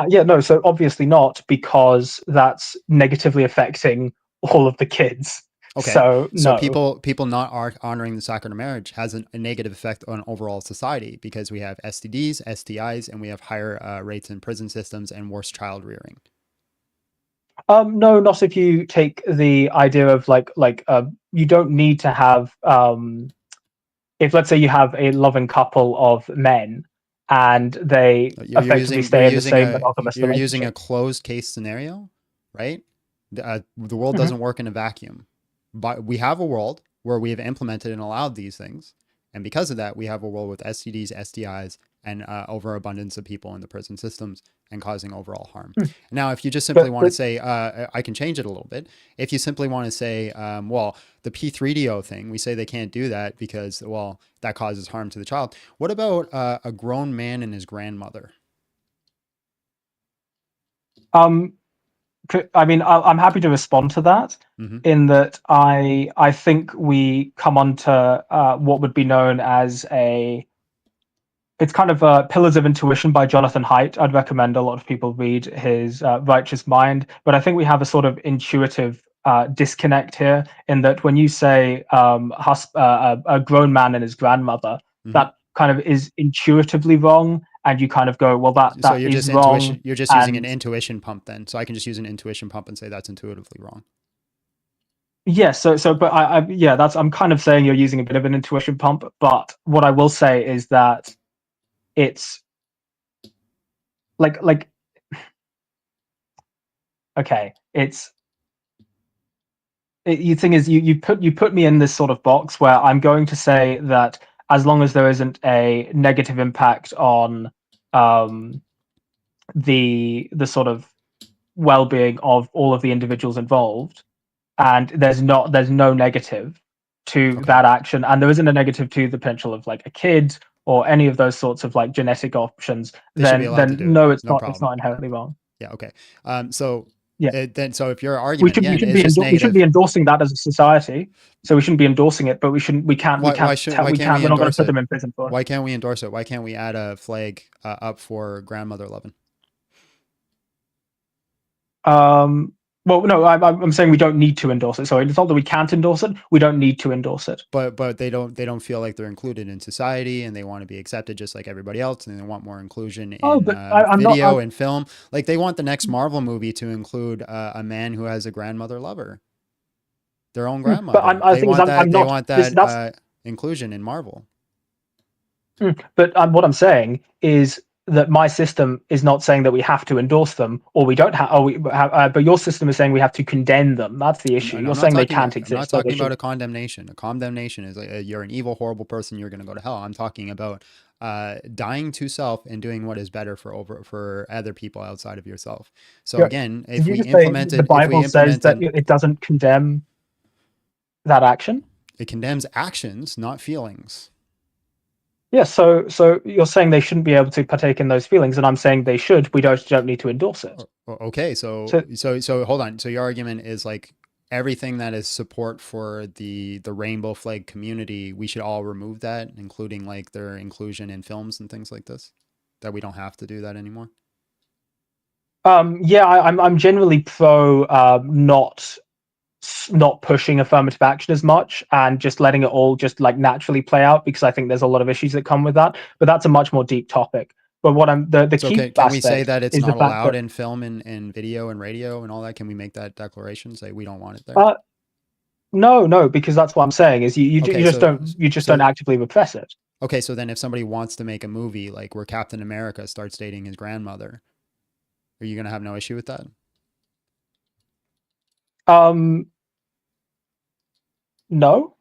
Yeah, no, so obviously not, because that's negatively affecting all of the kids.
Okay,
so no.
people not honoring the sacrament of marriage has a negative effect on overall society, because we have STDs, STIs, and we have higher rates in prison systems and worse child rearing.
No, not if you take the idea of you don't need to have if let's say you have a loving couple of men and they effectively stay in the same monogamous
You're
relationship.
using a closed case scenario, right? The world doesn't work in a vacuum. But we have a world where we have implemented and allowed these things. And because of that, we have a world with STDs, STIs, and overabundance of people in the prison systems and causing overall harm. Now, if you just simply want to say, I can change it a little bit. If you simply want to say, well, the P3DO thing, we say they can't do that because, well, that causes harm to the child. What about a grown man and his grandmother?
I mean, I'm happy to respond to that. In that I think we come on to what would be known as it's kind of Pillars of Intuition by Jonathan Haidt. I'd recommend a lot of people read his Righteous Mind. But I think we have a sort of intuitive disconnect here, in that when you say a grown man and his grandmother, that kind of is intuitively wrong. And you kind of go, well, that
so you're
is
just
wrong.
Intuition. You're just using an intuition pump then. So I can just use an intuition pump and say that's intuitively wrong.
Yes, but I'm kind of saying you're using a bit of an intuition pump. But what I will say is that it's like okay, it's You thing is, you put me in this sort of box where I'm going to say that as long as there isn't a negative impact on the sort of well-being of all of the individuals involved, and there's no negative to that action, and there isn't a negative to the potential of like a kid or any of those sorts of like genetic options,
They should be allowed to do it.
no, it's
No
not.
problem.
It's not inherently wrong.
Yeah. Okay. So
Yeah.
so if your
We
argument
should
again
we should
is
be
just
we shouldn't
negative,
be endorsing that as a society. So we shouldn't be endorsing it, but we shouldn't. We can't.
why
We can't.
can't we
We're not going to
endorse
put
it?
them in prison for it.
Why can't we endorse it? Why can't we add a flag up for grandmother loving?
Well, no, I'm saying we don't need to endorse it. Sorry, it's not that we can't endorse it. We don't need to endorse it.
But they don't feel like they're included in society, and they want to be accepted just like everybody else, and they want more inclusion in video and film. Like they want the next Marvel movie to include a man who has a grandmother lover, their own grandmother. They want that inclusion in Marvel.
But what I'm saying is that my system is not saying that we have to endorse them, or we don't have. But your system is saying we have to condemn them. That's the issue. You're saying they can't exist.
I'm not talking about a condemnation. A condemnation is like you're an evil, horrible person. You're going to go to hell. I'm talking about dying to self and doing what is better for other people outside of yourself. So again, if we implemented,
the Bible says that it doesn't condemn that action.
It condemns actions, not feelings.
Yeah, so you're saying they shouldn't be able to partake in those feelings, and I'm saying they should. We don't need to endorse it.
Okay, so hold on. So your argument is like everything that is support for the rainbow flag community, we should all remove that, including like their inclusion in films and things like this. That we don't have to do that anymore.
Yeah, I'm generally pro not pushing affirmative action as much and just letting it all just like naturally play out, because I think there's a lot of issues that come with that. But that's a much more deep topic. But what I'm the key
can we say that it's not allowed in film and video and radio and all that? Can we make that declaration? Say we don't want it there?
No, because that's what I'm saying is you just don't actively repress it.
Okay, so then if somebody wants to make a movie like where Captain America starts dating his grandmother, are you gonna have no issue with that?
No,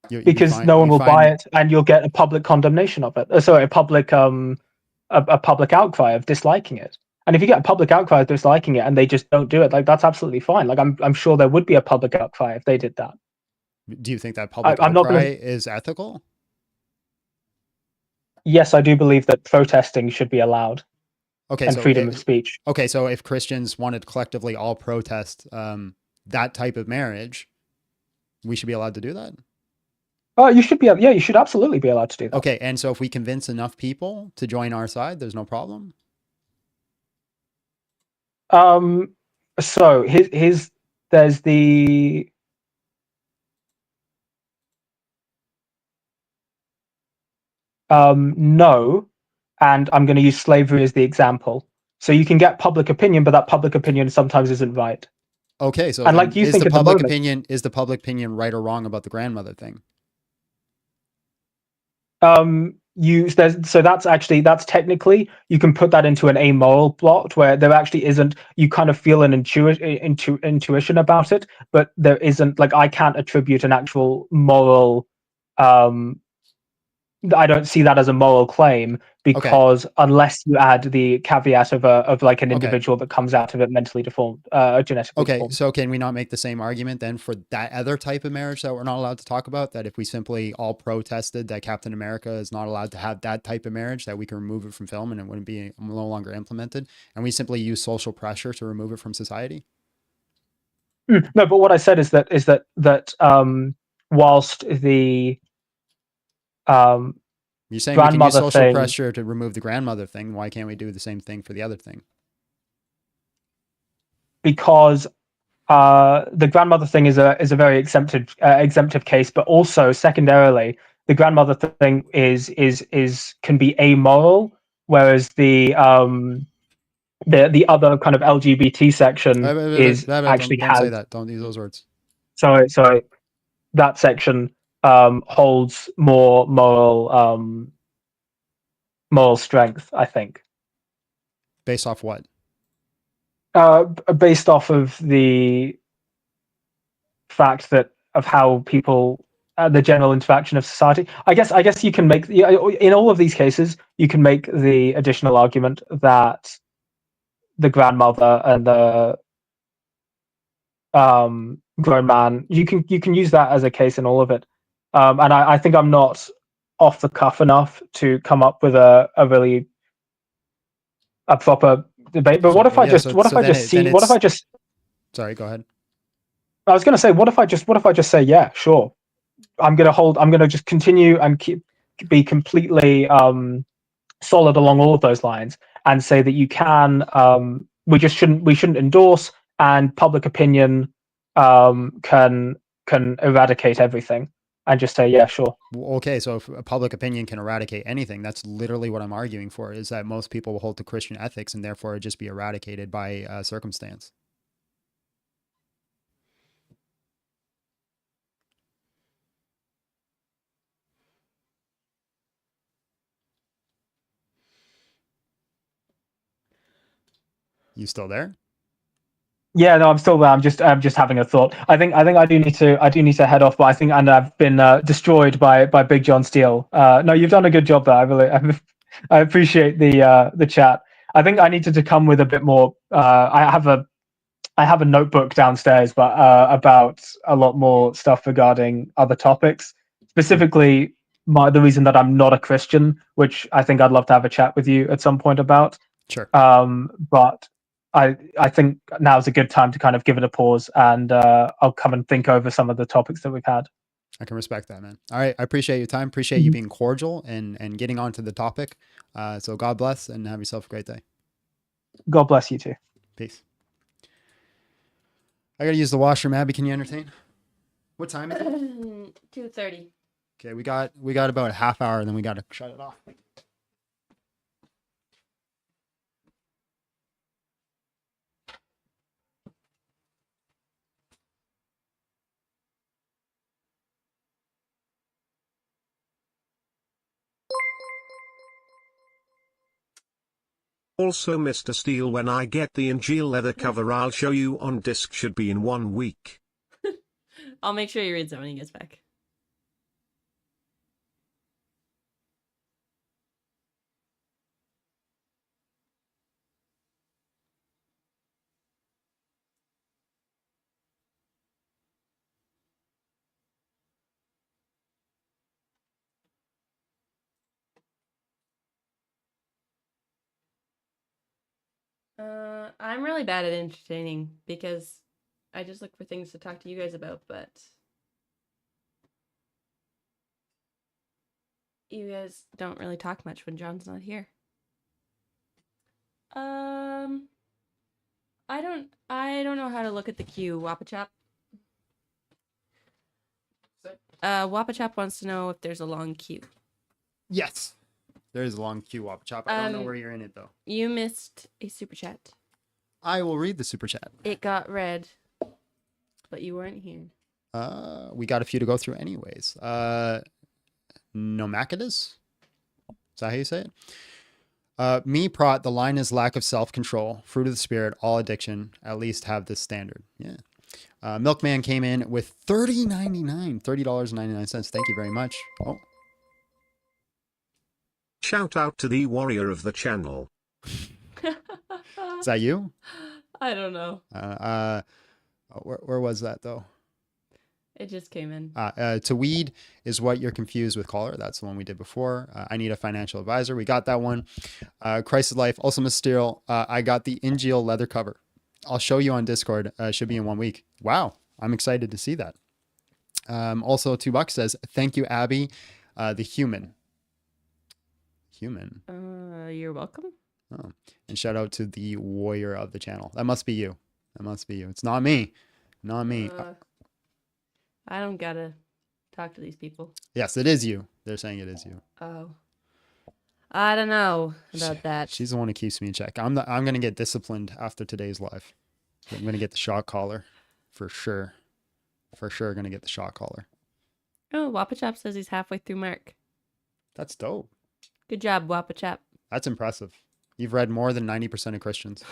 because no one will buy it, and you'll get a public condemnation of it. Sorry, a public outcry of disliking it. And if you get a public outcry of disliking it, and they just don't do it, like that's absolutely fine. Like I'm sure there would be a public outcry if they did that.
Do you think that public outcry is ethical?
Yes, I do believe that protesting should be allowed.
Okay,
and freedom of speech.
Okay, so if Christians wanted to collectively all protest that type of marriage, we should be allowed to do that?
Oh, you should be. Yeah, you should absolutely be allowed to do that.
Okay, and so if we convince enough people to join our side, there's no problem?
So there's the no, and I'm going to use slavery as the example. So you can get public opinion, but that public opinion sometimes isn't right.
Okay, so
and like you think
is the public opinion right or wrong about the grandmother thing?
That's technically, you can put that into an amoral plot where there actually isn't, you kind of feel an intuition about it, but there isn't, like, I can't attribute an actual moral, I don't see that as a moral claim, because unless you add the caveat of like an individual that comes out of it mentally deformed, genetically deformed.
So can we not make the same argument then for that other type of marriage that we're not allowed to talk about? That if we simply all protested that Captain America is not allowed to have that type of marriage, that we can remove it from film and it wouldn't be no longer implemented, and we simply use social pressure to remove it from society?
No, but what I said is that whilst the
you're saying we can use social pressure to remove the grandmother thing. Why can't we do the same thing for the other thing? Because
the grandmother thing is a very exemptive case, but also secondarily, the grandmother thing can be amoral, whereas the other kind of LGBT section actually
don't say that. Don't use those words.
Sorry, that section holds more moral strength, I think.
Based off what?
Based off of the fact that of how people, the general interaction of society. I guess you can make, in all of these cases, you can make the additional argument that the grandmother and the grown man, you can use that as a case in all of it. And I think I'm not off the cuff enough to come up with a really a proper debate. But what if I just
Sorry, go ahead.
I was going to say, what if I just say, yeah, sure, I'm going to just continue and be completely solid along all of those lines, and say that you can, we shouldn't endorse, and public opinion can eradicate everything, and just say, yeah, sure.
Okay, so if public opinion can eradicate anything, that's literally what I'm arguing for, is that most people will hold to Christian ethics and therefore just be eradicated by circumstance. You still there?
Yeah, no, I'm still there. I'm just having a thought. I think I do need to head off, but I've been destroyed by Big John Steele. No, you've done a good job there. I appreciate the chat. I think I needed to come with a bit more. I have a notebook downstairs, but about a lot more stuff regarding other topics. Specifically, the reason that I'm not a Christian, which I think I'd love to have a chat with you at some point about.
Sure.
But I think now's a good time to kind of give it a pause, and I'll come and think over some of the topics that we've had.
I can respect that, man. All right. I appreciate your time. Appreciate you being cordial and getting onto the topic. So God bless and have yourself a great day.
God bless you too.
Peace. I got to use the washroom. Abby, can you entertain? What time is it?
2:30.
Okay. We got about a half hour and then we got to shut it off.
Also, Mr. Steele, when I get the Injil leather cover, I'll show you on disc. Should be in 1 week.
I'll make sure he reads it when he gets back. I'm really bad at entertaining because I just look for things to talk to you guys about, but you guys don't really talk much when John's not here. I don't know how to look at the queue, Wopachop. Wopachop wants to know if there's a long queue.
Yes. There is a long queue, Wopachop. I don't know where you're in it though.
You missed a super chat.
I will read the super chat.
It got read, but you weren't here.
We got a few to go through anyways. Nomakidus? Is that how you say it? Me, Prot, the line is lack of self-control, fruit of the spirit, all addiction, at least have this standard. Yeah. Milkman came in with $30.99. Thank you very much. Oh.
Shout out to the warrior of the channel.
Is that you?
I don't know.
Where was that though?
It just came in.
To weed is what you're confused with caller. That's the one we did before. I need a financial advisor. We got that one. Christ of Life, also Mysterio. I got the Injil leather cover. I'll show you on Discord. Should be in 1 week. Wow. I'm excited to see that. Also, $2 says, thank you, Abby. The human.
You're welcome.
Oh, and shout out to the warrior of the channel. That must be you. That must be you. It's not me. Not me.
I don't gotta talk to these people.
Yes, it is you. They're saying it is you.
Oh. I don't know about that.
She's the one who keeps me in check. I'm gonna get disciplined after today's live. I'm gonna get the shot collar. For sure. For sure gonna get the shot collar.
Oh, Wopachop says he's halfway through Mark.
That's dope.
Good job, Wopachop.
That's impressive. You've read more than 90% of Christians.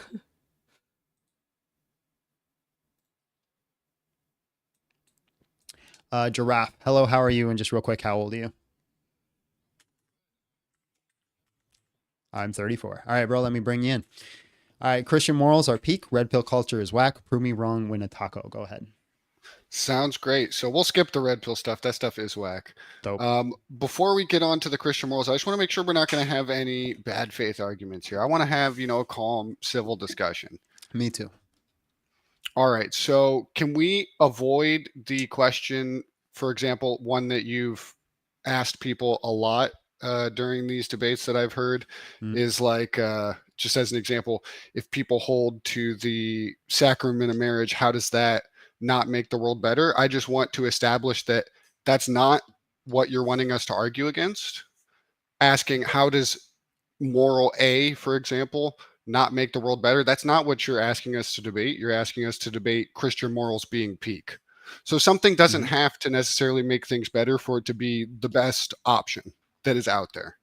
Giraffe. Hello, how are you? And just real quick, how old are you? I'm 34. All right, bro, let me bring you in. All right, Christian morals are peak. Red pill culture is whack. Prove me wrong, win a taco. Go ahead.
Sounds great. So we'll skip the red pill stuff. That stuff is whack.
Dope.
Before we get on to the Christian morals, I just want to make sure we're not going to have any bad faith arguments here. I want to have, a calm, civil discussion.
Me too.
All right. So can we avoid the question, for example, one that you've asked people a lot during these debates that I've heard is like, just as an example, if people hold to the sacrament of marriage, how does that not make the world better? I just want to establish that that's not what you're wanting us to argue against. Asking how does moral A, for example, not make the world better? That's not what you're asking us to debate. You're asking us to debate Christian morals being peak. So something doesn't have to necessarily make things better for it to be the best option that is out there.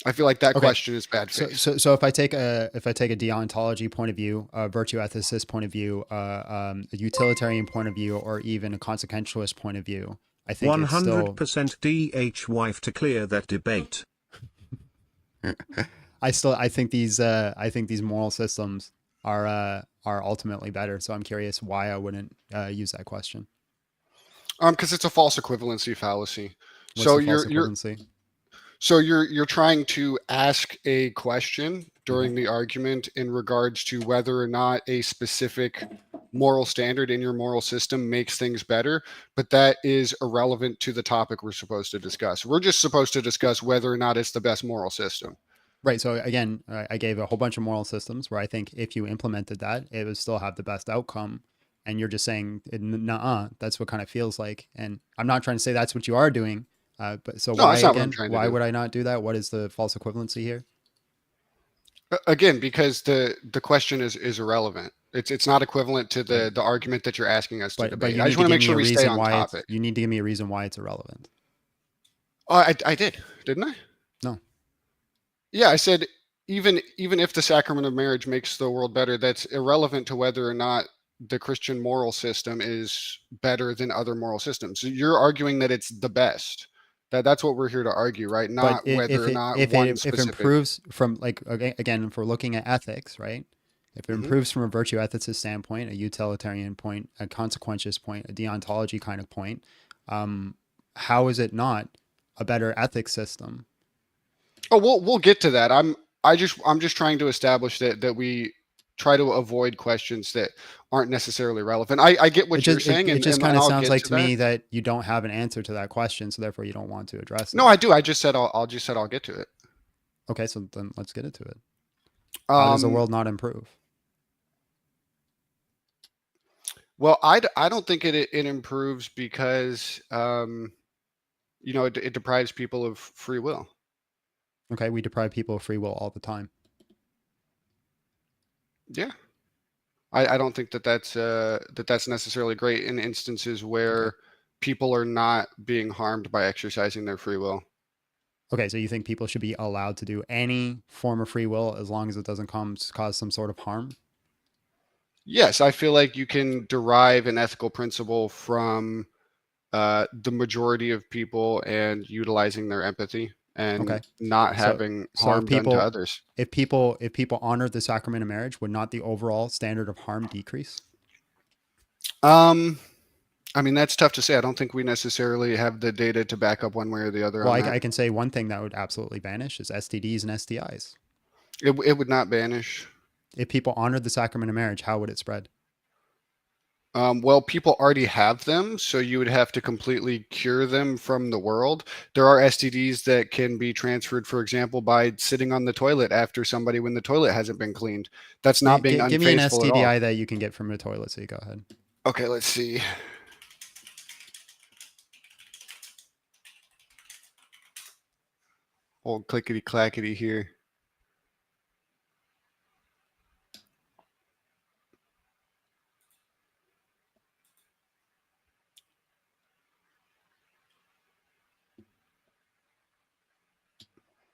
I feel like that question is bad faith.
So if I take a deontology point of view, a virtue ethicist point of view, a utilitarian point of view, or even a consequentialist point of view, I think
100% DH wife to clear that debate.
I think these moral systems are ultimately better. So I'm curious why I wouldn't use that question.
Because it's a false equivalency fallacy.
What's the false equivalency?
So you're trying to ask a question during the argument in regards to whether or not a specific moral standard in your moral system makes things better, but that is irrelevant to the topic we're supposed to discuss. We're just supposed to discuss whether or not it's the best moral system.
Right. So again, I gave a whole bunch of moral systems where I think if you implemented that, it would still have the best outcome. And you're just saying, nuh-uh, that's what kind of feels like. And I'm not trying to say that's what you are doing. But so why again? Why would I not do that? What is the false equivalency here?
Again, because the question is irrelevant. It's not equivalent to the argument that you're asking us to debate. I just want to make sure we stay on topic.
You need to give me a reason why it's irrelevant.
Oh, I did, didn't I?
No.
Yeah, I said even if the sacrament of marriage makes the world better, that's irrelevant to whether or not the Christian moral system is better than other moral systems. So you're arguing that it's the best. That's what we're here to argue, right? Not whether or not one specific.
If it improves from, like, again, if we're looking at ethics, right? If it improves from a virtue ethicist standpoint, a utilitarian point, a consequentialist point, a deontology kind of point, how is it not a better ethics system?
Oh, we'll get to that. I'm just trying to establish that we try to avoid questions that aren't necessarily relevant. I get what you're saying.
It just kind of sounds like to me that you don't have an answer to that question, so therefore you don't want to address it.
No, I do. I just said I'll get to it.
Okay, so then let's get into it. How does the world not improve?
Well, I don't think it improves because it deprives people of free will.
Okay, we deprive people of free will all the time.
Yeah. I don't think that's necessarily great in instances where people are not being harmed by exercising their free will.
Okay, so you think people should be allowed to do any form of free will as long as it doesn't cause some sort of harm?
Yes, I feel like you can derive an ethical principle from the majority of people and utilizing their empathy and not having harm done to others.
If people honor the sacrament of marriage, would not the overall standard of harm decrease?
I mean, that's tough to say. I don't think we necessarily have the data to back up one way or the other.
Well, I can say one thing that would absolutely vanish is STDs and STIs.
It would not vanish.
If people honored the sacrament of marriage, how would it spread?
Well, people already have them, so you would have to completely cure them from the world. There are STDs that can be transferred, for example, by sitting on the toilet after somebody when the toilet hasn't been cleaned. That's not being unfaithful
Give me an
at all.
STDI that you can get from a toilet, so you go ahead.
Okay, let's see. Old clickety clackety here.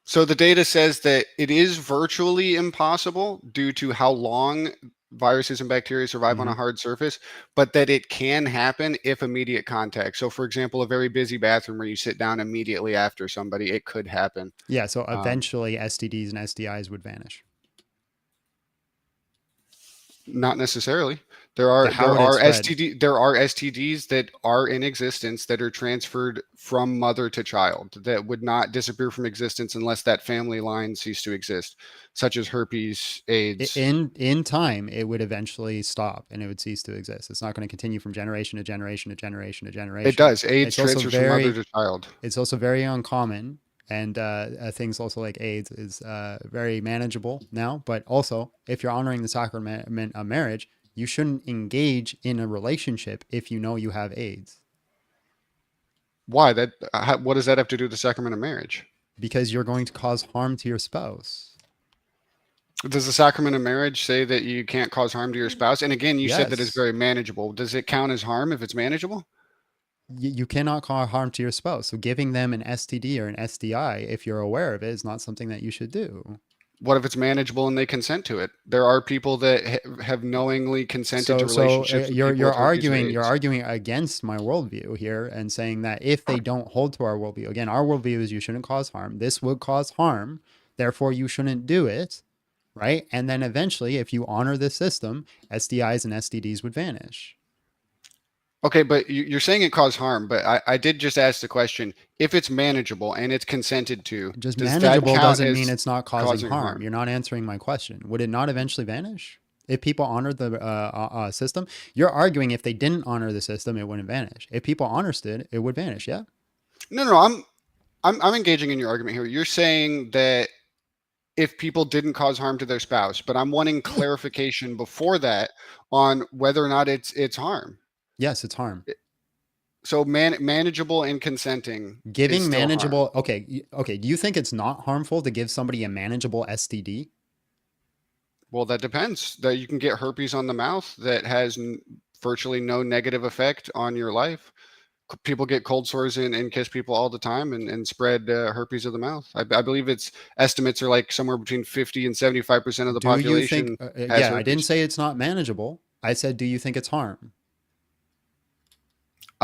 So the data says that it is virtually impossible due to how long viruses and bacteria survive on a hard surface, but that it can happen if immediate contact. So, for example, a very busy bathroom where you sit down immediately after somebody, it could happen.
Yeah, so eventually STDs and STIs would vanish.
Not necessarily. There are STDs that are in existence that are transferred from mother to child that would not disappear from existence unless that family line ceased to exist, such as herpes, AIDS.
In time, it would eventually stop and it would cease to exist. It's not going to continue from generation to generation to generation to generation.
It does. AIDS transfers from mother to child.
It's also very uncommon. And things also like AIDS is very manageable now. But also, if you're honoring the sacrament of marriage, you shouldn't engage in a relationship if you know you have AIDS.
Why? What does that have to do with the sacrament of marriage?
Because you're going to cause harm to your spouse.
Does the sacrament of marriage say that you can't cause harm to your spouse? And again, you said that it's very manageable. Does it count as harm if it's manageable?
You cannot cause harm to your spouse. So giving them an STD or an STI, if you're aware of it, is not something that you should do.
What if it's manageable and they consent to it? There are people that have knowingly consented to relationships.
So you're arguing against my worldview here and saying that if they don't hold to our worldview, again, our worldview is you shouldn't cause harm. This would cause harm. Therefore, you shouldn't do it. Right. And then eventually, if you honor this system, STIs and STDs would vanish.
Okay, but you're saying it caused harm, but I did just ask the question, if it's manageable and it's consented to,
just manageable doesn't mean it's not causing harm. You're not answering my question. Would it not eventually vanish if people honored the system? You're arguing if they didn't honor the system, it wouldn't vanish. If people honored it would vanish. Yeah.
No, I'm engaging in your argument here. You're saying that if people didn't cause harm to their spouse, but I'm wanting clarification before that on whether or not it's harm.
Yes, it's harm.
So manageable and consenting.
Giving manageable. Okay. Do you think it's not harmful to give somebody a manageable STD?
Well, that depends. That you can get herpes on the mouth that has virtually no negative effect on your life. People get cold sores and kiss people all the time and spread herpes of the mouth. I believe estimates are like somewhere between 50 and 75% of the population.
Yeah, I didn't say it's not manageable. I said, do you think it's harm?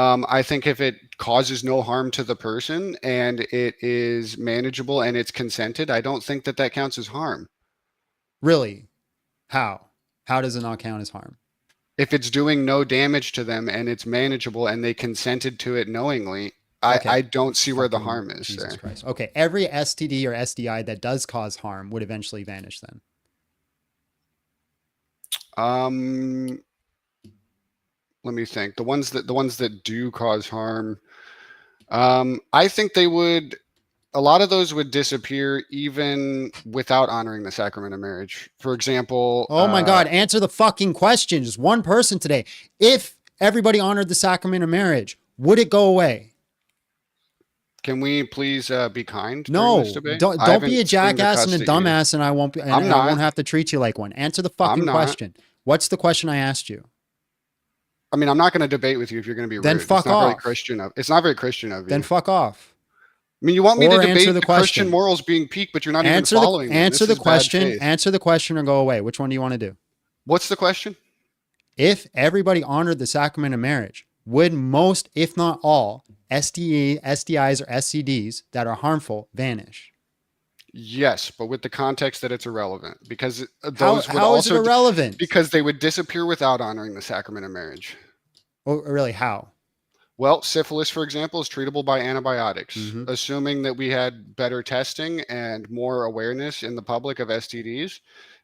I think if it causes no harm to the person and it is manageable and it's consented, I don't think that counts as harm.
Really? How? How does it not count as harm?
If it's doing no damage to them and it's manageable and they consented to it knowingly, I don't see where the harm is
Jesus
there.
Christ. Okay, every STD or SDI that does cause harm would eventually vanish then.
Let me think. The ones that do cause harm, I think they would. A lot of those would disappear even without honoring the sacrament of marriage. For example,
oh my God, answer the fucking question. Just one person today. If everybody honored the sacrament of marriage, would it go away?
Can we please be kind?
No, don't be a jackass and a dumbass, and I won't be. I won't have to treat you like one. Answer the fucking question. What's the question I asked you?
I mean, I'm not going to debate with you if you're going to be rude.
Then fuck off.
It's not very Christian of you.
Then fuck off.
I mean, you want me to debate the Christian morals being peak, but you're not even following them.
Answer the question. Answer the question or go away. Which one do you want to do?
What's the question?
If everybody honored the sacrament of marriage, would most, if not all, STIs or STDs that are harmful vanish?
Yes, but with the context that it's irrelevant, because
how is it irrelevant?
Because they would disappear without honoring the sacrament of marriage.
Oh, really? How?
Well, syphilis, for example, is treatable by antibiotics. Assuming that we had better testing and more awareness in the public of STDs,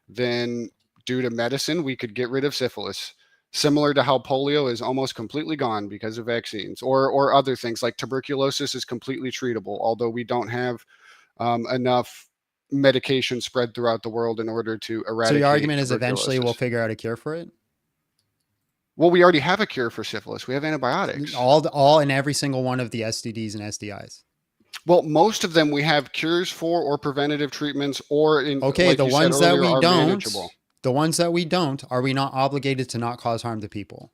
then due to medicine, we could get rid of syphilis. Similar to how polio is almost completely gone because of vaccines, or other things like tuberculosis is completely treatable, although we don't have enough medication spread throughout the world in order to eradicate.
So your argument is eventually we'll figure out a cure for it?
Well, we already have a cure for syphilis. We have antibiotics.
All in every single one of the STDs and SDIs.
Well, most of them we have cures for or preventative treatments or in
the ones that we don't. Manageable. The ones that we don't, are we not obligated to not cause harm to people?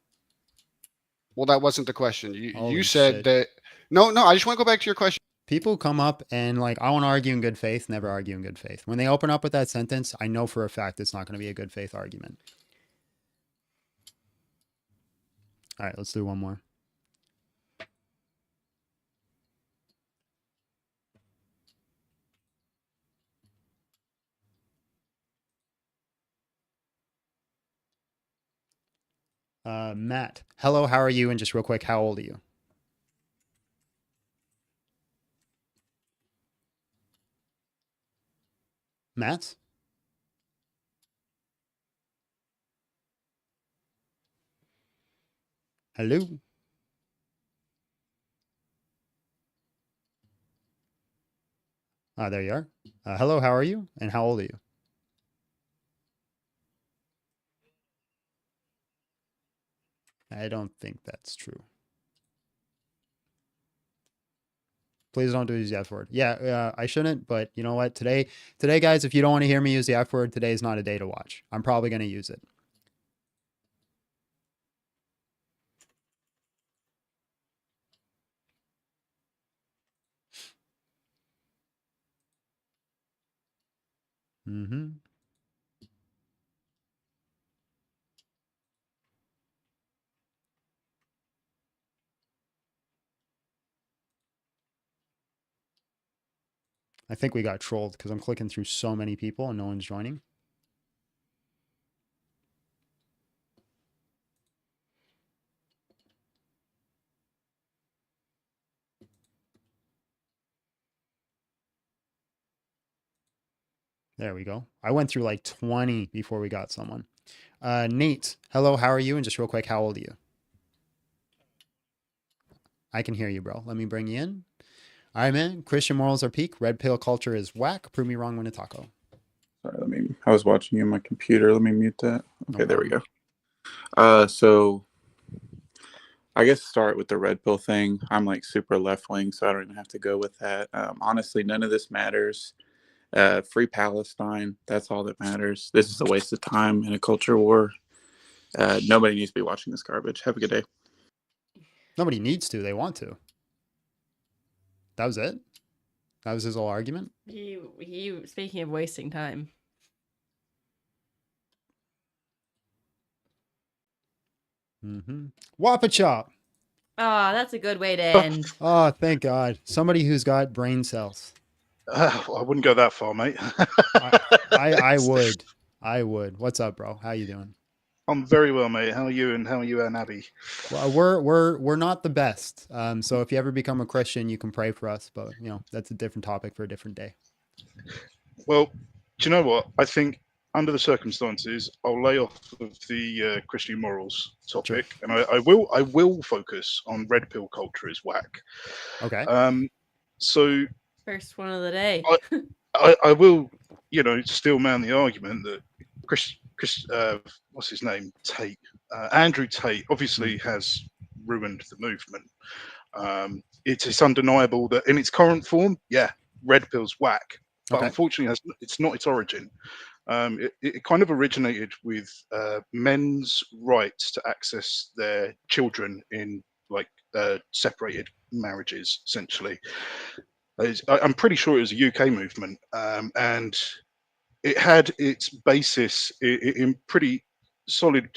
Well, that wasn't the question. You said that. No, I just want to go back to your question.
People come up and like, I want to argue in good faith, never argue in good faith. When they open up with that sentence, I know for a fact it's not going to be a good faith argument. All right, let's do one more. Matt, hello, how are you? And just real quick, how old are you? Matt? Hello? There you are. Hello, how are you? And how old are you? I don't think that's true. Please don't use the F word. Yeah, I shouldn't, but you know what? Today, guys, if you don't want to hear me use the F word, today is not a day to watch. I'm probably going to use it. Mm-hmm. I think we got trolled because I'm clicking through so many people and no one's joining. There we go. I went through like 20 before we got someone. Nate, hello, how are you? And just real quick, how old are you? I can hear you, bro. Let me bring you in. All right, man. Christian morals are peak. Red pill culture is whack. Prove me wrong when to taco.
Sorry, I was watching you on my computer. Let me mute that. Okay,
No
there we go. So I guess start with the red pill thing. I'm like super left wing, so I don't even have to go with that. Honestly, none of this matters. Free Palestine. That's all that matters. This is a waste of time in a culture war. Nobody needs to be watching this garbage. Have a good day.
Nobody needs to. They want to. That was it? That was his whole argument?
He speaking of wasting time.
Mm-hmm. Wopachop.
Ah, that's a good way to end.
Oh, thank God. Somebody who's got brain cells.
I wouldn't go that far, mate.
I would. I would. What's up, bro? How you doing?
I'm very well, mate. How are you? And how are you and Abby?
Well, we're not the best. So if you ever become a Christian, you can pray for us. But you know, that's a different topic for a different day.
Well, do you know what? I think under the circumstances, I'll lay off of the Christian morals topic, and I will focus on red pill culture as whack.
Okay.
So
First one of the day.
I will, still man the argument that what's his name? Andrew Tate obviously has ruined the movement. It is undeniable that in its current form, red pill's whack. But unfortunately, it's not its origin. It kind of originated with men's rights to access their children in separated marriages, essentially. I'm pretty sure it was a UK movement, and it had its basis in pretty solid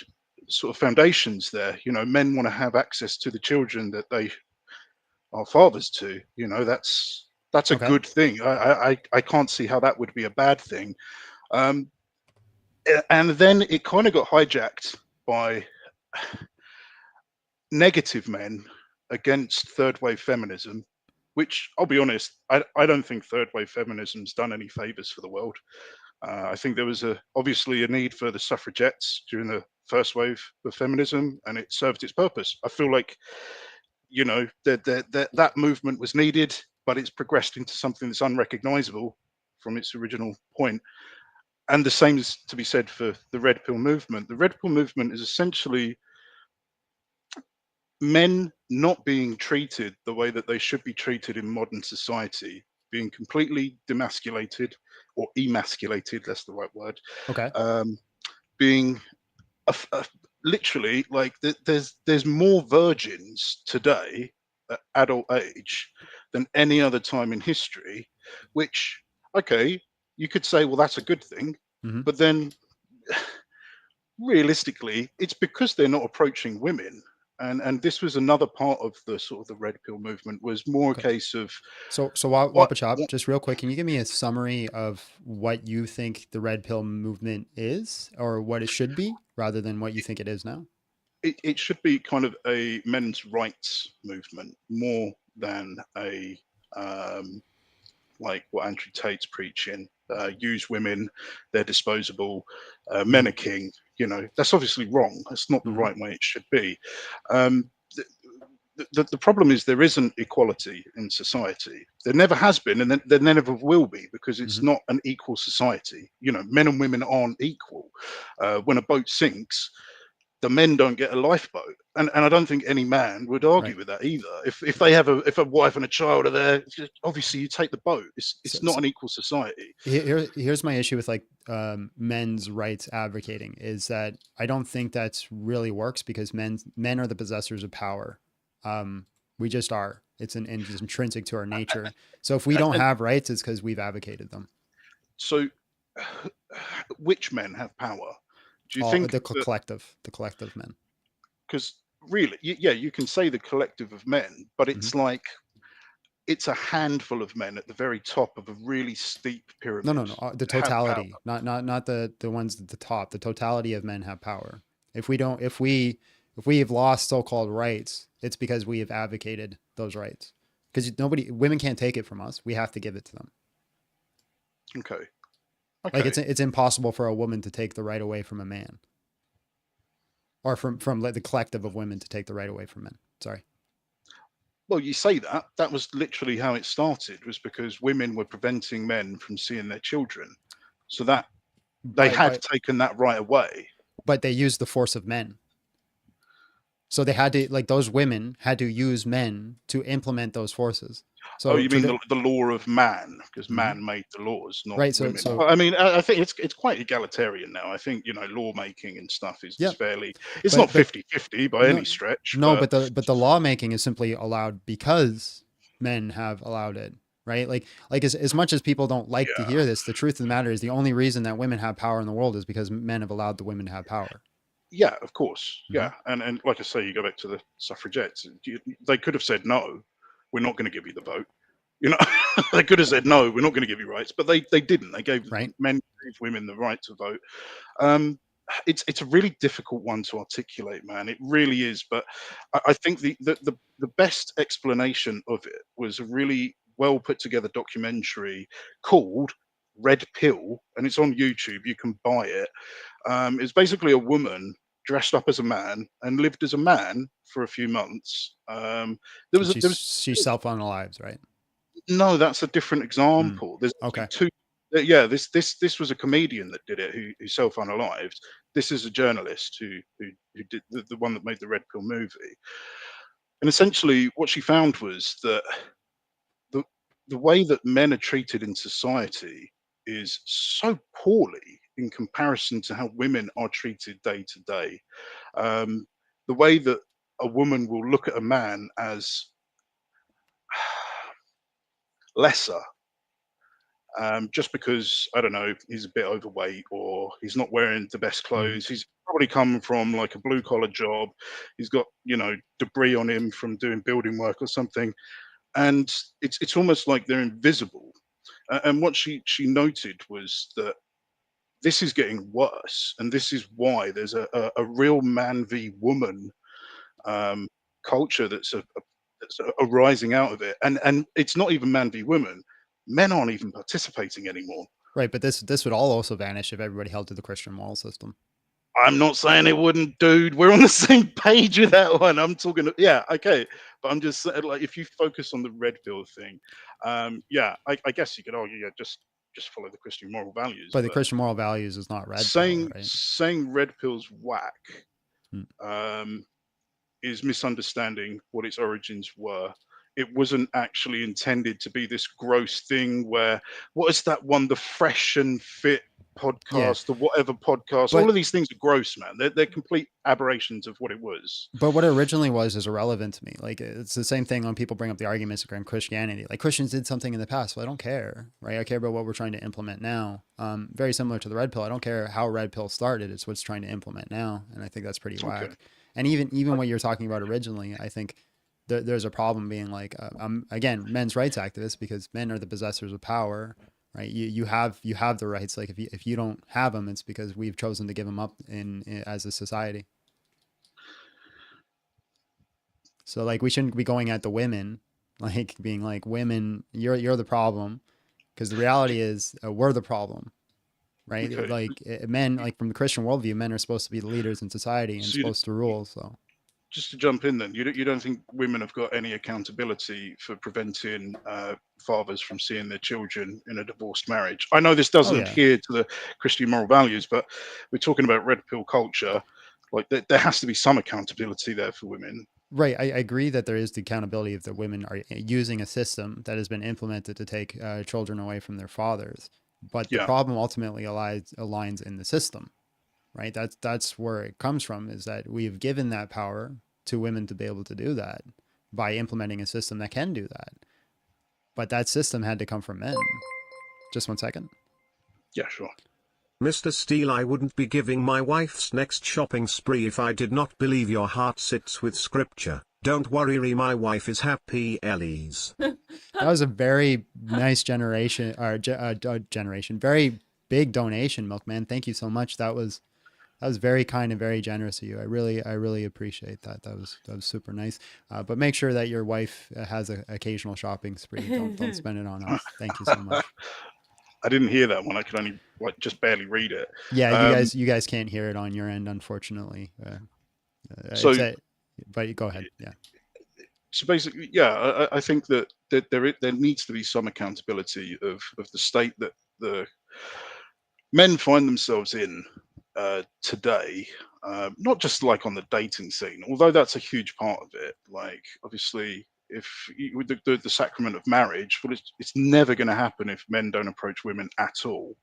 sort of foundations there. Men want to have access to the children that they are fathers to. That's a good thing. I can't see how that would be a bad thing. And then it kind of got hijacked by negative men against third wave feminism, which I'll be honest, I don't think third wave feminism's done any favors for the world. I think there was obviously a need for the suffragettes during the first wave of feminism, and it served its purpose. I feel like, that movement was needed, but it's progressed into something that's unrecognizable from its original point. And the same is to be said for the red pill movement. The red pill movement is essentially men not being treated the way that they should be treated in modern society, being completely demasculated or emasculated, that's the right word.
Okay.
Being literally like there's more virgins today at adult age than any other time in history, which, okay, you could say, well, that's a good thing.
Mhm.
But then realistically, it's because they're not approaching women. And this was another part of the sort of the red pill movement, was more a case of
So
what,
Wopachop, just real quick, can you give me a summary of what you think the red pill movement is, or what it should be, rather than what you think it is now?
it should be kind of a men's rights movement more than a like what Andrew Tate's preaching. Use women, they're disposable. Men are king. You know, that's obviously wrong. That's not the right way it should be. Um, the problem is there isn't equality in society. There never has been, and there never will be, because it's not an equal society. You know, men and women aren't equal. When a boat sinks, the men don't get a lifeboat, and I don't think any man would argue with that either. If they have a wife and a child are there, obviously you take the boat. It's not an equal society.
Here's my issue with like men's rights advocating is that I don't think that's really works, because men are the possessors of power. We just are. It's intrinsic to our nature. So if we don't have rights, it's because we've advocated them.
So, which men have power? Do you
All,
think
the collective men?
Because really, yeah, you can say the collective of men, but it's like it's a handful of men at the very top of a really steep pyramid.
No. The totality, not the ones at the top. The totality of men have power. If we have lost so-called rights, it's because we have advocated those rights. Because women can't take it from us. We have to give it to them.
Okay.
Like it's impossible for a woman to take the right away from a man, or from the collective of women to take the right away from men. Sorry.
Well, you say that was literally how it started, was because women were preventing men from seeing their children, so that they have taken that right away.
But they used the force of men. So they had to, like, those women had to use men to implement those forces. So
you mean the law of man, because man made the laws, not women. So, I mean, I think it's quite egalitarian now. I think, you know, lawmaking and stuff is fairly. It's not 50-50 by any stretch.
No, but the lawmaking is simply allowed because men have allowed it, right? Like as much as people don't like to hear this, the truth of the matter is the only reason that women have power in the world is because men have allowed the women to have power.
Yeah, of course. Yeah, and like I say, you go back to the suffragettes. They could have said no, we're not going to give you the vote. You know, they could have said no, we're not going to give you rights, but they didn't. They gave men, gave women the right to vote. It's a really difficult one to articulate, man. It really is. But I think the best explanation of it was a really well put together documentary called Red Pill, and it's on YouTube. You can buy it. It's basically a woman dressed up as a man and lived as a man for a few months.
She self-unalives, right?
No, that's a different example. There's two. Yeah, this was a comedian that did it who self-unalived. This is a journalist who did the one that made the Red Pill movie. And essentially, what she found was that the way that men are treated in society is so poorly in comparison to how women are treated day to day. The way that a woman will look at a man as lesser, just because, I don't know, he's a bit overweight or he's not wearing the best clothes. He's probably come from like a blue collar job. He's got, you know, debris on him from doing building work or something. And it's almost like they're invisible. And what she noted was that this is getting worse, and this is why there's a real man v woman culture that's arising out of it, and it's not even man v woman. Men aren't even participating anymore.
Right, but this would all also vanish if everybody held to the Christian moral system.
I'm not saying it wouldn't, dude. We're on the same page with that one. I'm talking, yeah, okay. But I'm just saying, like, if you focus on the red pill thing, yeah, I guess you could argue, yeah, just follow the Christian moral values.
But the Christian moral values is not red
pill,
right?
Saying red pill's whack is misunderstanding what its origins were. It wasn't actually intended to be this gross thing where, what is that one, the Fresh and Fit podcast, the whatever podcast, all of these things are gross, man. They're complete aberrations of what it was.
But what it originally was is irrelevant to me. Like, it's the same thing when people bring up the arguments around Christianity. Like, Christians did something in the past. Well, I don't care, right? I care about what we're trying to implement now. Very similar to the red pill. I don't care how red pill started. It's what's trying to implement now. And I think that's pretty whack. And even what you're talking about originally, I think there's a problem being like, again, men's rights activists, because men are the possessors of power, right? You have the rights. Like if you don't have them, it's because we've chosen to give them up in as a society. So like we shouldn't be going at the women, like being like, women, you're the problem, because the reality is we're the problem, right?
Okay.
Like men, like from the Christian worldview, men are supposed to be the leaders in society and
So
supposed to rule. So
just to jump in, then you don't think women have got any accountability for preventing fathers from seeing their children in a divorced marriage? I know this doesn't adhere to the Christian moral values, but we're talking about red pill culture. Like there has to be some accountability there for women.
right, I agree that there is the accountability if the women are using a system that has been implemented to take children away from their fathers. But the problem ultimately aligns in the system, right? That's where it comes from, is that we've given that power to women to be able to do that by implementing a system that can do that. But that system had to come from men. Just 1 second.
Yeah, sure.
Mr. Steele, I wouldn't be giving my wife's next shopping spree if I did not believe your heart sits with scripture. Don't worry, my wife is happy, Elise.
That was a very nice generation, very big donation, Milkman. Thank you so much. That was very kind and very generous of you. I really appreciate that. That was super nice. But make sure that your wife has an occasional shopping spree. Don't spend it on us. Thank you so much.
I didn't hear that one. I could only just barely read it.
Yeah, you guys can't hear it on your end, unfortunately. But go ahead. Yeah.
So basically, yeah, I think that there needs to be some accountability of the state that the men find themselves in today. Not just like on the dating scene, although that's a huge part of it. Like obviously, if with the sacrament of marriage, well, it's never going to happen if men don't approach women at all.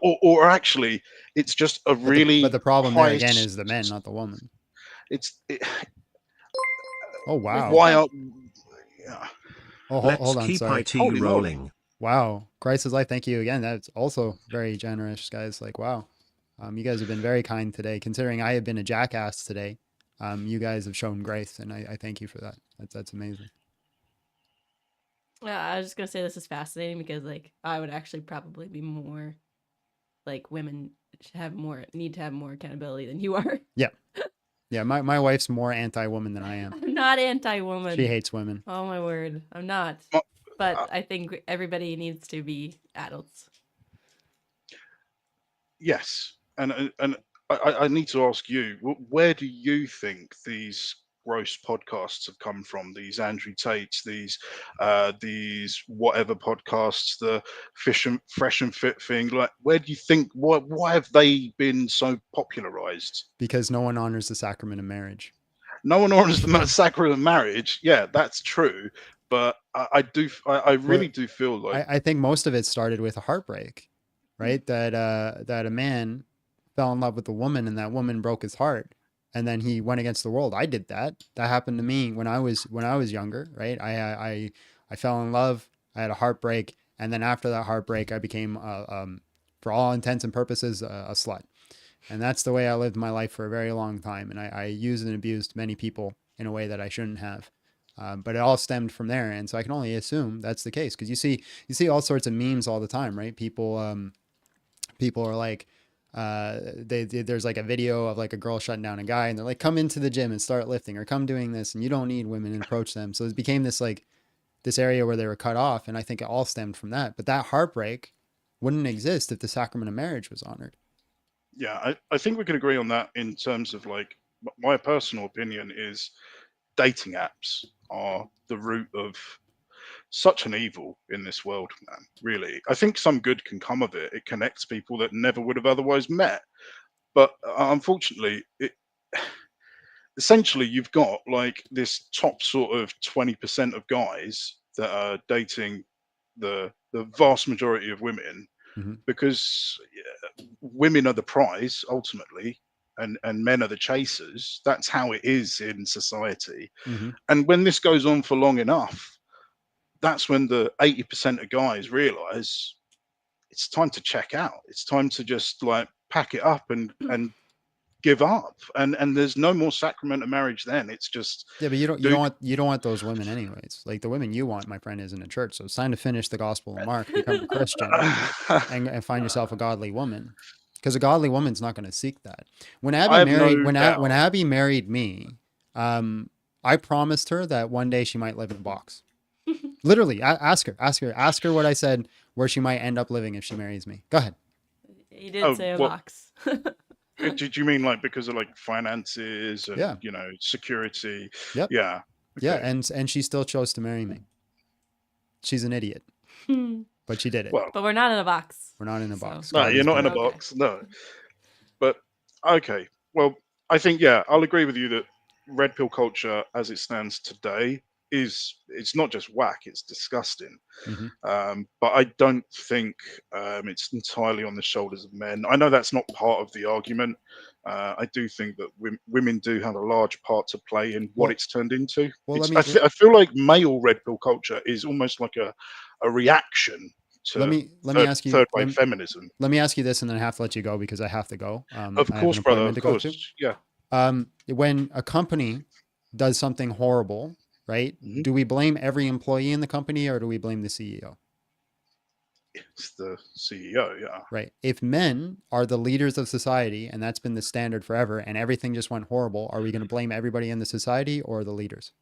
Or actually, it's just a really.
But the problem there again is the men, not the woman. Oh wow!
Why are? Yeah.
Oh, hold on.
Keep
Sorry.
IT rolling.
Wow, Christ is life. Thank you again. That's also very generous, guys. Like wow, you guys have been very kind today. Considering I have been a jackass today, you guys have shown grace, and I thank you for that. That's amazing.
Yeah, I was just gonna say this is fascinating because like I would actually probably be more like women need to have more accountability than you are.
Yeah. Yeah, my wife's more anti-woman than I am.
I'm not anti-woman.
She hates women.
Oh my word, I'm not. But I think everybody needs to be adults.
Yes, and I need to ask you, where do you think these gross podcasts have come from? These Andrew Tates, these whatever podcasts, the fresh and fit thing. Like, where do you think? Why have they been so popularized?
Because no one honors the sacrament of marriage.
No one honors the sacrament of marriage. Yeah, that's true. But I really do feel like
I think most of it started with a heartbreak, right? That a man fell in love with a woman and that woman broke his heart, and then he went against the world. I did that. That happened to me when I was younger, right? I fell in love. I had a heartbreak, and then after that heartbreak, I became for all intents and purposes a slut. And that's the way I lived my life for a very long time. And I used and abused many people in a way that I shouldn't have. But it all stemmed from there. And so I can only assume that's the case. Because you see all sorts of memes all the time, right? People are like, there's like a video of like a girl shutting down a guy and they're like, come into the gym and start lifting, or come doing this. And you don't need women and approach them. So it became this area where they were cut off. And I think it all stemmed from that. But that heartbreak wouldn't exist if the sacrament of marriage was honored.
Yeah, I think we could agree on that in terms of like my personal opinion is dating apps are the root of such an evil in this world, man. Really, I think some good can come of it. It connects people that never would have otherwise met. But unfortunately, essentially you've got like this top sort of 20% of guys that are dating the vast majority of women because women are the prize ultimately, and men are the chasers. That's how it is in society. And when this goes on for long enough, that's when the 80% of guys realize it's time to check out. It's time to just like pack it up and give up, and there's no more sacrament of marriage then. It's just
Yeah, but you don't want those women anyways. Like the women you want, my friend, is in a church. So it's time to finish the Gospel of Mark, become a Christian, and find yourself a godly woman. Because a godly woman's not going to seek that. When Abby
I have
married
no
when
doubt.
Abby married me, I promised her that one day she might live in a box. Literally, ask her what I said, where she might end up living if she marries me. Go ahead.
He did say a box.
Did you mean like because of like finances and
Yeah.
security?
Yep.
Yeah.
Yeah,
Okay.
and she still chose to marry me. She's an idiot, but she did it.
Well,
But we're not in a box.
We're not in a box.
no,
God
you're
is
not in a
bigger.
box. No. But okay. Well, I think I'll agree with you that red pill culture, as it stands today, it's not just whack; it's disgusting.
Mhm.
But I don't think it's entirely on the shoulders of men. I know that's not part of the argument. I do think that women do have a large part to play in what
Well-
it's turned into.
well, let
It's,
me-
I feel like male red pill culture is almost like a reaction to
Let me ask you.
third wave feminism.
Let me ask you this, and then I have to let you go because I have to go.
Of
I have
course,
an
brother.
appointment
Of
to go to.
course. Yeah.
When a company does something horrible, right?
Mhm.
Do we blame every employee in the company, or do we blame the CEO?
It's the CEO. Yeah.
Right. If men are the leaders of society, and that's been the standard forever, and everything just went horrible, are we going to blame everybody in the society or the leaders?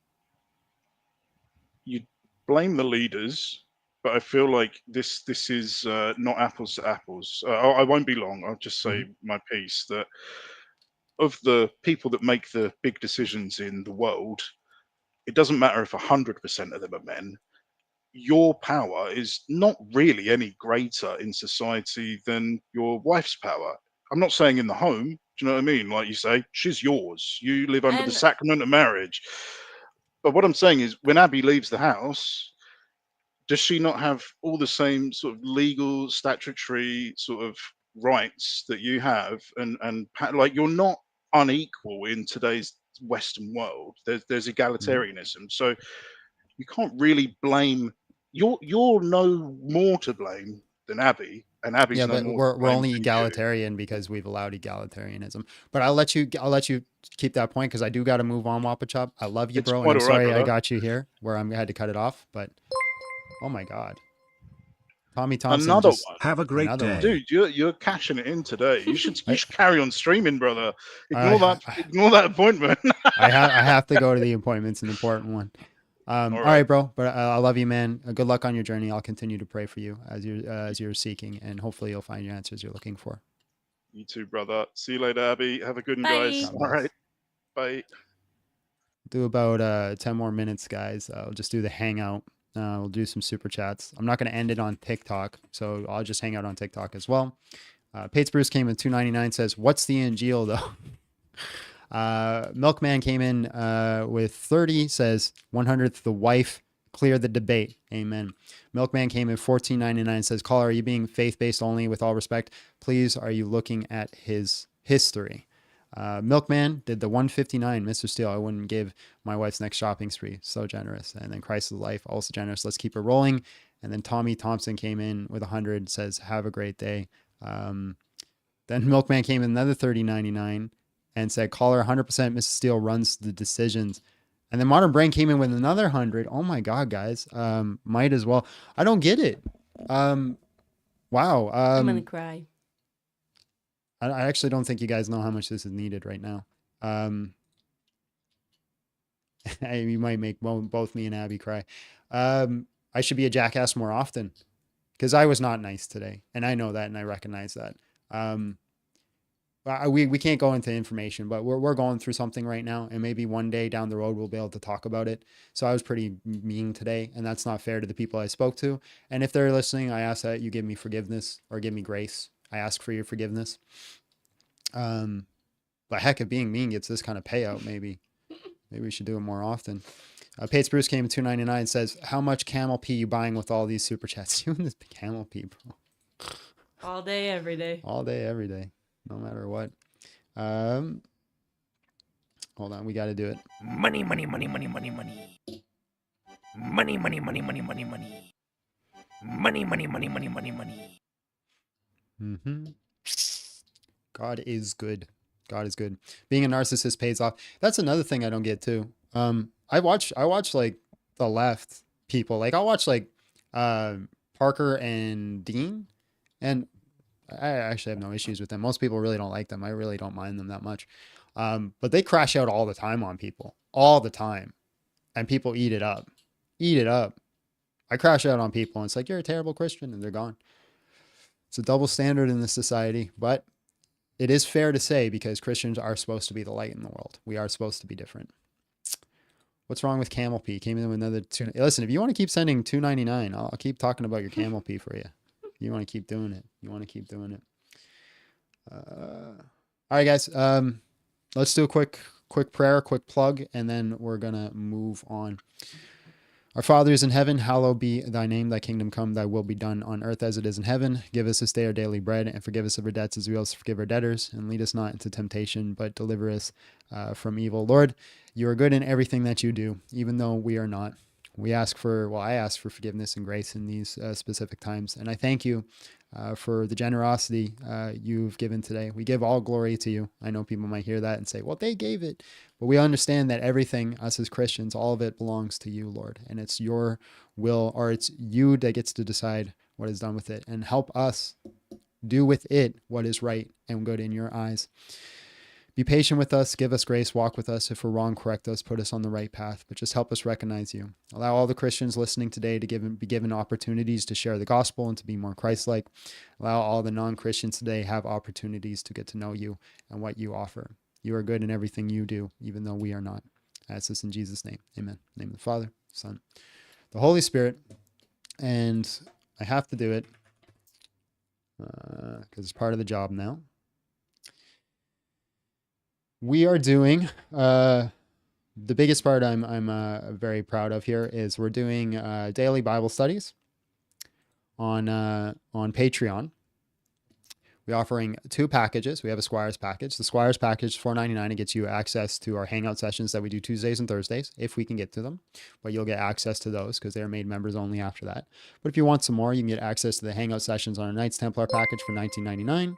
You blame the leaders, but I feel like this is not apples to apples. I won't be long. I'll just say my piece that of the people that make the big decisions in the world, it doesn't matter if 100% of them are men. Your power is not really any greater in society than your wife's power. I'm not saying in the home. Do you know what I mean? Like you say, she's yours. You live under the
And-
sacrament of marriage. But what I'm saying is, when Abby leaves the house, does she not have all the same sort of legal, statutory sort of rights that you have? Like, you're not unequal in today's Western world. There's egalitarianism, so you can't really blame. You're no more to blame than Abby, and Abby's
Yeah,
no
but
more to
we're
blame
only
than you.
egalitarian because we've allowed egalitarianism. But I'll let you keep that point because I do got to move on, Wopachop. I love you,
It's
bro, and
quite
I'm
all right,
sorry I
brother.
got you here where I had to cut it off. But oh my God, Tommy Thompson
Another
just
one.
Have a great
another one.
day.
Dude, you're cashing it in today. You should carry on streaming, brother.
I
Ignore that appointment.
I have to go to the appointment. It's an important one. All right, bro. But I love you, man. Good luck on your journey. I'll continue to pray for you as you're seeking, and hopefully you'll find your answers you're looking for.
You too, brother. See you later, Abby. Have a good one,
Bye.
guys.
God
All
bless.
right. Bye.
Do about 10 more minutes, guys. I'll just do the hangout. We'll do some super chats. I'm not going to end it on TikTok, so I'll just hang out on TikTok as well. Pates Bruce came in 299, says, "What's the Injil though?" Milkman came in with 30, says 100th the wife clear the debate. Amen. Milkman came in 1499, says, "Caller, are you being faith-based only? With all respect, please, are you looking at his history?" Milkman did the 159, Mr. Steele. I wouldn't give my wife's next shopping spree. So generous. And then Christ is life, also generous. Let's keep it rolling. And then Tommy Thompson came in with 100, says, "Have a great day." Then Milkman came in another 30.99 and said, "Caller, 100% Mrs. Steele runs the decisions." And then Modern Brain came in with another 100. Oh my God, guys. Might as well. I don't get it. Wow.
I'm gonna cry.
I actually don't think you guys know how much this is needed right now. You might make both me and Abby cry. I should be a jackass more often because I was not nice today. And I know that and I recognize that. We can't go into information, but we're going through something right now. And maybe one day down the road, we'll be able to talk about it. So I was pretty mean today, and that's not fair to the people I spoke to. And if they're listening, I ask that you give me forgiveness or give me grace. I ask for your forgiveness. But heck, if being mean gets this kind of payout, maybe we should do it more often. Pates Bruce came in 299, says, "How much camel pee you buying with all these super chats?" You and this camel pee, bro.
All day, every day.
All day, every day, no matter what. Hold on, we got to do it.
Money, money, money, money, money, money. Money, money, money, money, money, money. Money, money, money, money, money, money.
God is good. God is good. Being a narcissist pays off. That's another thing I don't get too. I watch like the left people. Like I'll watch like Parker and Dean, and I actually have no issues with them. Most people really don't like them. I really don't mind them that much. But they crash out all the time on people, all the time, and people eat it up. Eat it up. I crash out on people, and it's like, you're a terrible Christian, and they're gone. It's a double standard in this society, but it is fair to say, because Christians are supposed to be the light in the world. We are supposed to be different. What's wrong with camel pee? Came in with another two. Listen, if you want to keep sending $2.99, I'll keep talking about your camel pee for you. You want to keep doing it. You want to keep doing it. All right, guys. Let's do a quick prayer, quick plug, and then we're gonna move on. Our Father who is in heaven, hallowed be thy name. Thy kingdom come, thy will be done on earth as it is in heaven. Give us this day our daily bread, and forgive us of our debts as we also forgive our debtors. And lead us not into temptation, but deliver us from evil. Lord, you are good in everything that you do, even though we are not. I ask for forgiveness and grace in these specific times. And I thank you for the generosity you've given today. We give all glory to you. I know people might hear that and say, well, they gave it. But we understand that everything, us as Christians, all of it belongs to you, Lord. And it's your will, or it's you that gets to decide what is done with it. And help us do with it what is right and good in your eyes. Be patient with us, give us grace, walk with us. If we're wrong, correct us, put us on the right path, but just help us recognize you. Allow all the Christians listening today to be given opportunities to share the gospel and to be more Christ-like. Allow all the non-Christians today have opportunities to get to know you and what you offer. You are good in everything you do, even though we are not. I ask this in Jesus' name. Amen. In the name of the Father, Son, the Holy Spirit. And I have to do it because it's part of the job now. We are doing the biggest part I'm very proud of here is we're doing daily Bible studies on Patreon. We're offering 2 packages. We have a Squires package. The Squires package is $4.99. It gets you access to our hangout sessions that we do Tuesdays and Thursdays, if we can get to them. But you'll get access to those because they're made members only after that. But if you want some more, you can get access to the hangout sessions on a Knights Templar package for $19.99.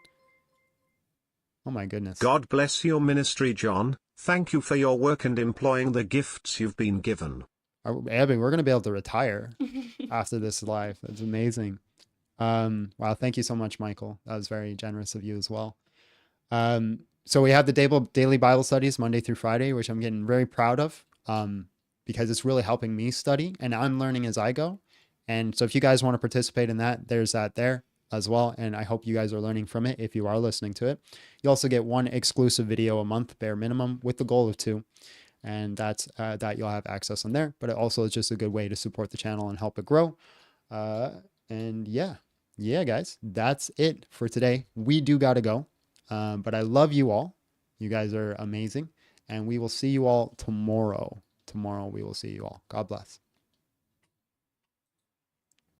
Oh my goodness.
God bless your ministry, John. Thank you for your work and employing the gifts you've been given.
Abby, we're going to be able to retire after this live. That's amazing. Wow. Thank you so much, Michael. That was very generous of you as well. So we have the daily Bible studies Monday through Friday, which I'm getting very proud of, because it's really helping me study and I'm learning as I go. And so if you guys want to participate in that, there's that there as well. And I hope you guys are learning from it if you are listening to it. You also get 1 exclusive video a month, bare minimum, with the goal of 2. And that's that you'll have access on there. But it also is just a good way to support the channel and help it grow. And yeah, guys, that's it for today. We do got to go. But I love you all. You guys are amazing. And we will see you all tomorrow. Tomorrow we will see you all. God bless.